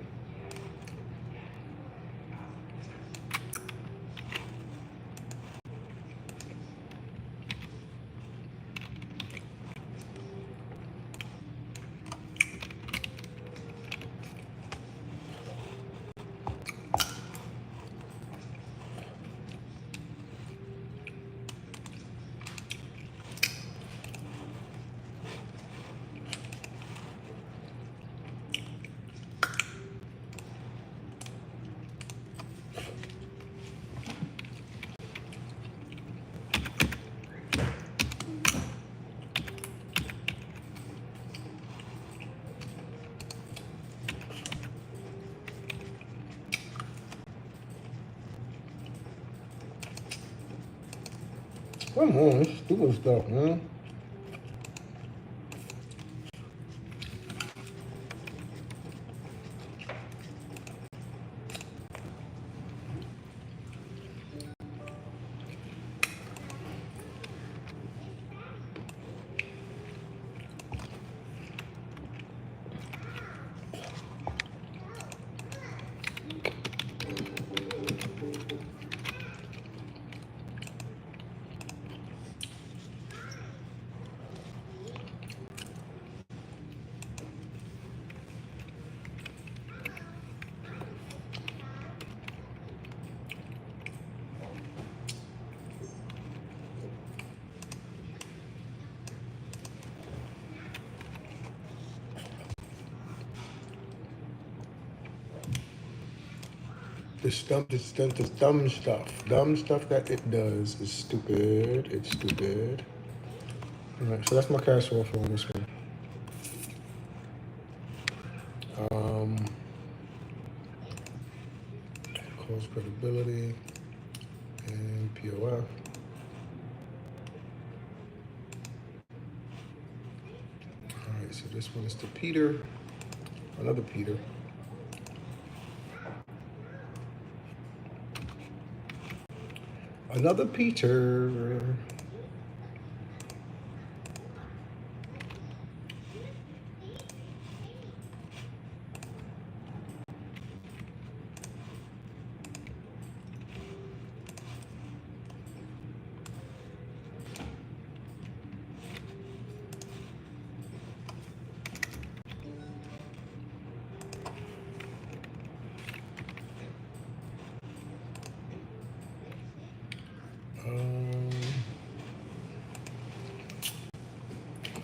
Come on, this stupid stuff, man. This dumb stuff. Dumb stuff that it does is stupid. It's stupid. Alright, so that's my cash offer on this one. Close credibility and POF. Alright, so this one is to Peter. Another Peter. Another Peter.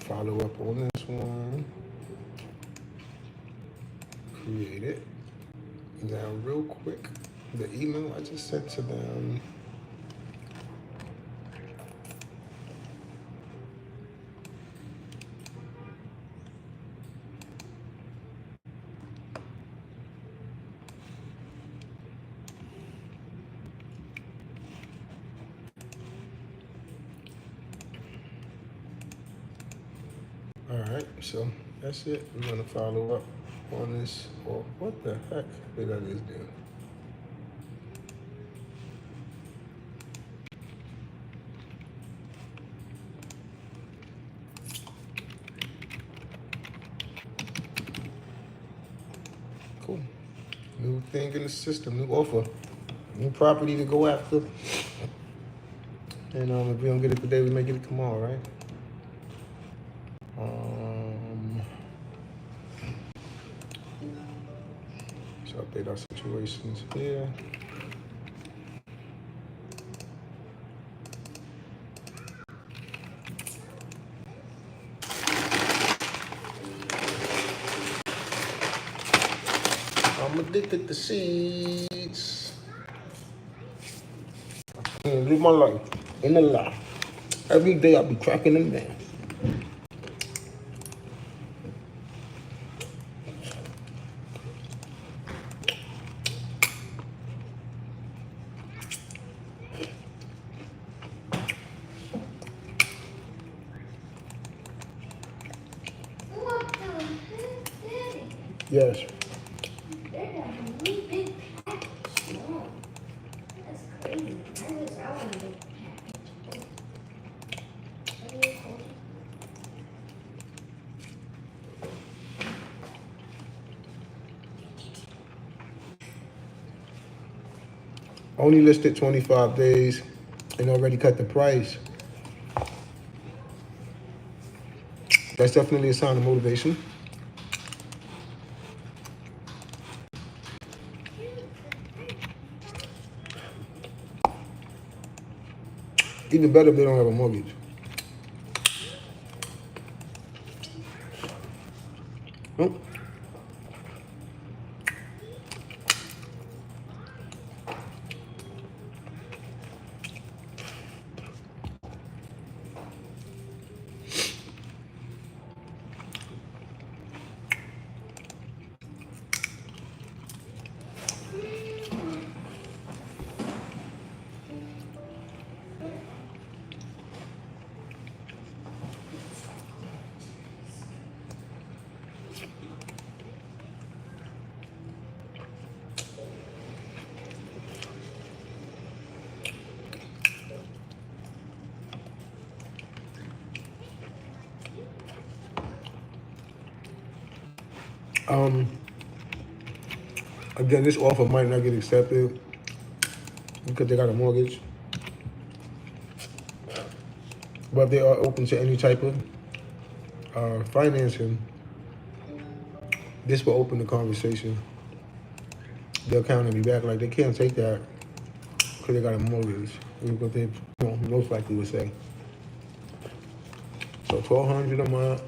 Follow up on this one. Create it. Now, real quick, the email I just sent to them. All right, so that's it. We're gonna follow up on this. Or what the heck did I just do? Cool. New thing in the system, new offer, new property to go after. And if we don't get it today, we may get it tomorrow, right? Let's update our situations here. I'm addicted to seeds. Live my life in the lie. Every day I'll be cracking them down. What the heck, Daddy? Yes. They got a really big package. No. That's crazy. I wish I wanted a big package. Are you cold? Only listed 25 days and already cut the price. That's definitely a sign of motivation. Even better if they don't have a mortgage. Nope. Again, this offer might not get accepted because they got a mortgage. But if they are open to any type of financing, this will open the conversation. They'll counter me back like they can't take that because they got a mortgage. Is what they most likely would say. So $1,200 a month.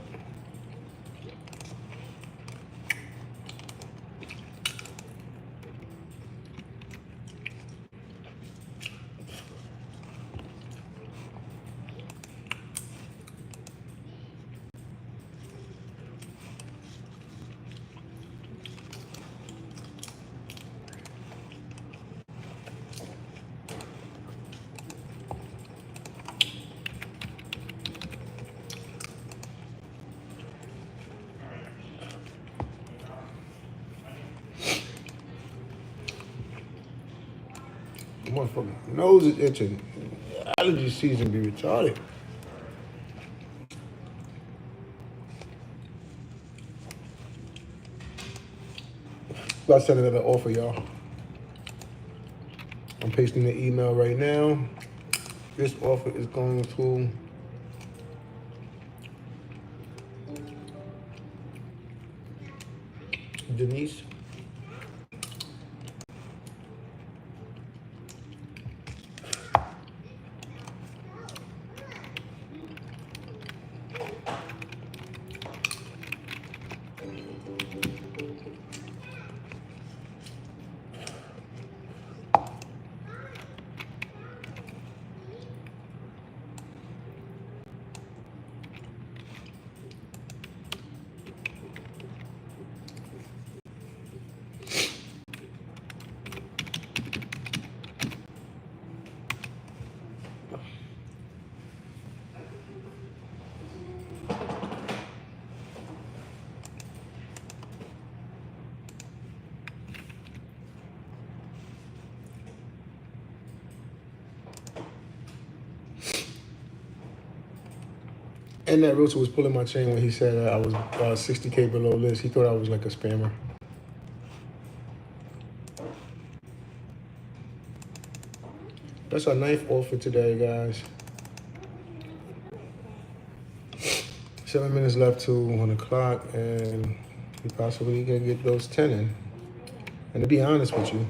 Motherfucking nose is itching. Allergy season be retarded. About to send another offer, y'all. I'm pasting the email right now. This offer is going to Denise. And that realtor was pulling my chain when he said I was 60K below list. He thought I was like a spammer. That's our 9th offer today, guys. 7 minutes left to 1 o'clock, and we possibly can get those 10 in. And to be honest with you,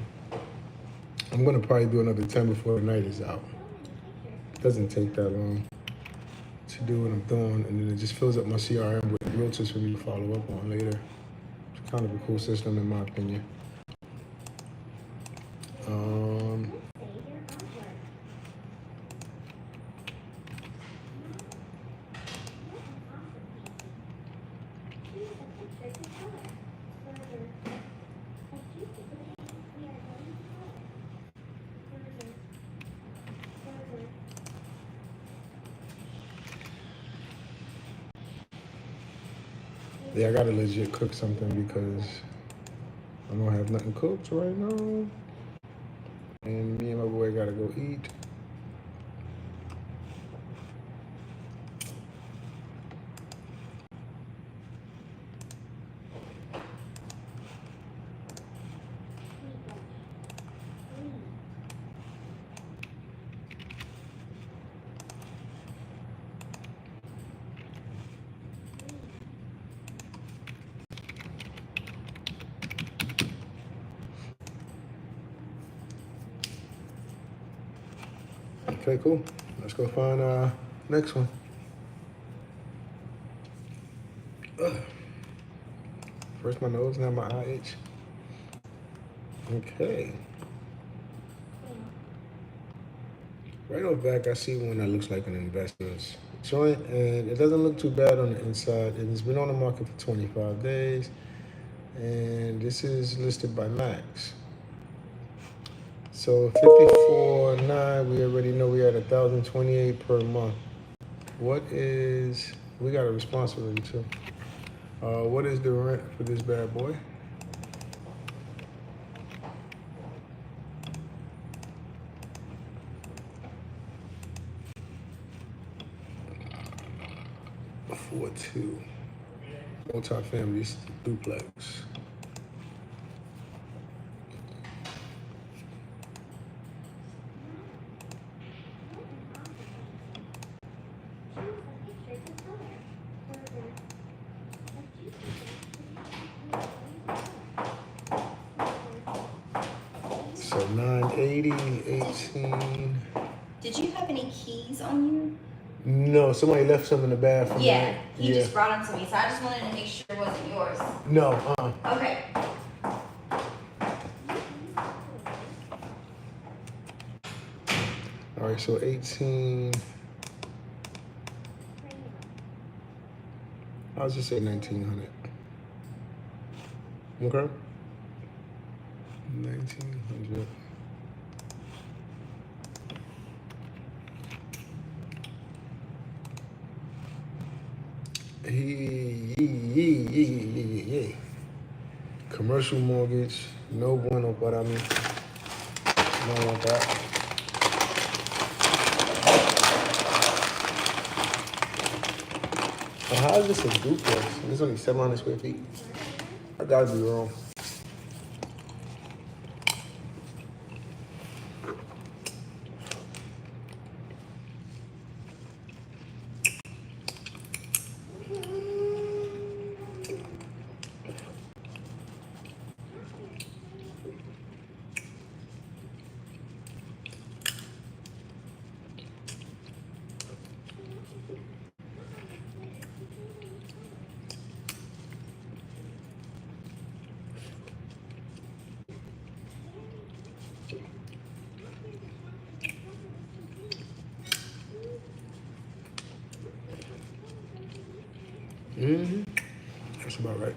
I'm gonna probably do another 10 before the night is out. It doesn't take that long to do what I'm doing, and then it just fills up my CRM with realtors for me to follow up on later. It's kind of a cool system in my opinion. Yeah, I gotta legit cook something because I don't have nothing cooked right now. And me and my boy gotta go eat. Okay, cool. Let's go find next one. Ugh. First my nose, now my eye itch. Okay. Right off back, I see one that looks like an investment joint, and it doesn't look too bad on the inside. It's been on the market for 25 days, and this is listed by Max. So 54.9, we already know we had 1,028 per month. What is, we got a response already too. What is the rent for this bad boy? A 4.2, multi-family duplex. So 980, 18. Did you have any keys on you? No, somebody left some in the bathroom. Yeah, right? he just brought them to me, so I just wanted to make sure it wasn't yours. No, Okay. All right, so 18. I'll just say 1,900. Okay. 1,900. Commercial mortgage, no bueno para mí. Don't want that. How is this a duplex? It's only 700 square feet. I gotta be wrong. That's about right.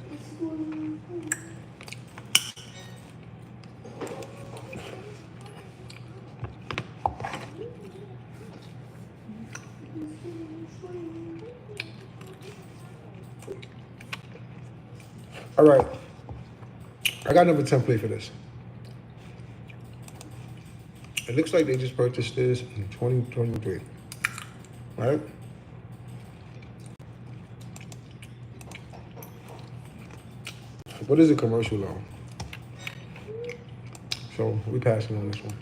All right. I got another template for this. It looks like they just purchased this in 2023. Right? What is a commercial loan? So we passing on this one.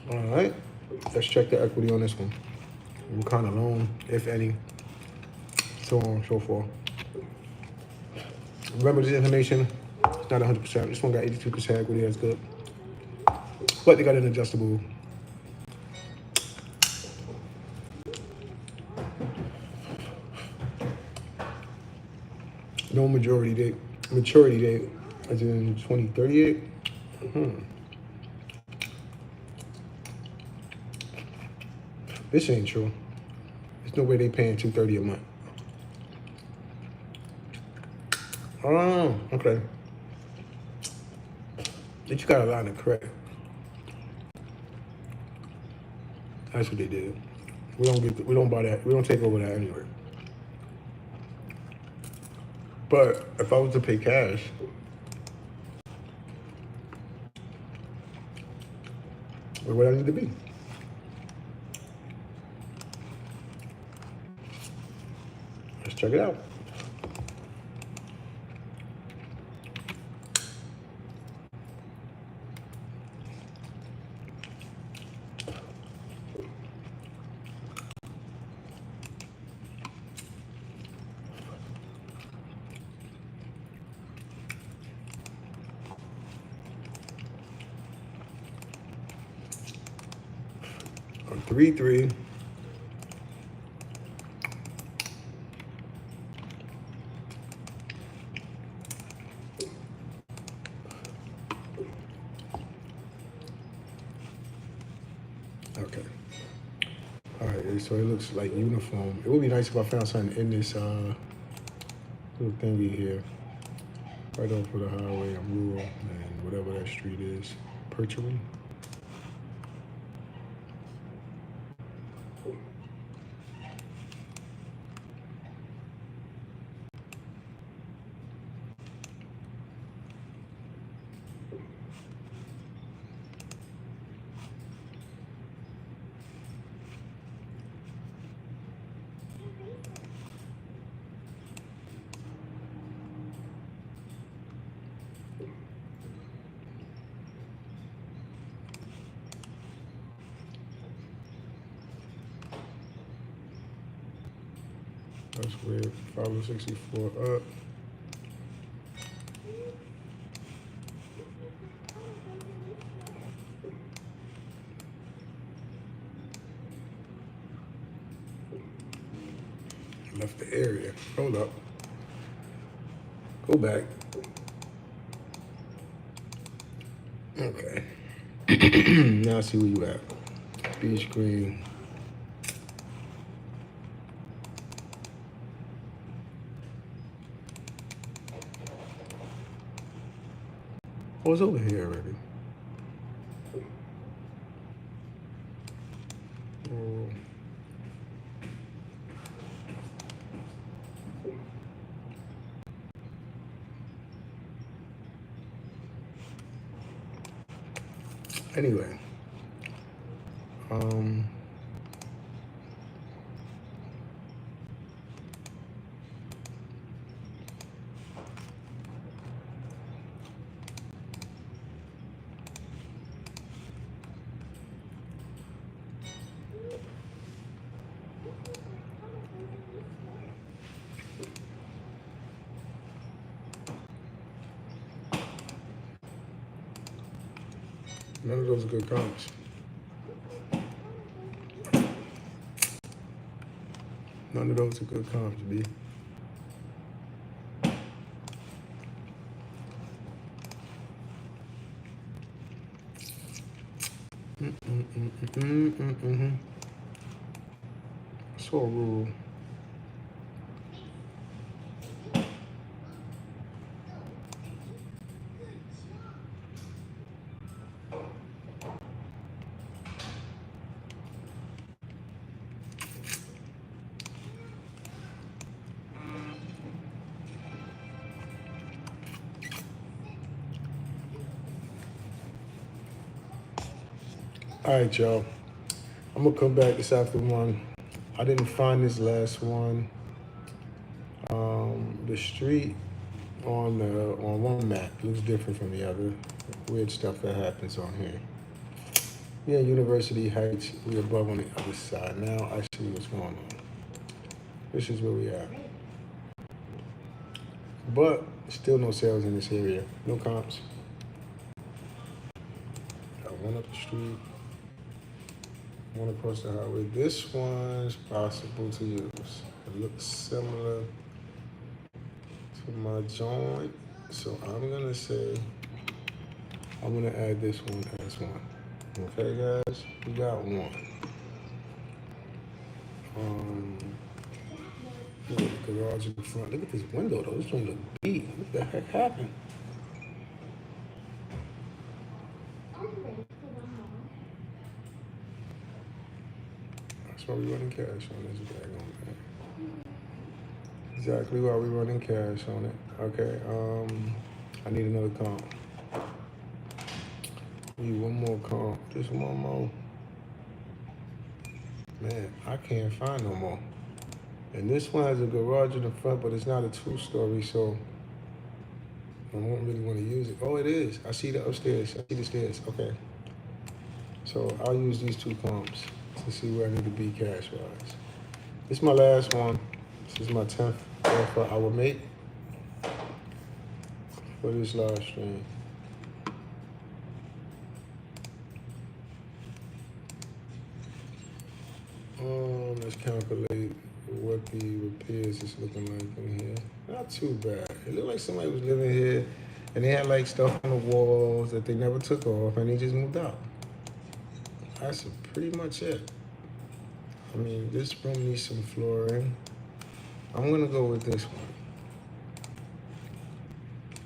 All right. Let's check the equity on this one. What kind of loan, if any, so on and so forth. Remember, this information, it's not 100%. This one got 82% equity, that's good. But they got an adjustable. No maturity date is in 2038. This ain't true. There's no way they paying $230 a month. Oh, okay. But you got a line of credit. That's what they did. We don't buy that. We don't take over that anyway. But if I was to pay cash, where would I need to be? Let's check it out. On 3-3. Okay. All right, so it looks like uniform. It would be nice if I found something in this little thingy here. Right off of the highway, I'm rural, and whatever that street is. Perchery. That's weird. 564 up. Left the area. Hold up. Go back. Okay. Now I see where you at. Beach green. I was over here already. Oh. Anyway, none of those are good comps. None of those are good comps, B. So rural. All right, y'all. I'm gonna come back this after one. I didn't find this last one. The street on one map looks different from the other. Weird stuff that happens on here. Yeah, University Heights. We above on the other side. Now I see what's going on. This is where we are. But still no sales in this area. No comps. Got one up the street. One across the highway. This one's possible to use. It looks similar to my joint. So I'm gonna say I'm gonna add this one as one. Okay, guys, we got one. Look at the garage in the front. Look at this window though. This one look deep. What the heck happened? That's why we running cash on this bag on that. Exactly why we running cash on it. Okay. I need another comp. Need one more comp. Just one more. Man, I can't find no more. And this one has a garage in the front, but it's not a two-story, so I don't really want to use it. Oh, it is. I see the upstairs. I see the stairs. Okay. So I'll use these two comps to see where I need to be cash-wise. This is my last one. This is my 10th offer I will make for this live stream. Let's calculate what the repairs is looking like in here. Not too bad. It looked like somebody was living here and they had like stuff on the walls that they never took off and they just moved out. That's pretty much it. I mean, this room needs some flooring. I'm gonna go with this one.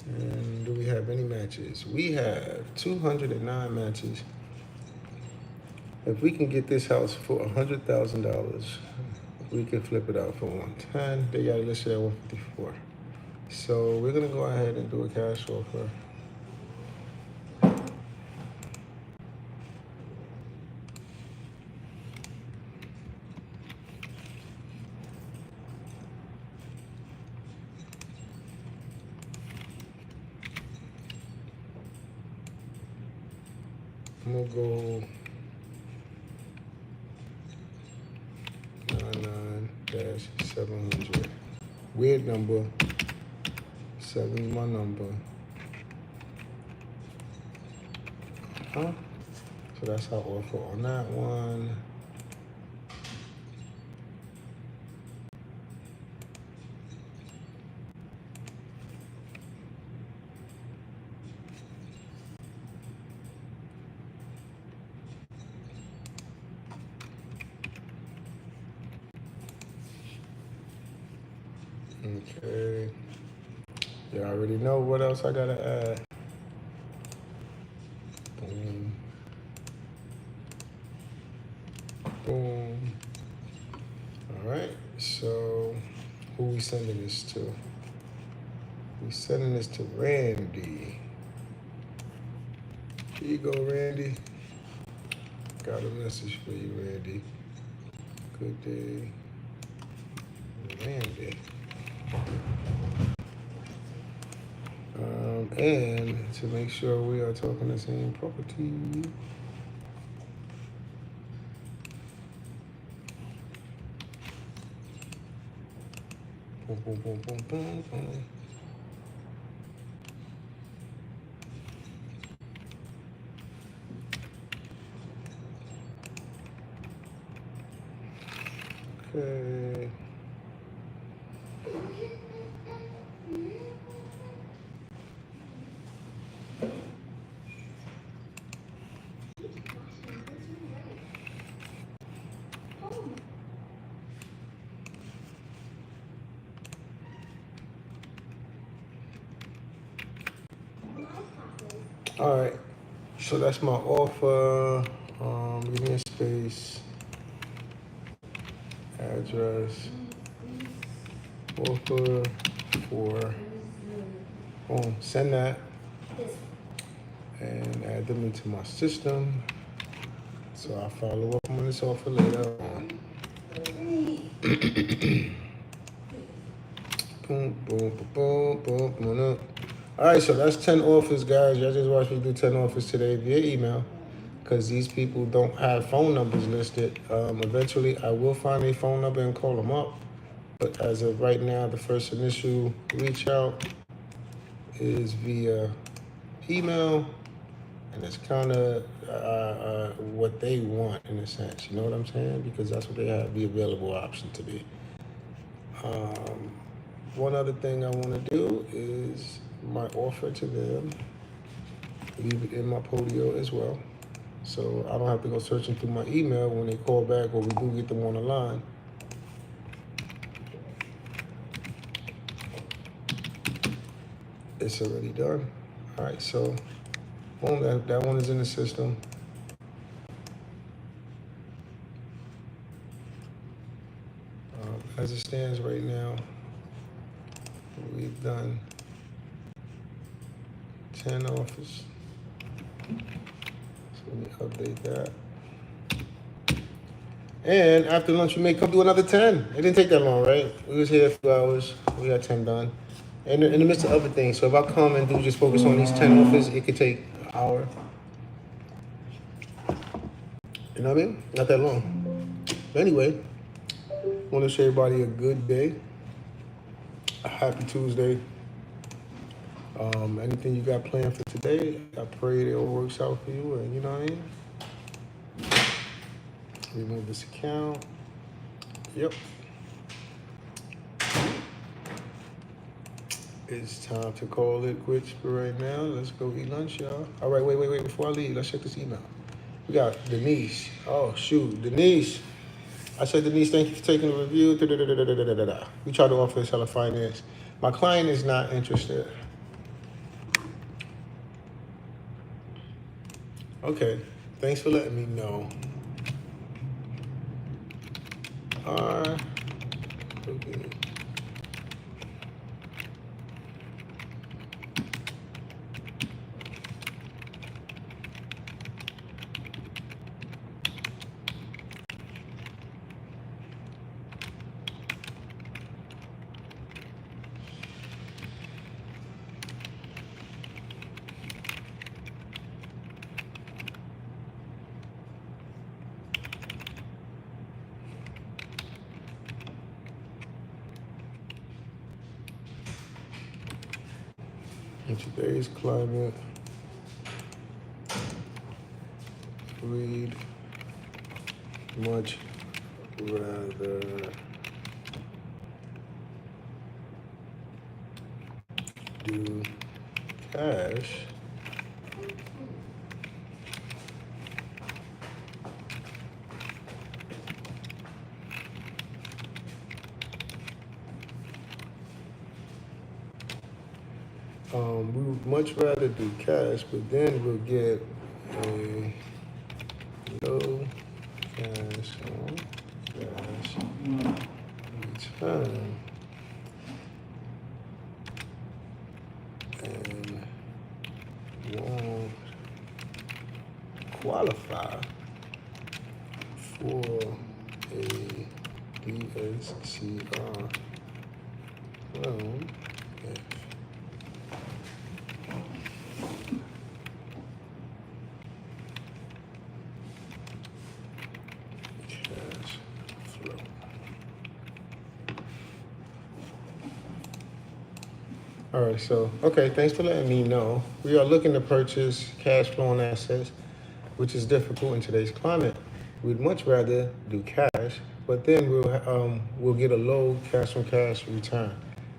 And do we have any matches? We have 209 matches. If we can get this house for $100,000, we can flip it out for 110. They got it listed at 154. So we're gonna go ahead and do a cash offer. I'm gonna go 99-700. Weird number. 7 is my number. Huh? So that's our offer on that one. Okay. You already know what else I gotta add. Boom. Boom. All right. So who we sending this to? We sending this to Randy. Here you go, Randy. got a message for you, Randy. Good day, Randy. And to make sure we are talking the same property. Boom, boom, boom, boom, boom, boom. Okay. All right. So that's my offer. Give me a space. Address. Offer for. Boom. Send that and add them into my system. So I'll follow up on this offer later on. Boom, boom, boom, boom, boom, boom. All right, so that's 10 offers, guys. Y'all just watched me do 10 offers today via email because these people don't have phone numbers listed. Eventually, I will find a phone number and call them up. But as of right now, the first initial reach out is via email. And it's kind of what they want in a sense. You know what I'm saying? Because that's what they have the available option to be. One other thing I want to do is my offer to them, leave it in my Podio as well. So I don't have to go searching through my email when they call back or we do get them on the line. It's already done. All right, so boom, that one is in the system. As it stands right now, we've done 10 offers. So let me update that. And after lunch, we may come do another 10. It didn't take that long, right? We was here a few hours. We got 10 done. And in the midst of other things. So if I come and do just focus on these 10 offers, it could take an hour. You know what I mean? Not that long. But anyway, I want to wish everybody a good day. A happy Tuesday. Anything you got planned for today, I pray it all works out for you. And you know what I mean? Remove this account. Yep. It's time to call it quits for right now. Let's go eat lunch, y'all. All right, wait. Before I leave, let's check this email. We got Denise. Oh, shoot. Denise. I said, Denise, thank you for taking the review. We tried to offer seller finance. My client is not interested. Okay. Thanks for letting me know. Okay. In today's climate, we'd much rather do cash we would much rather do cash, but then we'll get a low cash on cash return and won't qualify is CR loan if cash flow. All right, so, okay, thanks for letting me know. We are looking to purchase cash flowing assets, which is difficult in today's climate. We'd much rather do cash, but then we'll get a low cash from cash return,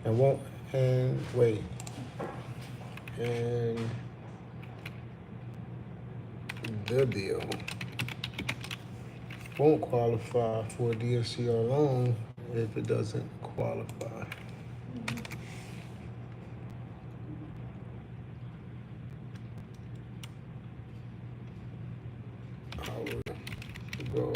and won't and wait and the deal won't qualify for a DSCR loan if it doesn't qualify. I would go.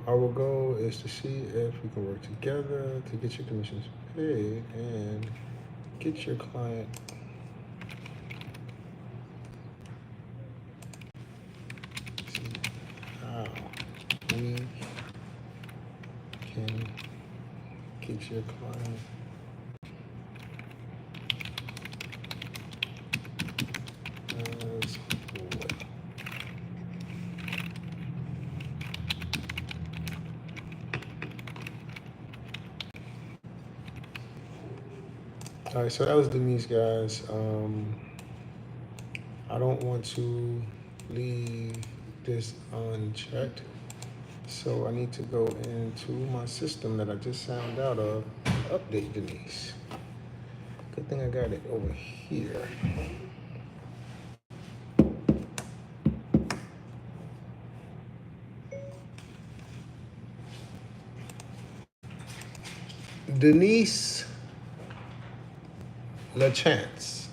Our goal is to see if we can work together to get your commissions paid and get your client see how we can get your client as well. All right, so that was Denise, guys. I don't want to leave this unchecked, so I need to go into my system that I just signed out of, update Denise. Good thing I got it over here. Denise LaChance.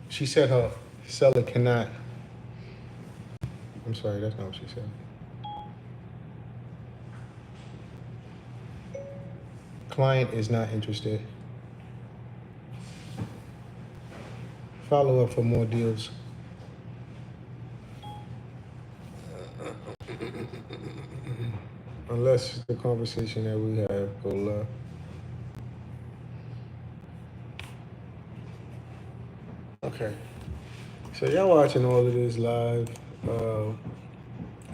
She said her seller cannot. I'm sorry, that's not what she said. Client is not interested. Follow up for more deals. Unless the conversation that we have go left. Okay. So y'all watching all of this live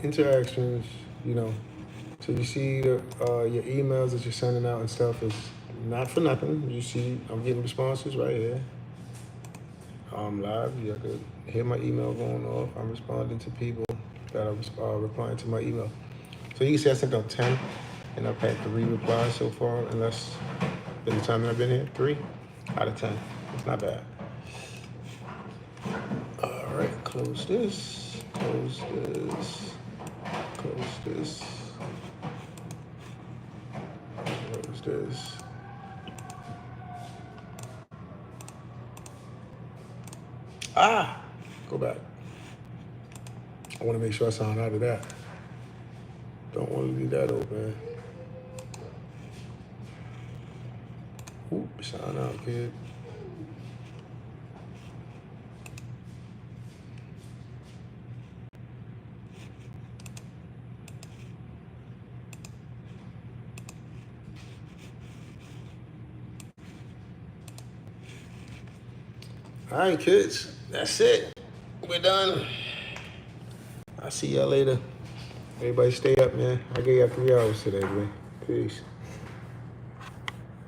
interactions, you know. So you see your emails that you're sending out and stuff is not for nothing. You see I'm getting responses right here. I'm live. You have to hear my email going off. I'm responding to people that are replying to my email. So you can see I sent out 10, and I've had 3 replies so far, unless in the time that I've been here, 3 out of 10. It's not bad. All right, close this, close this, close this, close this. Go back. I want to make sure I sign out of that. Don't want to leave that open. Oop, sign out, kid. All right, kids. That's it. We're done. I'll see y'all later. Everybody stay up, man. I gave y'all 3 hours today, man. Peace.